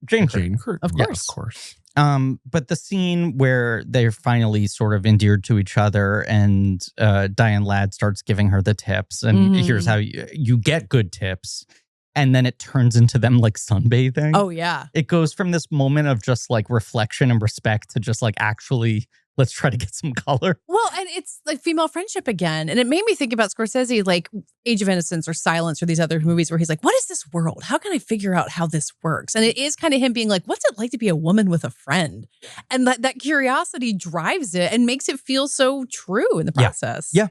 Jane Curtin. Of course. But the scene where they're finally sort of endeared to each other and Diane Ladd starts giving her the tips and here's how you get good tips. And then it turns into them like sunbathing. Oh, yeah. It goes from this moment of just like reflection and respect to just like actually, let's try to get some color. Well, and it's like female friendship again. And it made me think about Scorsese, like Age of Innocence or Silence or these other movies where he's like, what is this world? How can I figure out how this works? And it is kind of him being like, what's it like to be a woman with a friend? And that curiosity drives it and makes it feel so true in the process. Yeah.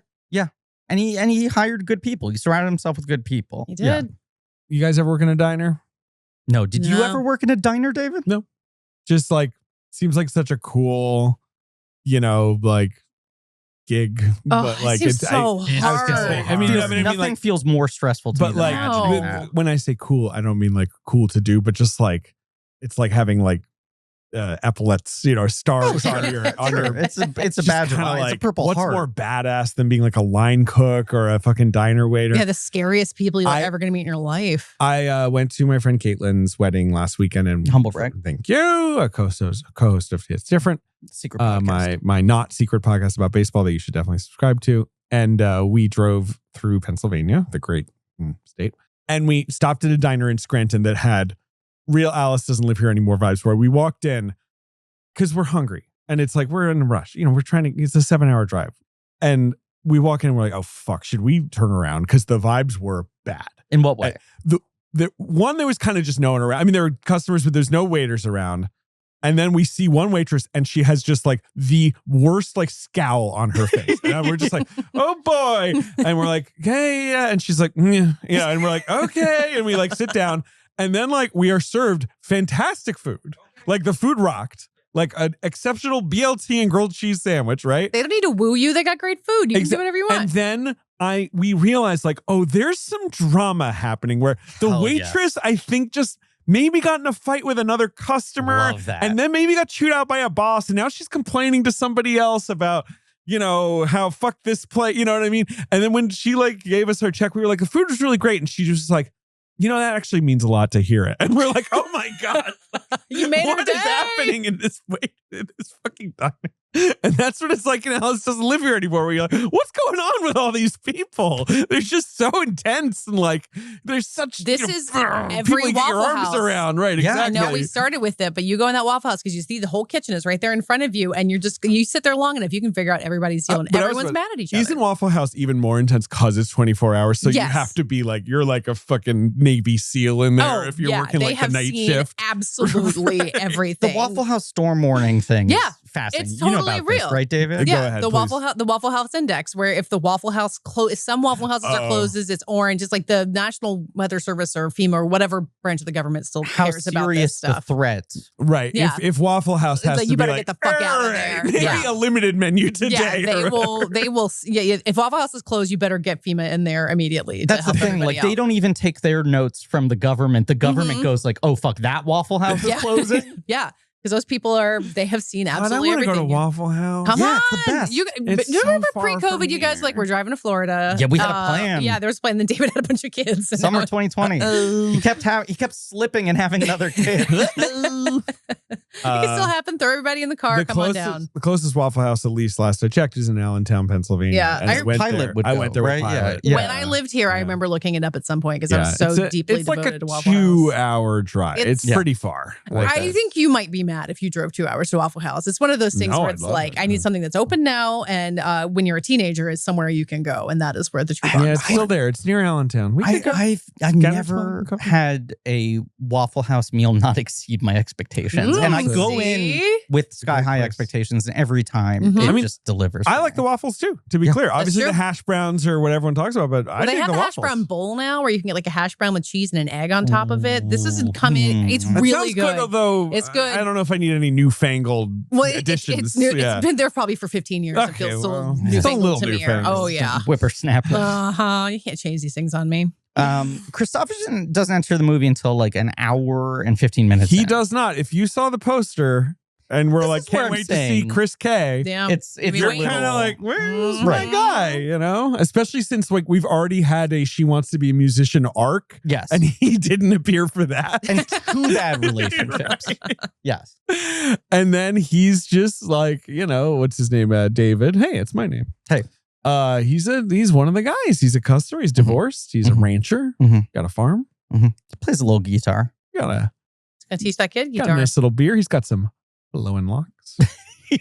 And he hired good people. He surrounded himself with good people. He did. Yeah. You guys ever work in a diner? No. Did you ever work in a diner, David? No. Just like, seems like such a cool, like gig, but like it's so hard. Nothing feels more stressful to me than imagining that. When I say cool, I don't mean like cool to do, but just like it's like having like epaulets, stars on your. It's a badge of honor. It's a Purple What's Heart. more badass than being like a line cook or a fucking diner waiter? Yeah, the scariest people you're ever going to meet in your life. I went to my friend Caitlin's wedding last weekend, and humble brag. Thank you. A co-host of It's Different. Secret podcast. My not secret podcast about baseball that you should definitely subscribe to. And we drove through Pennsylvania, the great state, and we stopped at a diner in Scranton that had real Alice doesn't live here anymore vibes, where we walked in because we're hungry and it's like we're in a rush. We're trying to. It's a 7-hour drive, and we walk in and we're like, oh fuck, should we turn around? Because the vibes were bad. In what way? The one, there was kind of just no one around. I mean, there were customers, but there's no waiters around. And then we see one waitress and she has just like the worst like scowl on her face. And we're just like, oh boy. And we're like, hey, yeah. And she's like, and we're like, okay. And we like sit down. And then like we are served fantastic food. Like the food rocked. Like an exceptional BLT and grilled cheese sandwich, right? They don't need to woo you. They got great food. You can do whatever you want. And then we realized like, oh, there's some drama happening where the waitress, I think, just maybe got in a fight with another customer. Love that. And then maybe got chewed out by a boss. And now she's complaining to somebody else about, how fuck this play. You know what I mean? And then when she like gave us her check, we were like, the food was really great. And she just was like, that actually means a lot to hear it. And we're like, oh my God. You made what is happening in this fucking diner? And that's what it's like in Alice Doesn't Live Here Anymore, where you're like, what's going on with all these people? They're just so intense and like there's such is every people get your arms House. Around, right? Yeah, exactly. I know we started with it, but you go in that Waffle House because you see the whole kitchen is right there in front of you, and you sit there long enough, you can figure out everybody's deal, and everyone's mad at each other. Isn't Waffle House even more intense because it's 24 hours? So you have to be like, you're like a fucking Navy SEAL in there if you're working like the night shift. Absolutely everything. The Waffle House storm warning thing. Yeah. Is fascinating. It's totally about real. This, right, David? Yeah, Go ahead, the Waffle House Index, where if the Waffle House if some Waffle Houses are closes, it's orange. It's like the National Weather Service or FEMA or whatever branch of the government still cares about this stuff. How serious the threat? Right. Yeah. If Waffle House has to you better be get the fuck out of there. Maybe a limited menu today. Yeah, they will. Yeah, if Waffle House is closed, you better get FEMA in there immediately. That's the thing. Like they don't even take their notes from the government. The government goes like, "Oh fuck, that Waffle House is closing." Yeah. Because those people they have seen absolutely everything. I want to go to Waffle House. Come on. It's the best. You remember pre-COVID, you guys were driving to Florida. Yeah, we had a plan. Yeah, there was a plan. Then David had a bunch of kids. Summer 2020. He kept slipping and having another kid. It can still happen. Throw everybody in the car. Come on down. The closest Waffle House, at least last I checked, is in Allentown, Pennsylvania. Yeah. And I went there with Pilot. Yeah. When I lived here, I remember looking it up at some point because I'm so deeply devoted to Waffle House. It's like a 2-hour drive. It's pretty far. I think you might be mad if you drove 2 hours to Waffle House. It's one of those things where it's like, I need something that's open now, and when you're a teenager, is somewhere you can go, and that is where the true bar is. Yeah, it's still there. It's near Allentown. I've never had a Waffle House meal not exceed my expectations, and I go in with sky high expectations, and every time it just delivers. I like the waffles too, to be clear. Obviously the hash browns are what everyone talks about, but I they think have the the waffles. hash brown bowl now where you can get like a hash brown with cheese and an egg on top of it. This isn't coming. It's really good. Although it's good. I don't know if I need any newfangled additions. It's been there probably for 15 years. Okay, it feels well, still it's a little to me. newfangled. Oh yeah, whippersnapper. You can't change these things on me. Christopherson doesn't enter the movie until like an hour and 15 minutes. He does not. If you saw the poster and we're like, can't wait to see Chris K. Yeah. It's you're kind of like, where's my guy? Especially since like we've already had a She Wants to Be a Musician arc. Yes. And he didn't appear for that. And 2 bad relationships. Right. Yes. And then he's just like, what's his name? David. Hey, it's my name. Hey. He's one of the guys. He's a customer. He's divorced. He's a rancher. Got a farm. He plays a little guitar. Gonna teach that kid guitar. Got a nice little beer. He's got some flowing locks.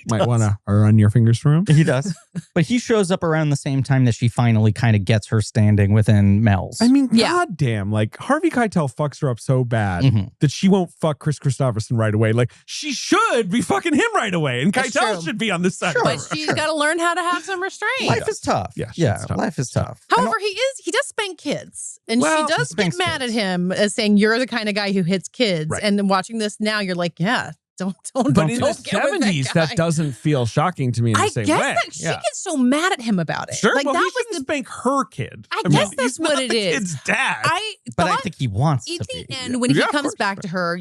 Might want to run your fingers through him. He does. But he shows up around the same time that she finally kind of gets her standing within Mel's. I mean, goddamn, like Harvey Keitel fucks her up so bad that she won't fuck Chris Christopherson right away. Like she should be fucking him right away. And Keitel should be on the side. But she's got to learn how to have some restraint. Life is tough. Yeah, life is tough. However, he does spank kids. And she does get mad at him as saying, you're the kind of guy who hits kids. Right. And then watching this now, you're like, yeah. Don't. But in the get with 70s, guy. that doesn't feel shocking to me in the same guess way. that she gets so mad at him about it. Sure, like well, that he was shouldn't spank her kid. I mean, guess that's he's what not it the is. kid's dad. But I think he wants at to the be. end when he Yeah, of comes course. back to her.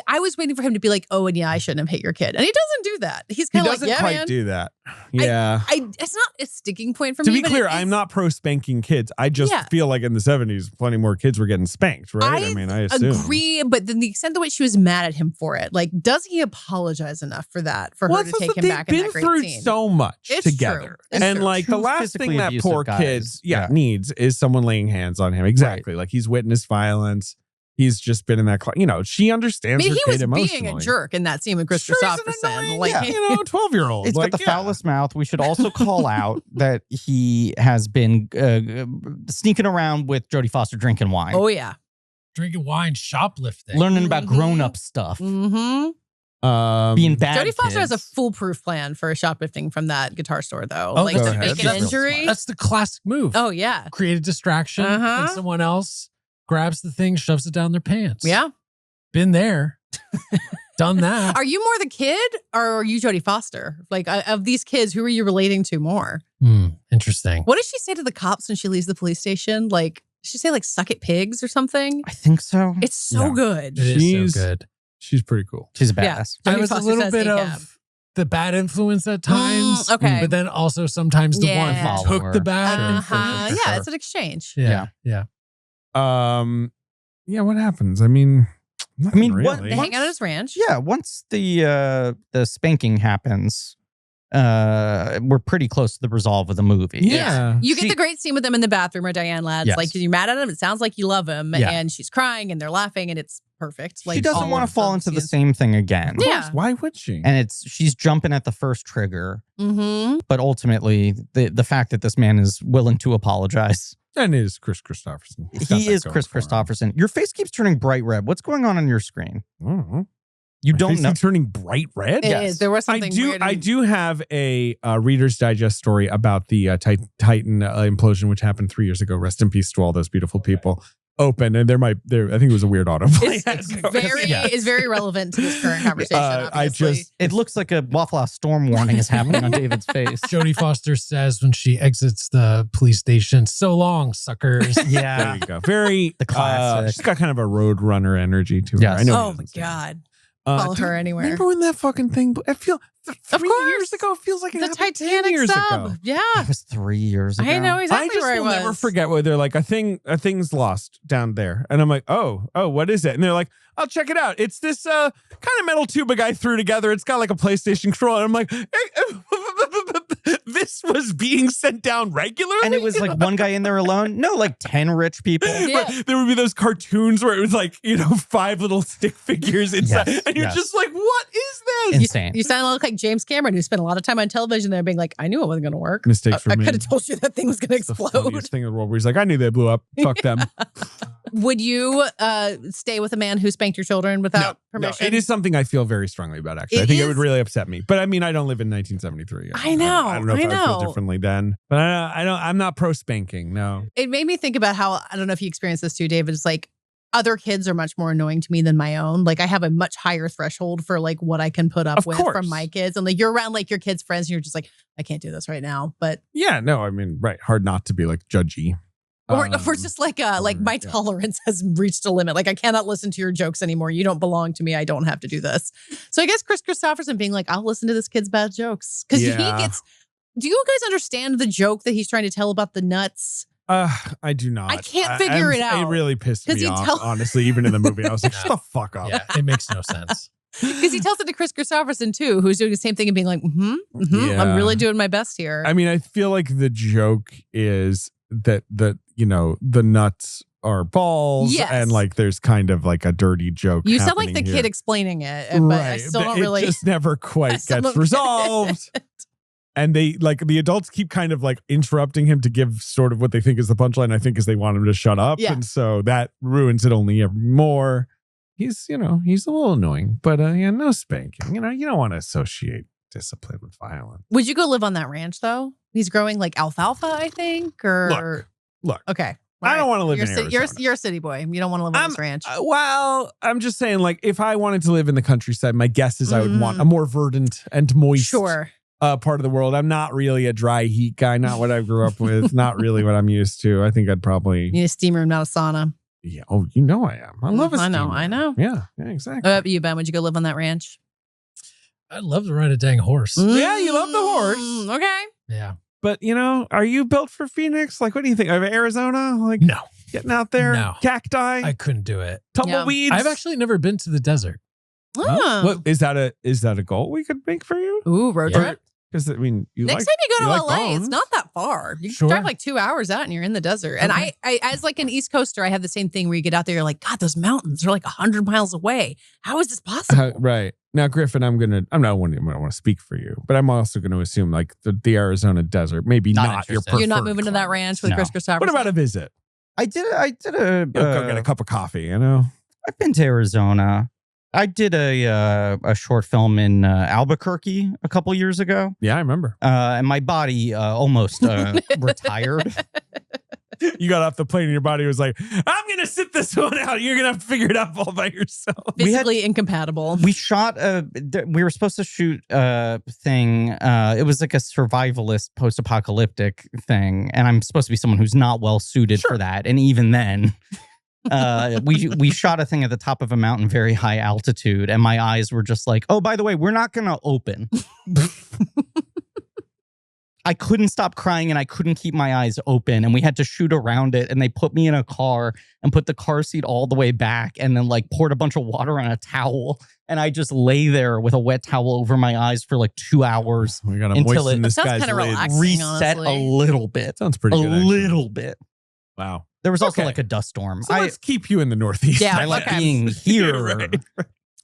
I was waiting for him to be like, oh, and yeah, I shouldn't have hit your kid, and he doesn't do that. He's He kind of like, doesn't yeah, quite man. do that. Yeah. It's not a sticking point for To me. be but clear, it is- I'm not pro spanking kids. I just Yeah. feel like in the 70s, plenty more kids were getting spanked, right? I mean, I assume. agree, but then the extent to which she was mad at him for it, like, does he apologize enough for that for her to it's take just him that back in they've that been great through scene? so much It's together. true. It's And true. like the Two last physically thing that abusive poor guys. kids Yeah. needs is someone laying hands on him. Exactly. Like he's witnessed violence. He's just been in that, she I understands mean, her he kid was emotionally. being a jerk in that scene with Chris Sure, he's an Christopherson. annoying, Like, 12-year-old. It's got the foulest mouth. We should also call out that he has been sneaking around with Jodie Foster drinking wine. oh yeah. Drinking wine, shoplifting. Learning about Mhm. grown-up stuff. Mm-hmm. Being bad Jodie Foster has a kids. foolproof plan for shoplifting from that guitar store, though. Oh, like go to ahead. fake an That's real injury. That's the classic move. Oh yeah. Create a distraction, Uh-huh. and someone else grabs the thing, shoves it down their pants. Yeah. Been there. Done that. Are you more the kid or are you Jodie Foster? Like, of these kids, who are you relating to more? Interesting. What does she say to the cops when she leaves the police station? Like, does she say like "suck it, pigs" or something? I think so. It's so Yeah. good. It is She's- so good. She's pretty cool. She's a Yeah. badass. I Jodie was a Foster little says bit ACAB. of the bad influence at times. okay. But then also sometimes the one Yeah. who took the bad Uh-huh. influence. Yeah, it's an exchange. Yeah. Yeah. Yeah, what happens? I mean, nothing what- really. They hang out at his ranch. Yeah, once the spanking happens, we're pretty close to the resolve of the movie. Yeah. You She- get the great scene with them in the bathroom where Diane Ladd's Yes. like, you're mad at him. It sounds like you love him. Yeah. And she's crying and they're laughing and it's perfect. Like, She doesn't all want of to fall them into the scenes. same thing again. Of course, Yeah. why would she? And she's jumping at the first trigger. Mm-hmm. But ultimately, the fact that this man is willing to apologize. And it is Chris Christopherson. He's got He that is going Chris for him. Christopherson. Your face keeps turning bright red. What's going on your screen? I don't know. You My don't face know. keeps turning bright red. It Yes. is. There was something weird. I do have a Reader's Digest story about the Titan implosion, which happened 3 years ago. Rest in peace to all those beautiful people. Open and I think it was a weird autoplay. It's very relevant to this current conversation. Obviously. It looks like a Waffle House storm warning is happening on David's face. Jodie Foster says when she exits the police station, "So long, suckers." There Yeah. you go. Very The classic. she's got kind of a road runner energy to her. Yes. I know. Oh my God. Follow her anywhere. Remember when that fucking thing? I feel 3 course. years ago. It feels like it The happened 10 Titanic years sub. ago. Yeah. That was 3 years ago. I know exactly I just where I will was. never forget where they're like a thing's lost down there, and I'm like, oh, what is it? And they're like, I'll check it out. It's this kind of metal tube a guy threw together. It's got like a PlayStation controller. And I'm like, this was being sent down regularly, And it was like one guy in there alone? No, like 10 rich people. Yeah. But there would be those cartoons where it was like 5 little stick figures inside, Yes, and you're yes. just like, what is this? Insane. You sound like James Cameron, who spent a lot of time on television there being like, I knew it wasn't going to work. Mistakes I were made. could have told you that thing was going to It's the explode. funniest thing in the world. Where he's like, I knew they blew up. Fuck them. Would you stay with a man who spanked your children without No, permission? it is something I feel very strongly about. Actually, It I think it is- would really upset me. But I mean, I don't live in 1973. I know, I don't know if I I would feel know. differently then. But I don't. I'm not pro spanking. No. It made me think about how, I don't know if you experienced this too, David. It's like other kids are much more annoying to me than my own. Like I have a much higher threshold for like what I can put up Of with course. from my kids. And like you're around like your kids' friends and you're just like, I can't do this right now. But Yeah. No. I mean, right. Hard not to be like judgy. or just like my yeah. tolerance has reached a limit. Like I cannot listen to your jokes anymore. You don't belong to me. I don't have to do this. So I guess Chris Christopherson being like, I'll listen to this kid's bad jokes. Because Yeah. he gets, do you guys understand the joke that he's trying to tell about the nuts? I do not. I can't figure it out. It really pissed 'Cause me you off. tell- Honestly, even in the movie, I was like, shut the fuck up. Yeah, it makes no sense. Because he tells it to Chris Christopherson too, who's doing the same thing and being like, I'm Yeah. really doing my best here. I mean, I feel like the joke is that the nuts are balls, Yes. and like there's kind of like a dirty joke. You sound like the happening kid here. explaining it, but I still don't it really. just never I quite still gets don't resolved. And they like the adults keep kind of like interrupting him to give sort of what they think is the punchline. I think is they want him to shut up, Yeah. and so that ruins it only ever more. He's a little annoying, but no spanking. You don't want to associate discipline with violence. Would you go live on that ranch though? He's growing like alfalfa, I think, or Look. okay. I don't want to live in Arizona. You're a city boy. You don't want to live on this ranch. Well, I'm just saying, like, if I wanted to live in the countryside, my guess is I would want a more verdant and moist part of the world. I'm not really a dry heat guy. Not what I grew up with. Not really what I'm used to. I think I'd probably... You need a steam room, not a sauna. Yeah. Oh, you know I am. I love a steam room. I know. Yeah, exactly. What about you, Ben? Would you go live on that ranch? I'd love to ride a dang horse. Yeah, you love the horse. Okay. Yeah. But, are you built for Phoenix? Like, what do you think? Arizona? Like, no. Getting out there? No. Cacti? I couldn't do it. Tumbleweeds? I've actually never been to the desert. Oh. What, is that a goal we could make for you? Ooh, road trip. Because, Next time you go to LA, it's not that far. You drive like 2 hours out and you're in the desert. And I, as like an East Coaster, I have the same thing where you get out there, you're like, God, those mountains are like 100 miles away. How is this possible? Right. Now, Griffin, I don't want to speak for you, but I'm also going to assume like the Arizona desert, maybe not your preferred. You're not moving to that ranch with Chris Christopherson? What about a visit? I did go get a cup of coffee, I've been to Arizona. I did a short film in Albuquerque a couple years ago. Yeah, I remember. And my body almost retired. You got off the plane and your body was like, I'm going to sit this one out. You're going to figure it out all by yourself. Physically incompatible. We shot we were supposed to shoot a thing. It was like a survivalist post-apocalyptic thing. And I'm supposed to be someone who's not well suited for that. And even then... we shot a thing at the top of a mountain, very high altitude, and my eyes were just like, oh, by the way, we're not gonna open. I couldn't stop crying and I couldn't keep my eyes open, and we had to shoot around it, and they put me in a car and put the car seat all the way back and then like poured a bunch of water on a towel, and I just lay there with a wet towel over my eyes for like 2 hours until it reset a little bit. Sounds pretty good. A little bit. Wow. There was also like a dust storm. So let's keep you in the Northeast. Yeah, I like being here. Right.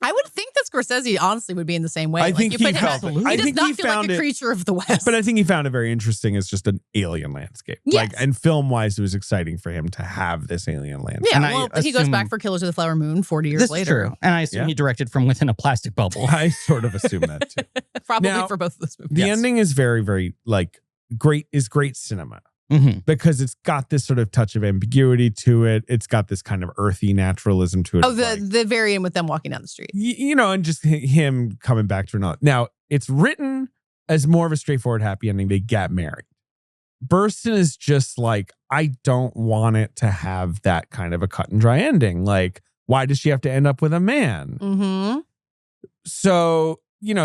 I would think that Scorsese honestly would be in the same way. I think he does not feel like a creature of the West. But I think he found it very interesting as just an alien landscape. Yes. And film-wise, it was exciting for him to have this alien landscape. Yeah, he goes back for Killers of the Flower Moon 40 years later. True. And I assume he directed from within a plastic bubble. I sort of assume that too. Probably for both of those movies. The ending is very, very great cinema. Mm-hmm. Because it's got this sort of touch of ambiguity to it. It's got this kind of earthy naturalism to it. Oh, the very end with them walking down the street. And just him coming back to another. Now, it's written as more of a straightforward happy ending. They get married. Burstyn is just like, I don't want it to have that kind of a cut and dry ending. Like, why does she have to end up with a man? Mm-hmm. So...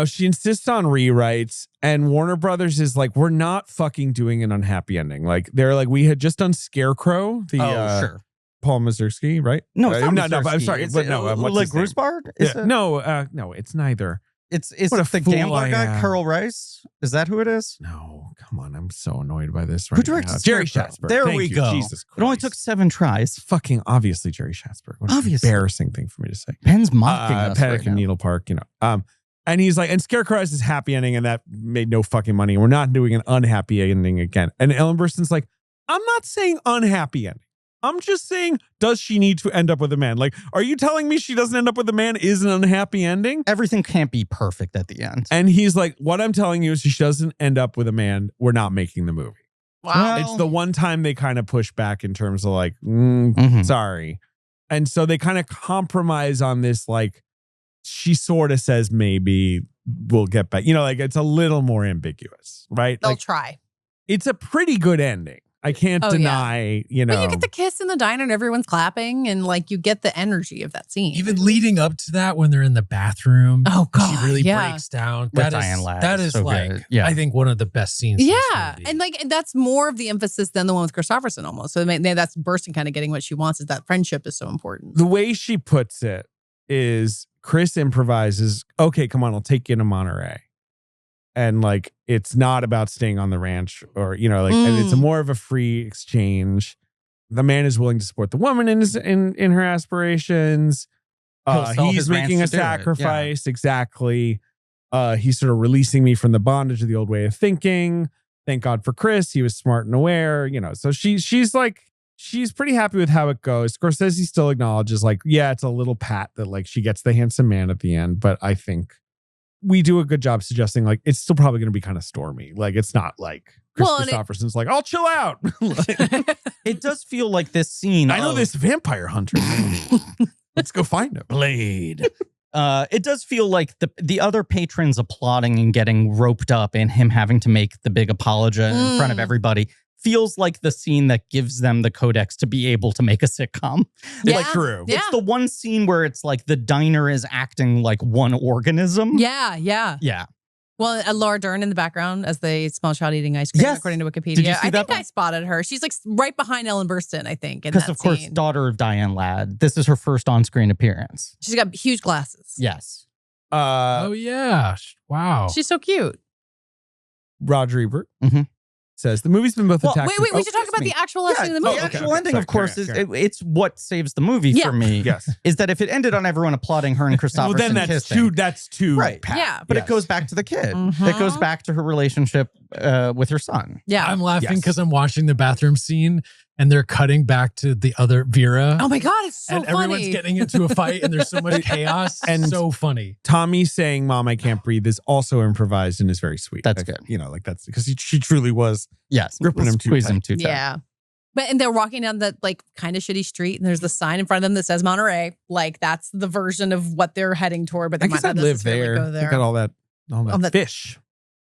she insists on rewrites, and Warner Brothers is like, we're not fucking doing an unhappy ending. Like, they're like, we had just done Scarecrow, sure. Paul Mazursky, right? No, it's not no, I'm sorry. But no, like Grussbard? Yeah. No, it's neither. It's the gambler guy, Carl Rice. Is that who it is? No, come on. I'm so annoyed by this right now. Who directs Jerry Schatzberg. There we go. Jesus Christ. It only took 7 tries. Fucking obviously Jerry Schatzberg. What an embarrassing thing for me to say. Ben's mocking us Panic in Needle Park, And he's like, and Scarecrow has this happy ending, and that made no fucking money. We're not doing an unhappy ending again. And Ellen Burstyn's like, I'm not saying unhappy ending. I'm just saying, does she need to end up with a man? Like, are you telling me she doesn't end up with a man is an unhappy ending? Everything can't be perfect at the end. And he's like, what I'm telling you is she doesn't end up with a man. We're not making the movie. Wow. It's the one time they kind of push back in terms of like, sorry. And so they kind of compromise on this, like, she sort of says maybe we'll get back. It's a little more ambiguous, right? They'll try. It's a pretty good ending. I can't deny, But you get the kiss in the diner and everyone's clapping and like you get the energy of that scene. Even leading up to that when they're in the bathroom. Oh, God. She really breaks down. That is so like, I think one of the best scenes. Yeah. And like, that's more of the emphasis than the one with Christopherson almost. So that's Burstyn kind of getting what she wants is that friendship is so important. The way she puts it is Chris improvises, okay, come on, I'll take you to Monterey. And like, it's not about staying on the ranch or, and it's more of a free exchange. The man is willing to support the woman in her aspirations. He's making a sacrifice. Yeah. Exactly. He's sort of releasing me from the bondage of the old way of thinking. Thank God for Chris. He was smart and aware, so she's like, she's pretty happy with how it goes. Scorsese still acknowledges like, yeah, it's a little pat that like she gets the handsome man at the end, but I think we do a good job suggesting like it's still probably going to be kind of stormy. Like it's not like Chris Christopherson's like, I'll chill out. It does feel like this scene. I know this vampire hunter. Let's go find him. Blade. It does feel like the other patrons applauding and getting roped up and him having to make the big apology in front of everybody feels like the scene that gives them the codex to be able to make a sitcom. Yeah. Like, true. Yeah. It's the one scene where it's like the diner is acting like one organism. Yeah. Yeah. Well, Laura Dern in the background as the small child eating ice cream, Yes. according to Wikipedia. Did you see I that think I spotted her. She's like right behind Ellen Burstyn, I think. Because, of course, scene. daughter of Diane Ladd. This is her first on-screen appearance. She's got huge glasses. Yes. Oh yeah. Wow. She's so cute. Roger Ebert Mhm. says the movie's been both Well, attacked. Wait, we should talk about the actual lesson in the movie. The okay, actual okay. ending, Sorry, of course, carry on. it's what saves the movie Yeah. for me. Yes. Is that if it ended on everyone applauding her and Christopherson Well, then that's kissing, too Right. pat. Yeah. but Yes. it goes back to the kid. Mhm. It goes back to her relationship with her son. Yeah. I'm laughing Yes. because I'm watching the bathroom scene and they're cutting back to the other Vera. Oh my God, it's so and funny. everyone's getting into a fight and there's so much chaos. And- And so funny. Tommy saying "Mom, I can't breathe" is also improvised and is very sweet. That's Like, good. You know, like that's because she truly was. Yes. Gripping him too Squeeze tight. him too tight. Yeah. And they're walking down that like kind of shitty street, and there's the sign in front of them that says Monterey. Like that's the version of what they're heading toward. But they I guess might I'd not live necessarily there. go They there. got all that that- fish.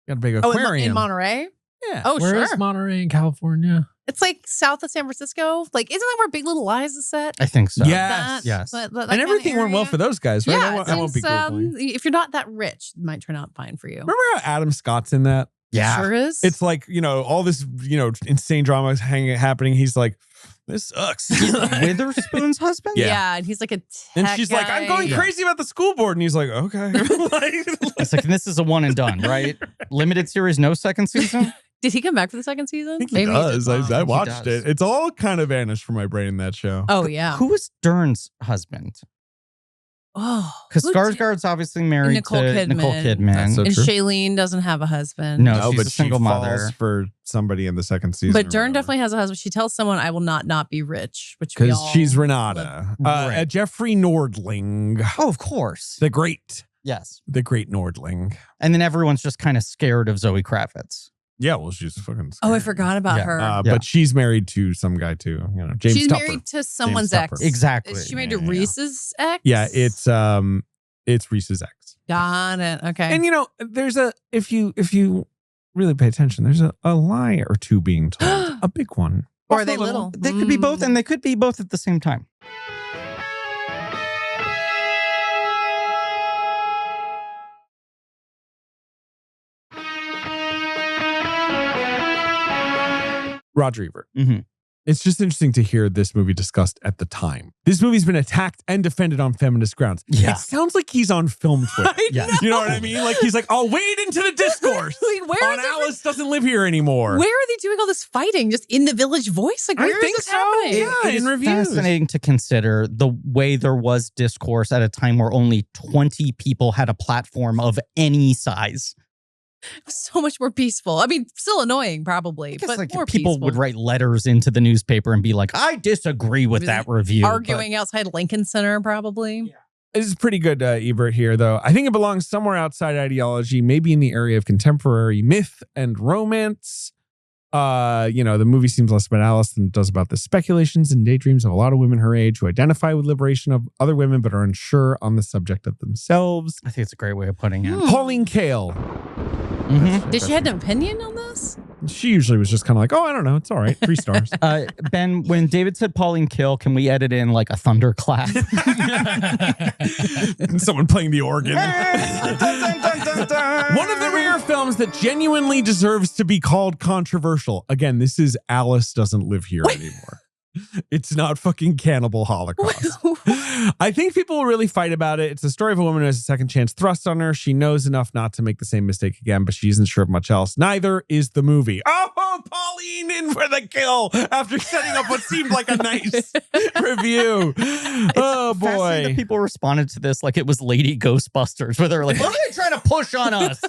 Got a big Oh, aquarium. in Monterey? Yeah. Oh, Where sure. is Monterey in California? It's like south of San Francisco. Like, isn't that where Big Little Lies is set? I think so. Yes. Yes. That And kind of everything went well area? for those guys, right? Yeah, I won't be Googling. if you're not that rich, it might turn out fine for you. Remember how Adam Scott's in that? Yeah. Sure is. It's like, all this, insane drama is happening. He's like, this sucks. Witherspoon's husband? yeah. And he's like a tech And she's like, I'm going guy. crazy about the school board. And he's like, okay. It's like, this is a one and done, right? Limited series, no second season? Did he come back for the second season? I think he Maybe does. did not. I He watched does. it. It's all kind of vanished from my brain, that show. Oh, yeah. Who is Dern's husband? Oh. Because who did- Skarsgård's obviously married Nicole to Kidman. Nicole Kidman. That's so And true. Shailene doesn't have a husband. No, she's but a single she mother. falls for somebody in the second season. But Dern definitely has a husband. She tells someone, I will not be rich, which we because all she's Renata. Right. Jeffrey Nordling, Oh, of course. the great Nordling. And then everyone's just kind of scared of Zoe Kravitz. Yeah, well, she's fucking. Oh, I scary. forgot about Yeah. her. Yeah. But she's married to some guy too. James she's Tupper. married to someone's James ex. Tupper. Exactly. Is she married Yeah, to yeah. Reese's ex? Yeah, it's Reese's ex. Got it. Okay. And there's if you really pay attention, there's a lie or two being told, a big one. or are they little? They could be both, and they could be both at the same time. Roger Ebert. Mhm. It's just interesting to hear this movie discussed at the time. This movie's been attacked and defended on feminist grounds. Yeah. It sounds like he's on film Twitter. Yeah. You know what I mean? Like he's like, I'll wade into the discourse. Wait, where on is it- Alice doesn't live here anymore. Where are they doing all this fighting? Just in the Village Voice? Like, I where is think this so. happening? Yeah. It is in reviews. fascinating to consider the way there was discourse at a time where only 20 people had a platform of any size. So much more peaceful. I mean, still annoying, probably, I guess but like more people peaceful. would write letters into the newspaper and be like, I disagree with Really? that review. arguing outside Lincoln Center, probably. This is pretty good, Ebert here, though. I think it belongs somewhere outside ideology, maybe in the area of contemporary myth and romance. The movie seems less about Alice than it does about the speculations and daydreams of a lot of women her age who identify with liberation of other women but are unsure on the subject of themselves. I think it's a great way of putting it. Pauline Kael. Mhm. Did she have an opinion on this? She usually was just kind of like, oh, I don't know. It's all right. 3 stars. Ben, when David said Pauline Kael, can we edit in like a thunderclap? And someone playing the organ. Dun, dun, dun, dun, dun. One of the rare films that genuinely deserves to be called controversial. Again, this is Alice Doesn't Live Here anymore. It's not fucking Cannibal Holocaust. I think people will really fight about it. It's the story of a woman who has a second chance thrust on her. She knows enough not to make the same mistake again, but she isn't sure of much else. Neither is the movie. Oh, Pauline in for the kill after setting up what seemed like a nice review. Oh, Fascinating that boy. people responded to this like it was Lady Ghostbusters, where they were like, what are they trying to push on us?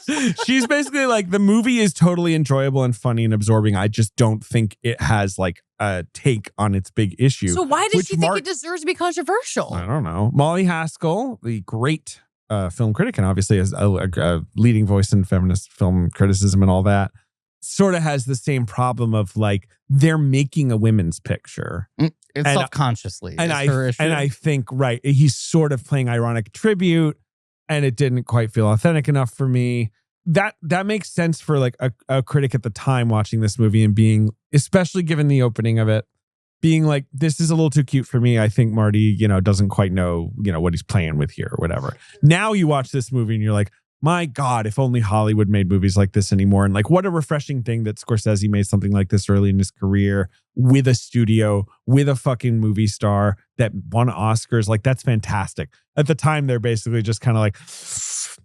She's basically like, the movie is totally enjoyable and funny and absorbing. I just don't think it has like a take on its big issue. So why does Which she think Mark- it deserves to be controversial? I don't know. Molly Haskell, the great film critic and obviously as a leading voice in feminist film criticism and all that, sort of has the same problem of like they're making a women's picture. It's self-consciously. And I think, right, he's sort of playing ironic tribute and it didn't quite feel authentic enough for me. That makes sense for like a critic at the time watching this movie and being, especially given the opening of it, being like, this is a little too cute for me. I think Marty, doesn't quite know, what he's playing with here or whatever. Now you watch this movie and you're like, my God, if only Hollywood made movies like this anymore. And like, what a refreshing thing that Scorsese made something like this early in his career with a studio, with a fucking movie star that won Oscars. Like, that's fantastic. At the time, they're basically just kind of like,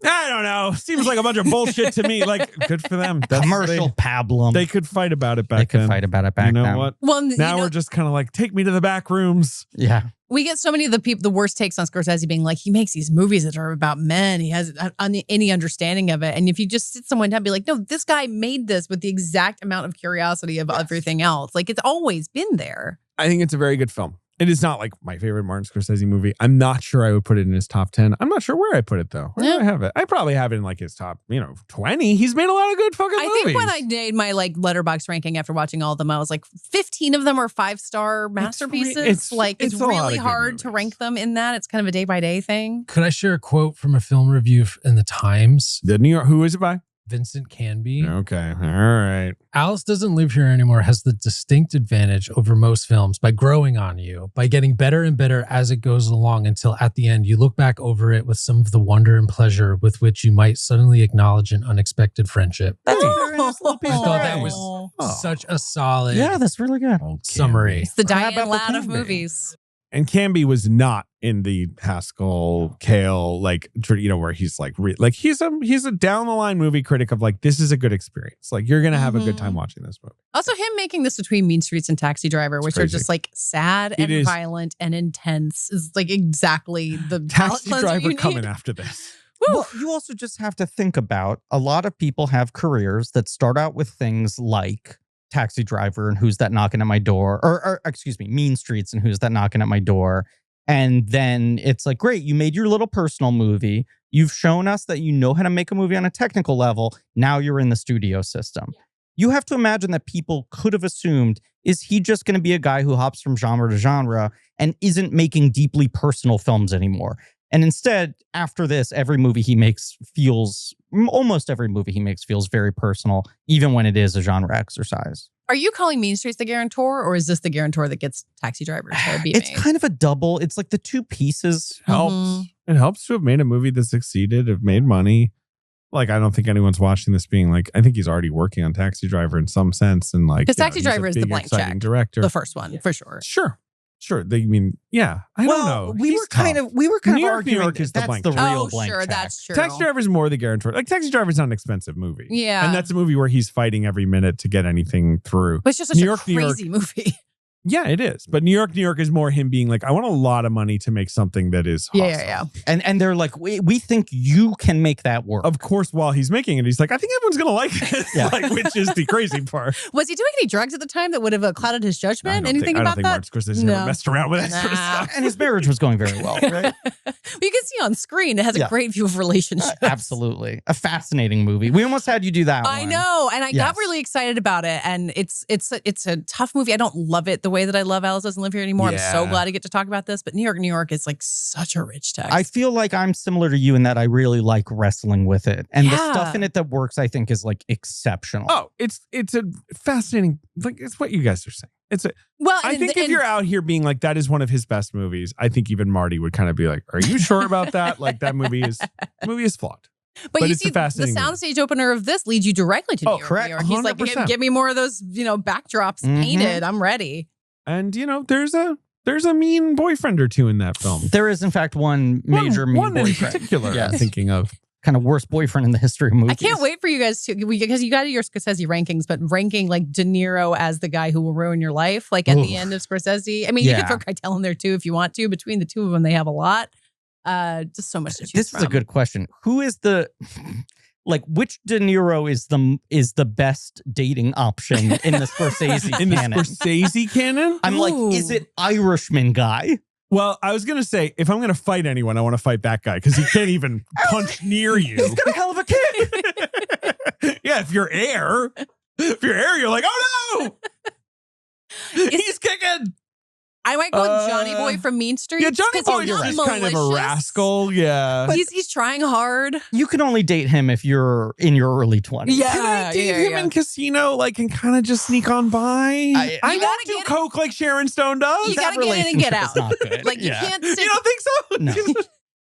I don't know. Seems like a bunch of bullshit to me. Like, good for them. That's commercial pablum. They could fight about it back then. You know what? Well, now we're just kind of like, take me to the back rooms. Yeah. We get so many of the worst takes on Scorsese being like, he makes these movies that are about men. He has any understanding of it. And if you just sit someone down and be like, no, this guy made this with the exact amount of curiosity of everything else. Like, it's always been there. I think it's a very good film. It is not like my favorite Martin Scorsese movie. I'm not sure I would put it in his top 10. I'm not sure where I put it though. Where do I have it? I probably have it in like his top, 20. He's made a lot of good fucking movies. I think when I made my like Letterboxd ranking after watching all of them, I was like 15 of them are 5-star masterpieces. It's really hard to rank them in that. It's kind of a day by day thing. Could I share a quote from a film review in the Times? The New York, who is it by? Vincent Canby. Okay. All right. Alice Doesn't Live Here Anymore has the distinct advantage over most films by growing on you, by getting better and better as it goes along until at the end you look back over it with some of the wonder and pleasure with which you might suddenly acknowledge an unexpected friendship. That's a very nice little piece I of thought writing. that was such a solid that's really good. summary. It's the Crab Diane apple Ladd of candy. movies. And Canby was not in the Haskell Kale, where he's like, he's a down the line movie critic of like, this is a good experience. Like, you're going to have a good time watching this movie. Also, him making this between Mean Streets and Taxi Driver, which are just like sad and violent and intense, is like exactly the Taxi palate cleanser Driver you need. coming after this. Well, you also just have to think about a lot of people have careers that start out with things like Taxi Driver and Who's That Knocking at My Door, or excuse me, Mean Streets and Who's That Knocking at My Door. And then it's like, great, you made your little personal movie. You've shown us that you know how to make a movie on a technical level. Now you're in the studio system. You have to imagine that people could have assumed, is he just going to be a guy who hops from genre to genre and isn't making deeply personal films anymore? And instead, after this, almost every movie he makes feels very personal, even when it is a genre exercise. Are you calling Mean Streets the guarantor, or is this the guarantor that gets Taxi Driver to be It's made? kind of a double. It's like the two pieces Helps. It helps to have made a movie that succeeded, have made money. Like, I don't think anyone's watching this being like, I think he's already working on Taxi Driver in some sense. And like, because Taxi Driver is the big, blank exciting check. director. The first one, for sure. Sure. I mean, yeah. I don't know. We were kind of arguing New York is the that's blank the check. real blank check. That's true. Taxi Driver is more the guarantor. Like, Taxi Driver is not an expensive movie. Yeah. And that's a movie where he's fighting every minute to get anything through. But it's just such a crazy movie. Yeah, it is. But New York is more him being like, I want a lot of money to make something that is awesome. Yeah. And they're like, we think you can make that work. Of course, while he's making it, he's like, I think everyone's going to like this. Yeah. Like, which is the crazy part. Was he doing any drugs at the time that would have clouded his judgment? Anything I about don't that? think Martin Scorsese ever messed around with that sort of Nah. stuff. And his marriage was going very well, right? You can see on screen it has a great view of relationships. Absolutely. A fascinating movie. We almost had you do that I one. know. And I got really excited about it. And it's a tough movie. I don't love it the way that I love Alice Doesn't Live Here Anymore. Yeah. I'm so glad I get to talk about this. But New York is like such a rich text. I feel like I'm similar to you in that I really like wrestling with it. And the stuff in it that works, I think, is like exceptional. Oh, it's a fascinating, like, it's what you guys are saying. I think if you're out here being like, that is one of his best movies, I think even Marty would kind of be like, are you sure about that? Like, that movie is flawed. But you it's see, a fascinating the soundstage opener of this leads you directly to New York. correct. New York. He's like, 100%. give me more of those, backdrops painted. I'm ready. And, there's a mean boyfriend or two in that film. There is, in fact, one major mean one in boyfriend. particular Yes. I'm thinking of. Kind of worst boyfriend in the history of movies. I can't wait for you guys to, because you got your Scorsese rankings, but ranking like De Niro as the guy who will ruin your life, like at the end of Scorsese. I mean, you can throw Keitel in there too if you want to. Between the two of them, they have a lot. Just so much to choose This from. is a good question. Who is which De Niro is the best dating option in the Scorsese In the canon? Scorsese canon? I'm like, Ooh. is it Irishman guy? Well, I was going to say, if I'm going to fight anyone, I want to fight that guy because he can't even punch near you. He's got a hell of a kick. Yeah, if you're air, you're like, oh no, he's kicking. I might go with Johnny Boy from Mean Streets. Yeah, Johnny Boy is kind of a rascal. Yeah, but he's trying hard. You can only date him if you're in your early 20s. Yeah, can I date him in Casino? Like, and kind of just sneak on by. I won't do coke like Sharon Stone does. You gotta get in and get out. Not good. Like you can't. You don't think so? No.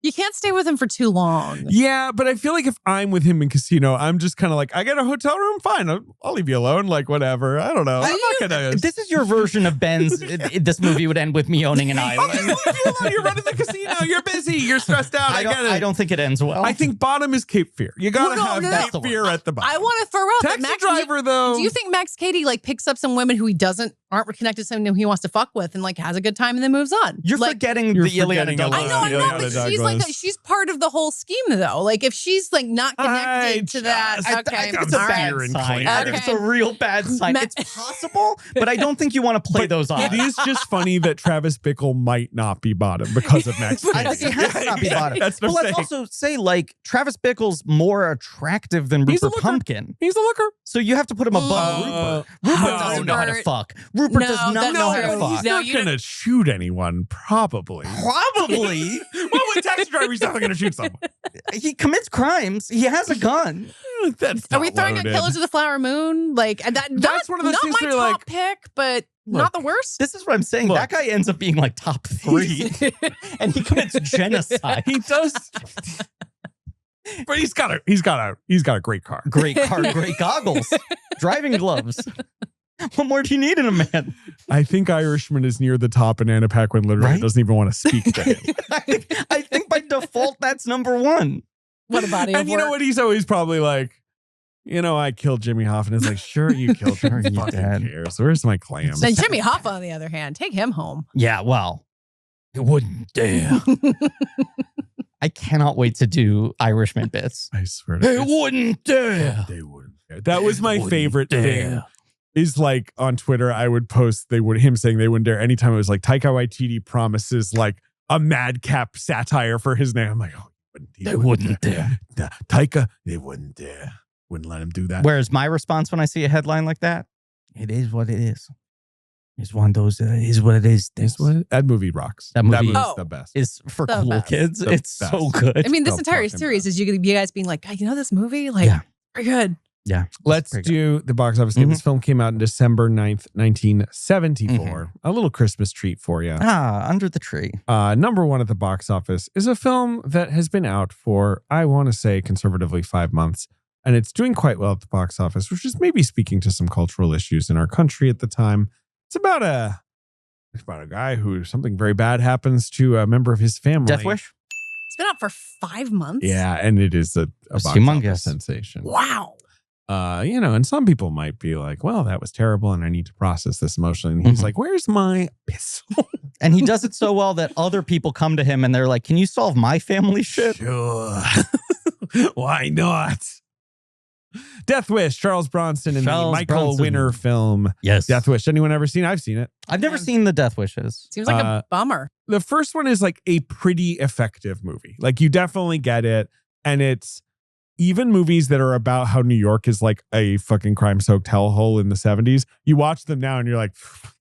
You can't stay with him for too long. Yeah, but I feel like if I'm with him in Casino, I'm just kind of like, I get a hotel room, fine. I'll leave you alone. Like, whatever. I don't know. I'm not gonna. This is your version of Ben's. This movie would end with me owning an island. You're running the casino. You're busy. You're stressed out. I get it. I don't think it ends well. I think bottom is Cape Fear. You gotta have Cape Fear at the bottom. I want to throw out Taxi that Max Driver, though. Do you think Max Cady like picks up some women who aren't connected to someone he wants to fuck with and like has a good time and then moves on? You're forgetting the Ileana Douglas. I know, but she's part of the whole scheme though. Like if she's like not connected to that, I think it's a bad sign. I think it's a real bad sign. It's possible, but I don't think you want to play those odds. It is just funny that Travis Bickle might not be bottom because of Max Cady. He has to not be bottom. That's but let's also say like Travis Bickle's more attractive than Rupert Pumpkin. He's a looker. So you have to put him above Rupert. Rupert doesn't know how to fuck. Rupert does not know how to fuck. He's not going to shoot anyone, probably. Probably. Well, with Taxi Driver, he's definitely going to shoot someone. He commits crimes. He has a gun. Are we throwing a Killers of the Flower Moon? Like that's one of those things not my top pick, but not the worst. This is what I'm saying. That guy ends up being like top 3, and he commits genocide. He does. But he's got a great car. Great car, great goggles, driving gloves. What more do you need in a man? I think Irishman is near the top, and Anna Paquin literally doesn't even want to speak to him. I think by default that's number 1. What about it? And you know what? He's always probably like, I killed Jimmy Hoffa. It's like, sure, you killed him. Who fucking cares? Where's my clams? And Jimmy Hoffa, on the other hand, take him home. Yeah, well, it wouldn't dare. I cannot wait to do Irishman bits. I swear to God. They wouldn't dare. They wouldn't dare. That was my favorite thing. Is like on Twitter, I would post him saying they wouldn't dare. Anytime it was like Taika Waititi promises like a madcap satire for his name. I'm like, oh, they wouldn't dare. Taika, they wouldn't dare. Wouldn't let him do that. Where's my response when I see a headline like that? It is what it is. It's one of those, is what it is. That movie rocks. That movie is the best. It's for the cool best. kids. It's so good. I mean, this entire series is you guys being like, you know this movie? Like, very good. Yeah. Let's do the box office. This film came out on December 9th, 1974. A little Christmas treat for you. Under the tree. Number 1 at the box office is a film that has been out for, I want to say, conservatively 5 months. And it's doing quite well at the box office, which is maybe speaking to some cultural issues in our country at the time. It's about a guy who something very bad happens to a member of his family. Death Wish? It's been out for 5 months. Yeah, and it is a box office sensation. Wow. And some people might be like, well, that was terrible and I need to process this emotionally. And he's like, where's my pistol? And he does it so well that other people come to him and they're like, can you solve my family shit? Sure. Why not? Death Wish, Charles Bronson in the Michael Winner film. Yes. Death Wish. Anyone ever seen? I've seen it. I've never seen the Death Wishes. Seems like a bummer. The first one is like a pretty effective movie. Like you definitely get it. And it's even movies that are about how New York is like a fucking crime-soaked hellhole in the 70s. You watch them now and you're like,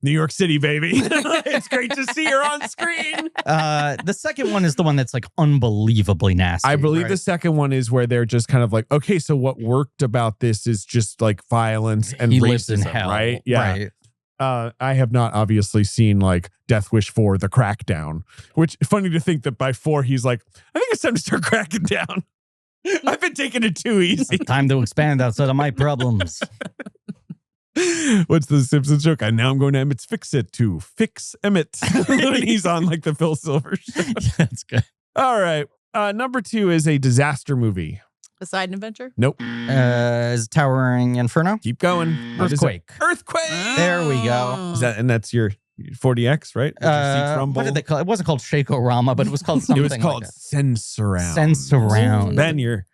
New York City, baby. It's great to see her on screen. The second one is the one that's like unbelievably nasty. I believe the second one is where they're just kind of like, okay, so what worked about this is just like violence and he racism, lives in hell, right? Yeah. Right. I have not obviously seen like Death Wish 4, The Crackdown, which funny to think that by 4, he's like, I think it's time to start cracking down. I've been taking it too easy. Time to expand outside of my problems. What's the Simpsons joke? And now I'm going to Emmett's Fix It to fix Emmett. When he's on like the Phil Silver show. That's good. All right. Number 2 is a disaster movie. Poseidon Adventure? Nope. Is Towering Inferno? Keep going. Earthquake. Earthquake. There we go. That's your 40X, right? What did they call it? It wasn't called Shake-O-Rama, but it was called something. It was called like Sense Surround. Sense Surround. Ben, you're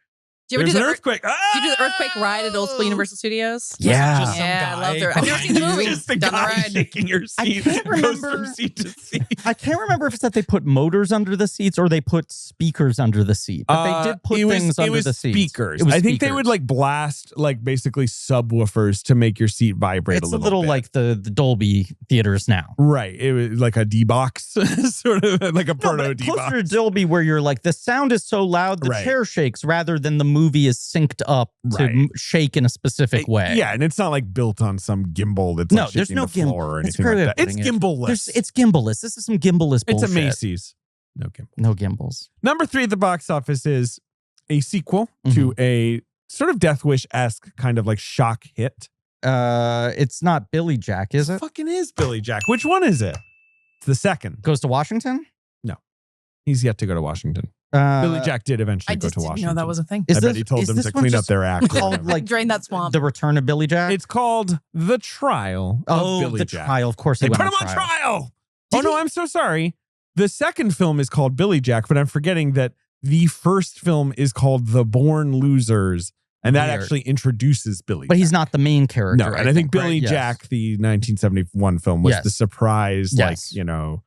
Do you ever There's do an the earthquake. Did you do the earthquake ride at Old School Universal Studios? Yeah. Just some Yeah, I guy loved it. I've never seen the behind movie. you. Just the Down the guy ride. shaking your I seat. can't Goes remember. from seat to seat. I can't remember if it's that they put motors under the seats or they put speakers under the seat. But they did put things under the seats. Speakers. It was I think they speakers. would like blast like basically subwoofers to make your seat vibrate It's a little bit. like the Dolby theaters now. Right. It was like a D-box, sort of like a No, proto but closer to D-box. Dolby where you're like, the sound is so loud, the Right. chair shakes rather than the movie is synced up to Right. shake in a specific way. Yeah, and it's not like built on some gimbal that's No, like there's shaking no the floor or That's anything great way like of that. It's putting it. gimbal-less. It's gimbal-less. This is some gimbal-less It's a bullshit. Macy's. No gimbal. No gimbals. Number 3 at the box office is a sequel to a sort of Death Wish-esque kind of like shock hit. It's not Billy Jack, is it? Fucking is Billy Jack. Which one is it? It's the second. Goes to Washington? He's yet to go to Washington. Billy Jack did eventually I go just to didn't Washington. know that was a thing. Is I bet he told is them this to one clean up just their act. or called whatever. like Drain that swamp. The Return of Billy Jack? It's called The Trial of Billy the Jack. trial. Of course, They went put him on trial. Oh, no, I'm so sorry. The second film is called Billy Jack, but I'm forgetting that the first film is called The Born Losers, and that Weird. actually introduces Billy But Jack. he's not the main character. No, and I think Billy right? Yes. Jack, the 1971 film, was Yes. the surprise, Yes. like,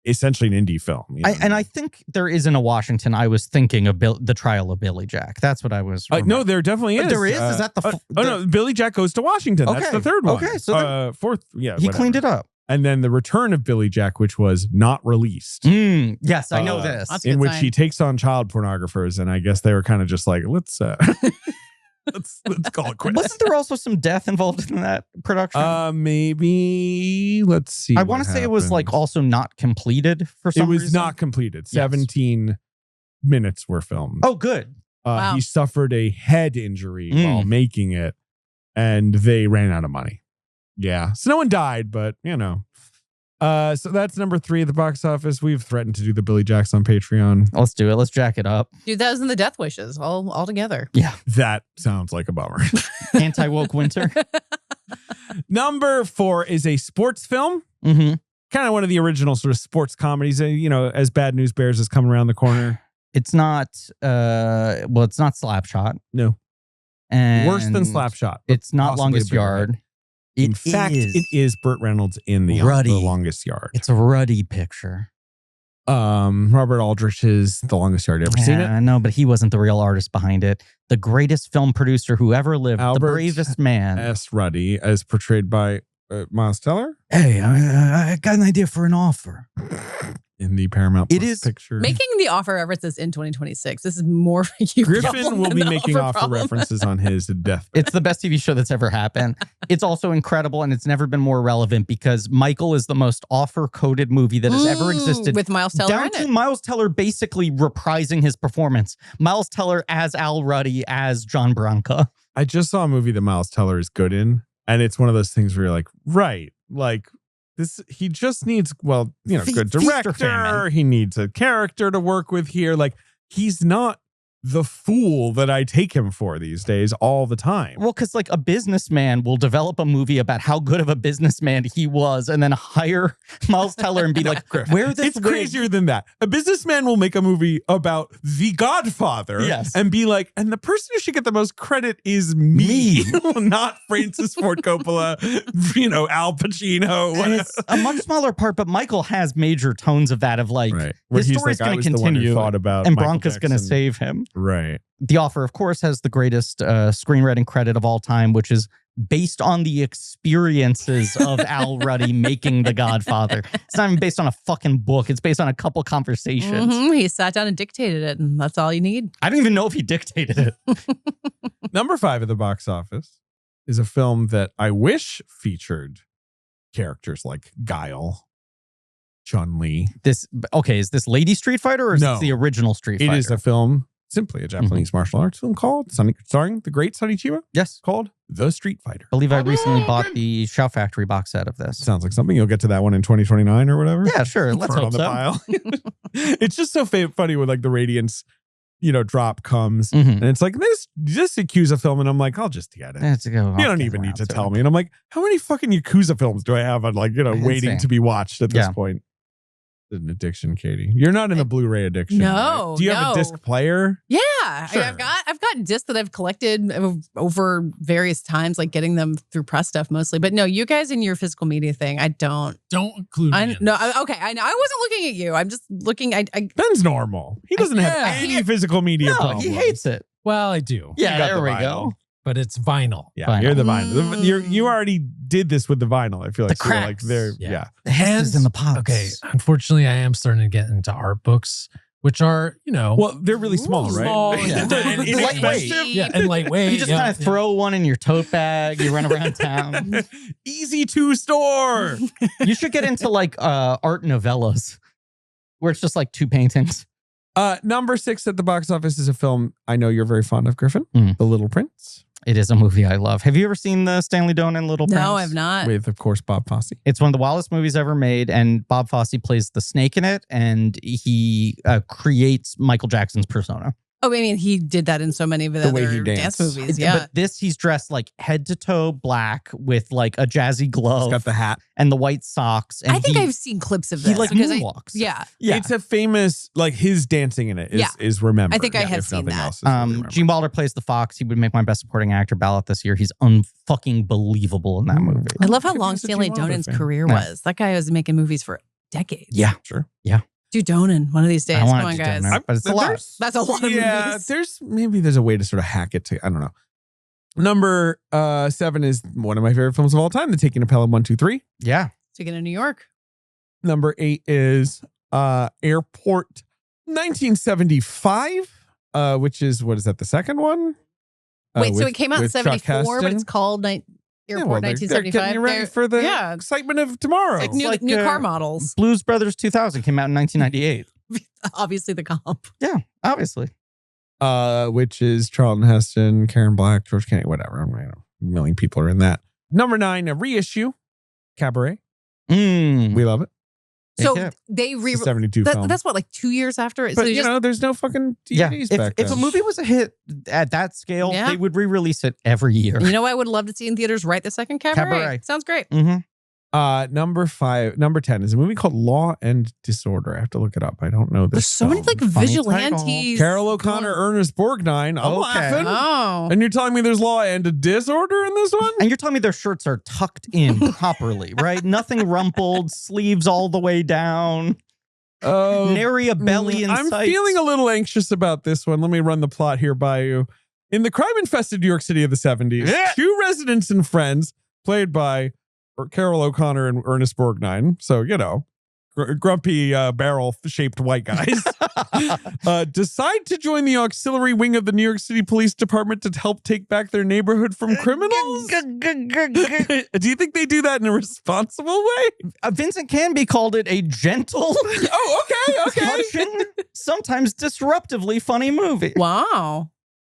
essentially an indie film. you know? And I think there isn't a Washington. I was thinking of the trial of Billy Jack. That's what I was. No, there definitely is. There is? Is that the no, Billy Jack Goes to Washington. That's Okay. the third one. Okay, so fourth, yeah. he cleaned it up. And then The Return of Billy Jack, which was not released. Yes, I know this. That's a In good which sign. he takes on child pornographers, and I guess they were kind of just like, let's let's call it quits. Wasn't there also some death involved in that production? Maybe let's see. I want to say it was like also not completed for some it was reason. not completed. Yes. 17 minutes were filmed. Oh, good. Wow. He suffered a head injury while making it, and they ran out of money. Yeah, so no one died, but so that's number 3 at the box office. We've threatened to do the Billy Jacks on Patreon. Let's do it. Let's jack it up. Dude, that was in the Death Wishes all together. Yeah. That sounds like a bummer. Anti-woke winter. Number 4 is a sports film. Mm-hmm. Kind of one of the original sort of sports comedies. As Bad News Bears is coming around the corner. It's not. It's not Slapshot. No. And Worse than Slapshot. It's not possibly Longest a bigger Yard. hit. In fact, it is Burt Reynolds in the Longest Yard. It's a ruddy picture. Robert Aldrich's The Longest Yard. You ever seen it? I know, but he wasn't the real artist behind it. The greatest film producer who ever lived, Albert the bravest man. S. Ruddy, as portrayed by Miles Teller Hey, I got an idea for an offer. in the Paramount It Plus is picture. Making the offer references in 2026. This is more for you. Griffin will than be the making offer problem. references on his deathbed. It's the best TV show that's ever happened. It's also incredible, and it's never been more relevant because Michael is the most offer-coded movie that has ever existed. With Miles Teller Down in to it. Miles Teller basically reprising his performance. Miles Teller as Al Ruddy as John Branca. I just saw a movie that Miles Teller is good in, and it's one of those things where you're like, right, like this. He just needs, good Feast or director. famine. He needs a character to work with here. Like he's not the fool that I take him for these days all the time. Well, because like a businessman will develop a movie about how good of a businessman he was and then hire Miles Teller and be like, where this It's wig- crazier than that. A businessman will make a movie about The Godfather Yes. and be like, and the person who should get the most credit is me. Not Francis Ford Coppola, Al Pacino. And whatever. it's a much smaller part, but Michael has major tones of that of like, Right. Where his he's story's like, I going was to the one who continue thought about and Michael Branca's going to Jackson. save him. Right. The Offer, of course, has the greatest screenwriting credit of all time, which is based on the experiences of Al Ruddy making The Godfather. It's not even based on a fucking book. It's based on a couple conversations. He sat down and dictated it, and that's all you need. I don't even know if he dictated it. Number 5 at the box office is a film that I wish featured characters like Guile, Chun-Li. Is this Lady Street Fighter or is No. this the original Street Fighter? It is a film, simply a Japanese martial arts film starring the great Sonny Chiba, Yes. called The Street Fighter. I believe I recently bought the Shout Factory box set of this. Sounds like something. You'll get to that one in 2029 or whatever. Yeah, sure. Let's Throw it hope on the so. pile. It's just so funny when like the Radiance, drop comes Mhm. and it's like this Yakuza film, and I'm like, I'll just get it. Let's go. You don't even need to tell me. And I'm like, how many fucking Yakuza films do I have on waiting Insane. to be watched at this Yeah. point? It's an addiction, Katie. You're not in a Blu-ray addiction. No, right? Do you have a no. disc player? Yeah. Yeah, Sure. I've got discs that I've collected over various times, like getting them through press stuff mostly. But no, you guys in your physical media thing, I don't. Don't include me. Okay, I know. I wasn't looking at you. I'm just looking. Ben's normal. He doesn't have any physical media No, problems. he hates it. Well, I do. Yeah, got there the we vinyl. go. But it's vinyl. Yeah, Vinyl. you're the vinyl. You already did this with the vinyl. I feel like The so you're cracks. like there. Yeah. Yeah. The hands in the pots. Okay, unfortunately, I am starting to get into art books, which are, Well, they're really small, right? Small, yeah. And inexpensive. yeah, and lightweight. You just yeah, kind of throw one in your tote bag. You run around town. Easy to store. You should get into like art novellas, where it's just like 2 paintings. Number 6 at the box office is a film I know you're very fond of, Griffin. Mm. The Little Prince. It is a movie I love. Have you ever seen the Stanley Donen Little Prince? No, I've not. With, of course, Bob Fosse. It's one of the wildest movies ever made, and Bob Fosse plays the snake in it, and he creates Michael Jackson's persona. Oh, I mean, he did that in so many of the The way other he dance danced. movies. Yeah. But this, he's dressed like head to toe black with like a jazzy glove He's got the hat. and the white socks. And I think I've seen clips of he this. like because moonwalks. yeah. Yeah. It's a famous, like his dancing in it is, Yeah. is remembered. I think I have if seen nothing that. else is really remembered. Gene Wilder plays the fox. He would make my best supporting actor ballot this year. He's unfucking believable in that movie. I love how Maybe long he's a Stanley Gene Wilder Donen's fan. career Yeah. was. That guy was making movies for decades. Yeah. Sure. Do Donen one of these days. I Come wanted on, to do guys. that, but it's a lot. That's a lot of Yeah, movies. there's a way to sort of hack it to, I don't know. Number 7 is one of my favorite films of all time, The Taking of Pelham 1, 2, 3. Yeah. Speaking of New York. Number 8 is Airport 1975, which is, what is that, the second one? Wait, so with- it came out in with Chuck 74, but it's Heston? called Airport they're 1975. getting you ready for the yeah. excitement of tomorrow. Like new, like, new car uh, models. Blues Brothers 2000 came out in 1998. Obviously the comp. Yeah, obviously. Which is Charlton Heston, Karen Black, George Kennedy, whatever. I don't know, a million people are in that. Number 9, a reissue, Cabaret. We love it. So Yeah. they It's a 72 film. that's what, like 2 years after it. But So you know, there's no fucking Yeah, DVDs back if a then. movie was a hit at that scale, Yeah. they would re-release it every year. you know what I would love to see in theaters right this second? Cabaret. Cabaret. Sounds great. Number 10 is a movie called Law and Disorder. I have to look it up. I don't know this. There's so many film. like Funny vigilantes. Carol O'Connor, Ernest Borgnine. I'm Okay. laughing. Oh. And you're telling me there's law and a disorder in this one? And you're telling me their shirts are tucked in properly, right? Nothing rumpled, sleeves all the way down, nary a belly in I'm sight. feeling a little anxious about this one. Let me run the plot here by you. In the crime-infested New York City of the 70s, two residents and friends, played by Carol O'Connor and Ernest Borgnine, so, you know, grumpy barrel-shaped white guys, decide to join the auxiliary wing of the New York City Police Department to help take back their neighborhood from criminals. Do you think they do that in a responsible way? Vincent Canby called it a gentle, Oh, okay. touching, sometimes disruptively funny movie. Wow.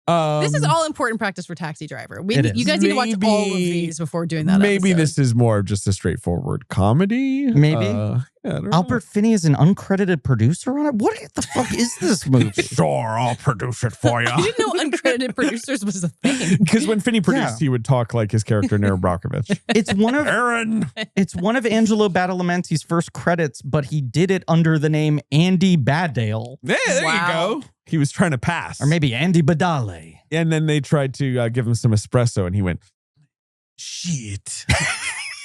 This is all important practice for Taxi Driver. It is. You guys need to watch all of Maybe- these before doing that. Maybe episode. this is more of just a straightforward comedy. Maybe. Yeah, I don't know. Albert Finney is an uncredited producer on it. What the fuck is this movie? Sure, I'll produce it for you. I didn't know uncredited producers was a thing. Because when Finney produced, Yeah. he would talk like his character in Aaron Brockovich. It's one of Aaron. It's one of Angelo Badalamenti's first credits, but he did it under the name Andy Badale, Yeah, there Wow. you go. He was trying to pass. or maybe Andy Badale. And then they tried to give him some espresso, and he went, shit.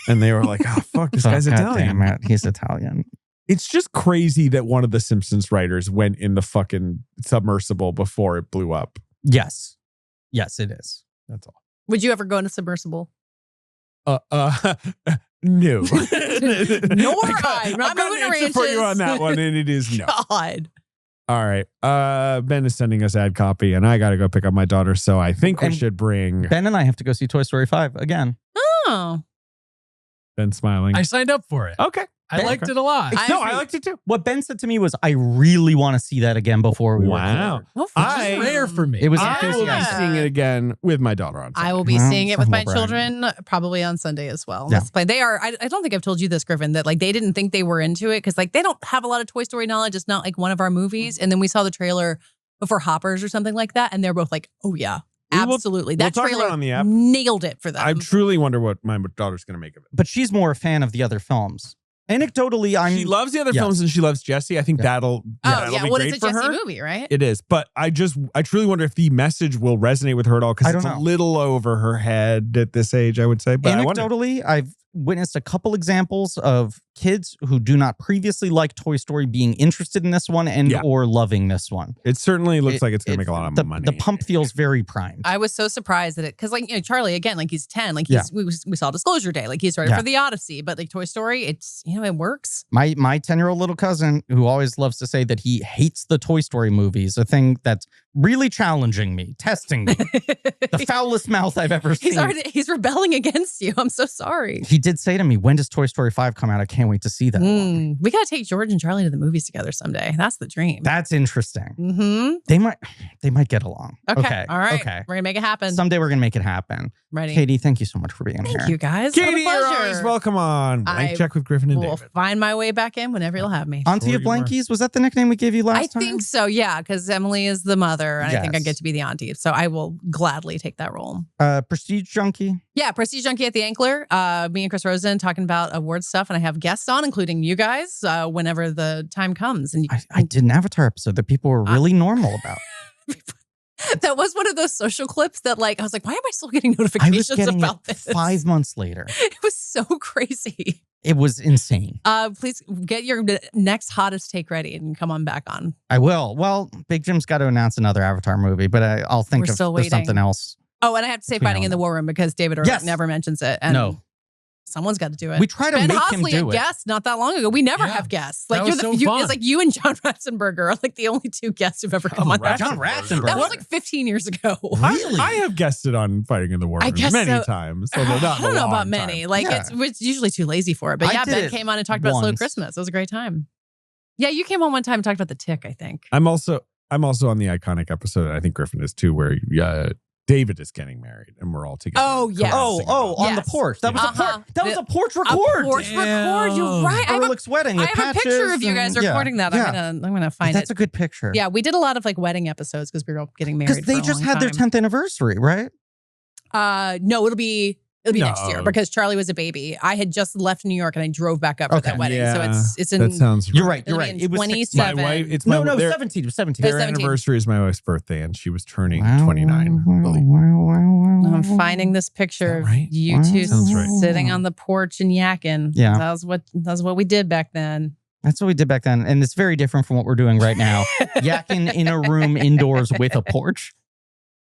And they were like, oh, fuck, this guy's God Italian. damn it, he's Italian. It's just crazy that one of the Simpsons writers went in the fucking submersible before it blew up. Yes, it is. That's all. Would you ever go in a submersible? No. Nor I. I've got an answer for you on that one, and it is no. God. All right. Ben is sending us ad copy, and I got to go pick up my daughter, so I think we And should bring Ben and I have to go see Toy Story 5 again. Oh. Ben smiling. I signed up for it. Okay. I liked it a lot. I liked it too. What Ben said to me was, I really want to see that again before we Wow. record. No, I- It's rare for me. It was I will be enthusiastic. seeing it again with my daughter on Sunday. I will be Well, seeing it with my humble brag. children probably on Sunday as well. Yeah. Let's play. They are. I don't think I've told you this, Griffin, that like they didn't think they were into it because like they don't have a lot of Toy Story knowledge. It's not like one of our movies. And then we saw the trailer before Hoppers or something like that, and they're both like, "Oh yeah, We will- absolutely." we'll That talk about trailer it on the app. nailed it for them. I truly wonder what my daughter's going to make of it. But she's more a fan of the other films. Anecdotally, she loves the other films and she loves Jesse. I think that'll be great it's a for Jesse her. movie, right? It is, but I truly wonder if the message will resonate with her at all because it's a little over her head at this age, I would say. But anecdotally, I've witnessed a couple examples of kids who do not previously like Toy Story being interested in this one or loving this one. It certainly looks like it's going to make a lot of money. The pump feels very primed. I was so surprised that because Charlie, again, he's 10, we saw Disclosure Day, he's ready for the Odyssey, but Toy Story, it's, it works. My 10-year-old little cousin, who always loves to say that he hates the Toy Story movies, a thing that's really challenging me, testing me. The foulest mouth I've ever seen. He's rebelling against you. I'm so sorry. He did say to me, when does Toy Story 5 come out? I can't wait to see that. We got to take George and Charlie to the movies together someday. That's the dream. That's interesting. They might get along. Okay. All right. Okay. We're going to make it happen. Someday we're going to make it happen. Ready. Katey, thank you so much for being here. Thank you, guys. Katey, you're always welcome on Blank Check with Griffin and David. We'll find my way back in whenever you'll have me. Auntie of Blankies, was that the nickname we gave you last time? I think so, yeah, because Emily is the mother, and I think I get to be the auntie. So I will gladly take that role. Prestige Junkie? Yeah, Prestige Junkie at the Ankler. Me and Chris Rosen talking about award stuff, and I have guests on, including you guys, whenever the time comes. And I did an Avatar episode that people were really normal about. That was one of those social clips that I was like, why am I still getting notifications about this? 5 months later. It was so crazy. It was insane. Please get your next hottest take ready and come on back on. I will. Well, Big Jim's got to announce another Avatar movie, but I'll think of something else. Oh, and I have to say Fighting in the War Room because David never mentions it. And no. Someone's got to do it. We try to Ben make Hosley, him do a guest not that long ago. We never have guests. That was so fun. It's like you and John Ratzenberger are the only two guests who've ever come on. John Ratzenberger. That was 15 years ago. Really? I have guested on Fighting in the War Room many times. So they're not I don't know about many. It's usually too lazy for it. But Ben came on and talked about Slow Christmas. It was a great time. Yeah, you came on one time and talked about The Tick, I think. I'm also on the iconic episode, I think Griffin is too, where David is getting married and we're all together. Oh, yes. On the porch. That was a porch. That was a porch record. A porch record. You're right. Overlook's wedding. I have a picture of you guys recording that. I'm gonna find it. That's a good picture. Yeah, we did a lot of wedding episodes because we were all getting married. Because they just had their 10th anniversary, right? No, it'll be next year because Charlie was a baby. I had just left New York and I drove back up for that wedding. Yeah, so it's in. That sounds right. You're right. It was 27. My wife, it's 17. 17. Their anniversary is my wife's birthday, and she was turning 29. I'm finding this picture of you two sitting on the porch and yakking. Yeah, that's what we did back then. That's what we did back then, and it's very different from what we're doing right now. Yakking in a room indoors with a porch.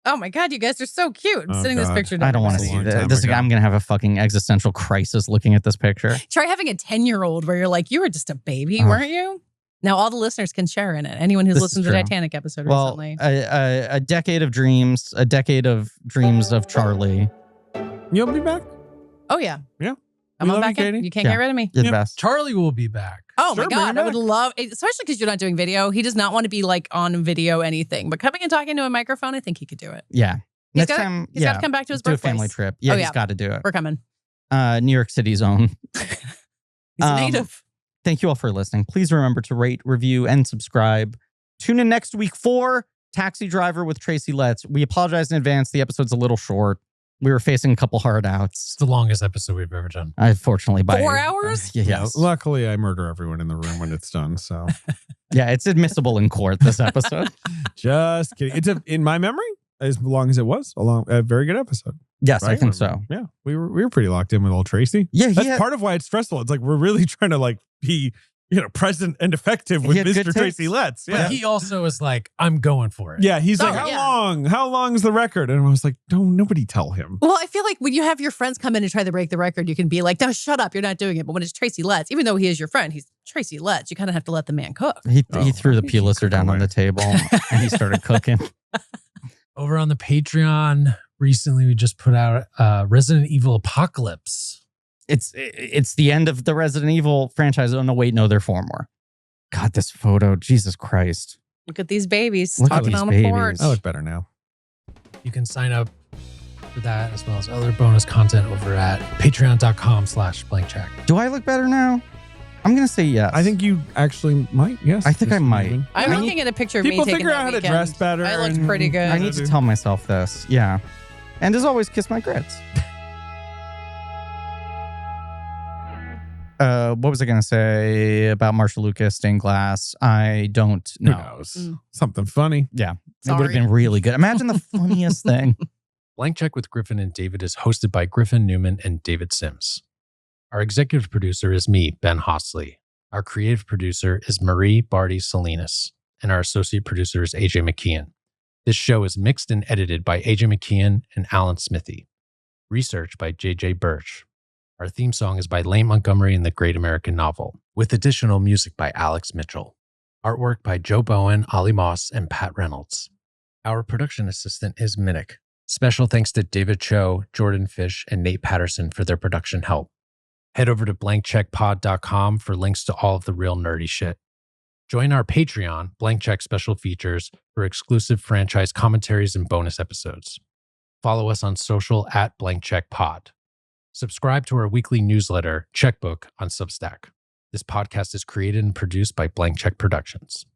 Oh my God, you guys are so cute. I'm sitting this picture down. I don't want to see this. I'm going to have a fucking existential crisis looking at this picture. Try having a 10-year-old where you're like, you were just a baby, weren't you? Now all the listeners can share in it. Anyone who's listened to the Titanic episode recently. A decade of dreams, a decade of dreams of Charlie. You'll be back? Oh, yeah. Yeah. I'm on back in. You can't get rid of me. You're the best. Charlie will be back. Oh my God, I would love, especially because you're not doing video. He does not want to be on video anything, but coming and talking to a microphone, I think he could do it. Yeah. Next time, he's got to come back to his birthplace. Do a family trip. Yeah, he's got to do it. We're coming. New York City's own. He's a native. Thank you all for listening. Please remember to rate, review, and subscribe. Tune in next week for Taxi Driver with Tracy Letts. We apologize in advance. The episode's a little short. We were facing a couple hard outs. It's the longest episode we've ever done. Unfortunately, by 4 hours? Yes. Luckily, I murder everyone in the room when it's done. So, yeah, it's admissible in court. This episode. Just kidding. It's in my memory as long as it was a very good episode. Yes, right? I think so. Yeah, we were pretty locked in with old Tracy. Yeah, that's part of why it's stressful. It's we're really trying to be present and effective with Mr. Tracy Letts. Yeah. But he also is I'm going for it. Yeah, he's how long? How long is the record? And I was like, nobody tell him. Well, I feel like when you have your friends come in and try to break the record, you can be like, no, shut up, you're not doing it. But when it's Tracy Letts, even though he is your friend, he's Tracy Letts, you kind of have to let the man cook. He threw the Pulitzer down on the table and he started cooking. Over on the Patreon, recently we just put out Resident Evil Apocalypse. It's the end of the Resident Evil franchise. Oh, no, wait, no, there are 4 more. God, this photo. Jesus Christ. Look at these babies Look talking on the porch. I look better now. You can sign up for that as well as other bonus content over at patreon.com/blankcheck. Do I look better now? I'm going to say yes. I think you actually might, yes. I think I might. I'm looking at a picture of me taking that figure out how to dress better. I looked pretty good. I need to tell myself this. Yeah. And as always, kiss my grits. What was I going to say about Marsha Lucas, stained glass? I don't know. Who knows? Something funny. Yeah. It would have been really good. Imagine the funniest thing. Blank Check with Griffin and David is hosted by Griffin Newman and David Sims. Our executive producer is me, Ben Hosley. Our creative producer is Marie Barty Salinas. And our associate producer is AJ McKeon. This show is mixed and edited by AJ McKeon and Alan Smithy. Research by JJ Birch. Our theme song is by Lane Montgomery and the Great American Novel, with additional music by Alex Mitchell. Artwork by Joe Bowen, Ollie Moss, and Pat Reynolds. Our production assistant is Minnick. Special thanks to David Cho, Jordan Fish, and Nate Patterson for their production help. Head over to blankcheckpod.com for links to all of the real nerdy shit. Join our Patreon, Blank Check Special Features, for exclusive franchise commentaries and bonus episodes. Follow us on social at BlankCheckPod. Subscribe to our weekly newsletter, Checkbook, on Substack. This podcast is created and produced by Blank Check Productions.